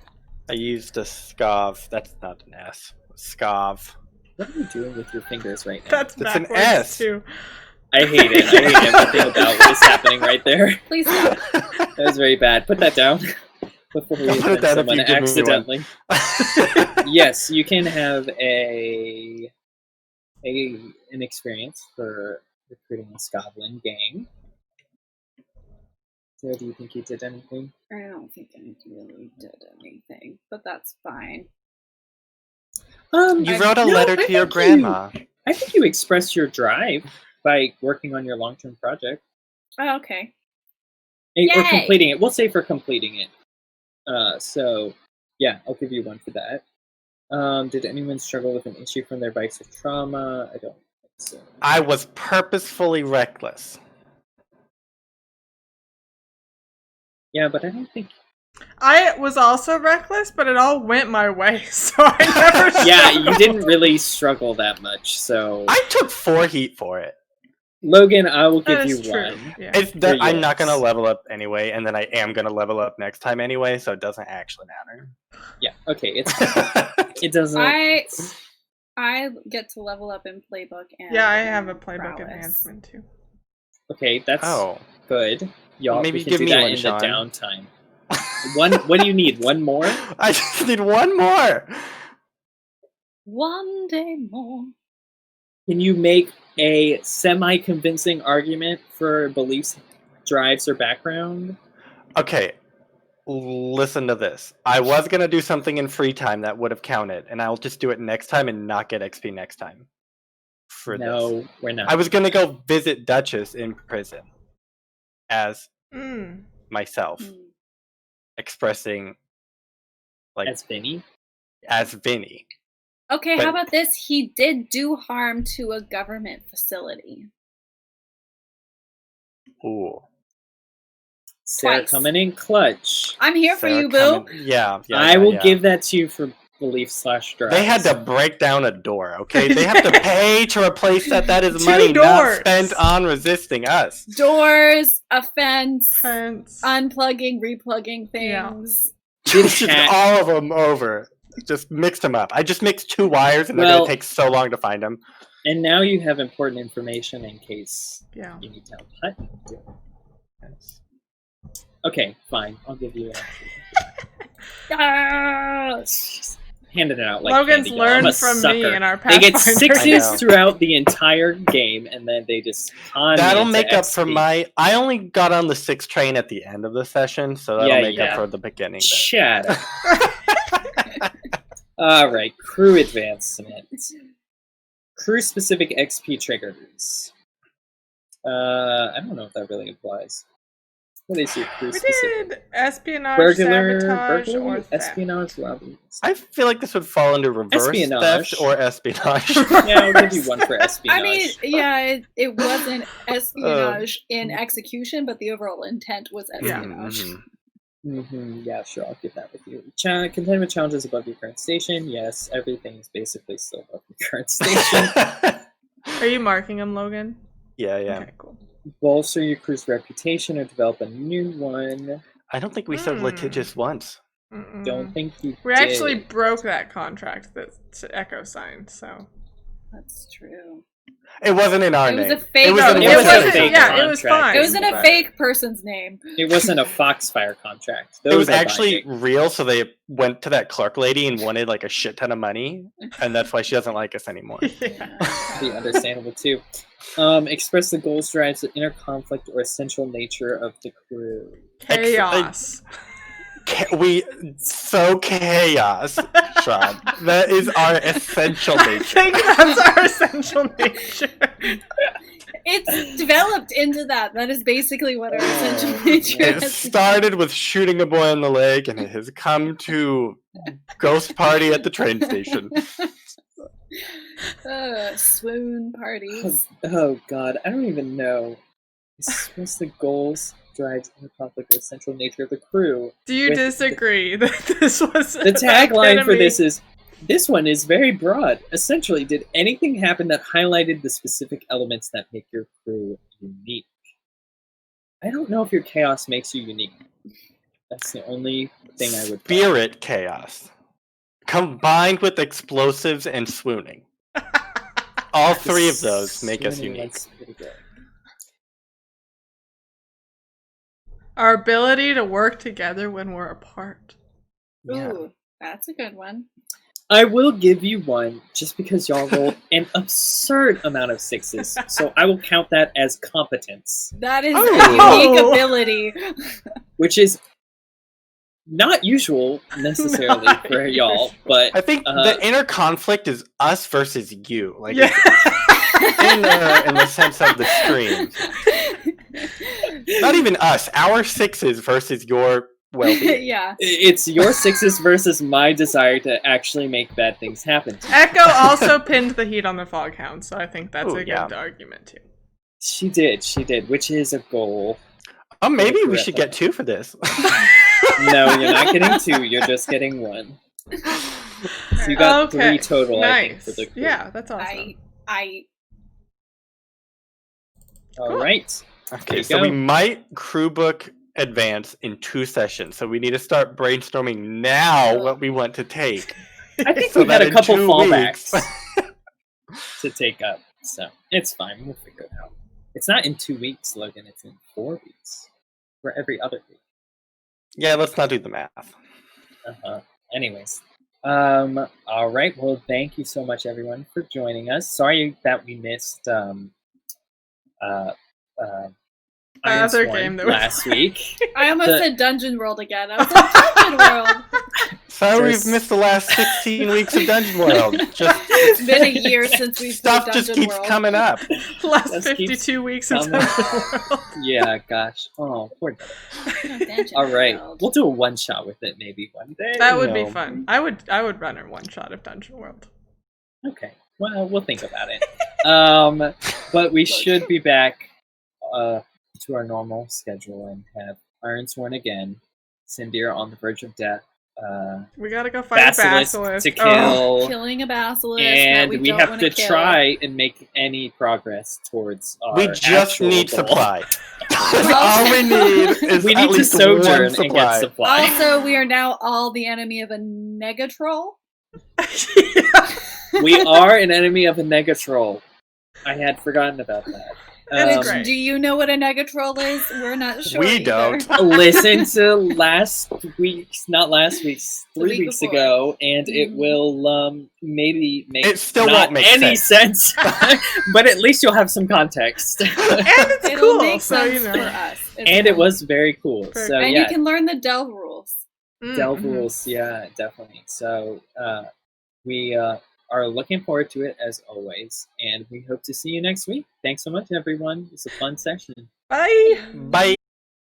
I used a scov. That's not an S. Scov. What are you doing with your fingers right now? That's It's an backwards, S. too. I hate it. I hate everything about what is happening right there. Please stop. That was very bad. Put that down before we I'll put it offend down if someone you give me one. accidentally. Yes, you can have an experience for recruiting a Scotland gang. So, do you think you did anything? I don't think I really did anything, but that's fine. You wrote a letter to your grandma. I think you expressed your drive by working on your long-term project. Oh, okay. Or Yay! completing it. We'll say for completing it. So, yeah, I'll give you one for that. Did anyone struggle with an issue from their bikes or trauma? I don't think so. I was purposefully reckless. Yeah, but I don't think... I was also reckless, but it all went my way, so I never Yeah, struggled. you didn't really struggle that much, so... I took 4 heat for it. Logan, I will give That you is true. one. Yeah. It's that For I'm not going to yours. level up anyway, and then I am going to level up next time anyway, so it doesn't actually matter. Yeah, okay, it doesn't... I get to level up in playbook and Yeah, I have a playbook prowess. enhancement too. Okay, that's Oh. good. Y'all, Maybe we can give do me that one, in Sean. the downtime. What do you need? One more? I just need one more! One day more. Can you make a semi-convincing argument for beliefs, drives, or background? Okay, listen to this. I was going to do something in free time that would have counted, and I'll just do it next time and not get XP next time. For No, this. we're not. I was going to go visit Duchess in prison as myself, expressing like As Vinny? as Vinny. Okay, But- how about this? He did do harm to a government facility. Ooh. Sarah Twice. coming in clutch. I'm here for Sarah you, boo. coming- Yeah, I will yeah. give that to you for belief/drives. They had to break down a door, okay? They have to pay to replace that. That is 2 money not doors. spent on resisting us. Doors, a fence, Fence. unplugging, replugging Yeah. things. Just all of them over. Just mixed them up. I just mixed 2 wires, and they're Well- going to take so long to find them. And now you have important information in case Yeah. you need to help. Hut. Okay, fine. I'll give you Ah! handing it out like Logan's candy, y'all. I'm a learned from me sucker. in our They get Pathfinder. I know. 6s throughout the entire game, and then they just con That'll me make into up for XP. my... I only got on the 6 train at the end of the session, so that'll Yeah, make yeah. up for the beginning. Shut up. Alright, crew advancement. Crew-specific XP triggers. I don't know if that really applies. What is your We crew-specific? did espionage, Burglar, sabotage, or burglary, theft. espionage, robbery. I feel like this would fall under reverse Espionage. theft or espionage. Yeah, I'll give you one for espionage. I mean, yeah, it wasn't espionage in execution, but the overall intent was espionage. Yeah, sure, I'll give that with you. Containment challenges above your current station. Yes, everything is basically still above your current station. Are you marking them, Logan? Yeah. Okay, cool. Bolster your crew's reputation or develop a new one. I don't think we said litigious once. Don't think you We did. actually broke that contract that Echo signed, so. That's true. It wasn't in our It was name. a fake- It was No, in it Wizard's wasn't- name. yeah, it was contract. fine. It was in a But- fake person's name. It wasn't a Foxfire contract. It was Those are actually binding. real, so they went to that clerk lady and wanted like a shit ton of money, and that's why she doesn't like us anymore. Yeah. Be understandable too. Express the goals, drives, the inner conflict, or essential nature of the crew. Chaos. So chaos, Sean. That is our essential I nature. think that's our essential nature. It's developed into that. That is basically what our essential nature It is. started with shooting a boy in the leg, and it has come to ghost party at the train station. Swoon parties. Oh god, I don't even know. Express the goals, drives, inner conflict, or essential nature of the crew. Do you With disagree that this was The tagline for this is This one is very broad. Essentially, did anything happen that highlighted the specific elements that make your crew unique? I don't know if your chaos makes you unique. That's the only thing I would Spirit chaos. Combined with explosives and swooning. All three of those make us unique. Our ability to work together when we're apart. Yeah. Ooh, that's a good one. I will give you one just because y'all rolled an absurd amount of 6s. So I will count that as competence. That is a unique ability. Which is not usual necessarily for y'all, but I think the inner conflict is us versus you. Like Yeah. in the sense of the stream. Not even us. Our 6s versus your well-being. Yeah. it's your 6s versus my desire to actually make bad things happen. Echo also pinned the heat on the Foghound, so I think that's a good argument too. She did, which is a goal. Oh, maybe we should get 2 for this. No, you're not getting 2. You're just getting 1. So you got 3 total, nice. I think, for the crew. Yeah, that's awesome. All right. Okay, so we might crew book advance in 2 sessions. So we need to start brainstorming now what we want to take. I think So we had that a in couple 2 fallbacks weeks- to take up, so it's fine. We'll figure it out. It's not in 2 weeks, Logan. It's in 4 weeks. For every other week. Yeah, let's not do the math. Anyways. All right. Well, thank you so much, everyone, for joining us. Sorry that we missed Other game that last week. I almost said Dungeon World again. I was like, Dungeon World. Sorry, we've missed the last 16 weeks of Dungeon World. It's been a year since we've stuff played just Dungeon keeps World. coming up. Last Just 52 weeks of coming. Dungeon World. Yeah, gosh. Oh, poor Doug. Dungeon All right. World. We'll do a one-shot with it maybe one day. That would be fun. I would run a one-shot of Dungeon World. Okay. Well, we'll think about it. But we should be back to our normal schedule and have Ironsworn again, Sindir on the verge of death, we gotta go fight a basilisk to kill, killing a basilisk, and that we don't have wanna to kill. try and make any progress towards our We just actual need goal. supply. All we need is We at need to least sojourn one and supply. get supply. Also, we are now all the enemy of a Negatroll. We are an enemy of a Negatroll. I had forgotten about that. That's great. Do you know what a Negatroll is? We're not sure. We either. don't. Listen to last week's, not last week's, 3 week weeks before. ago, and it will maybe make It still not won't make any sense. But at least you'll have some context. And it's It'll cool, make so sense you know. for us. And it was very cool. Perfect. So And yeah, you can learn the Delve rules. Delve rules, yeah, definitely. So we are looking forward to it as always, and we hope to see you next week. Thanks so much, everyone. It's a fun session. Bye. Bye.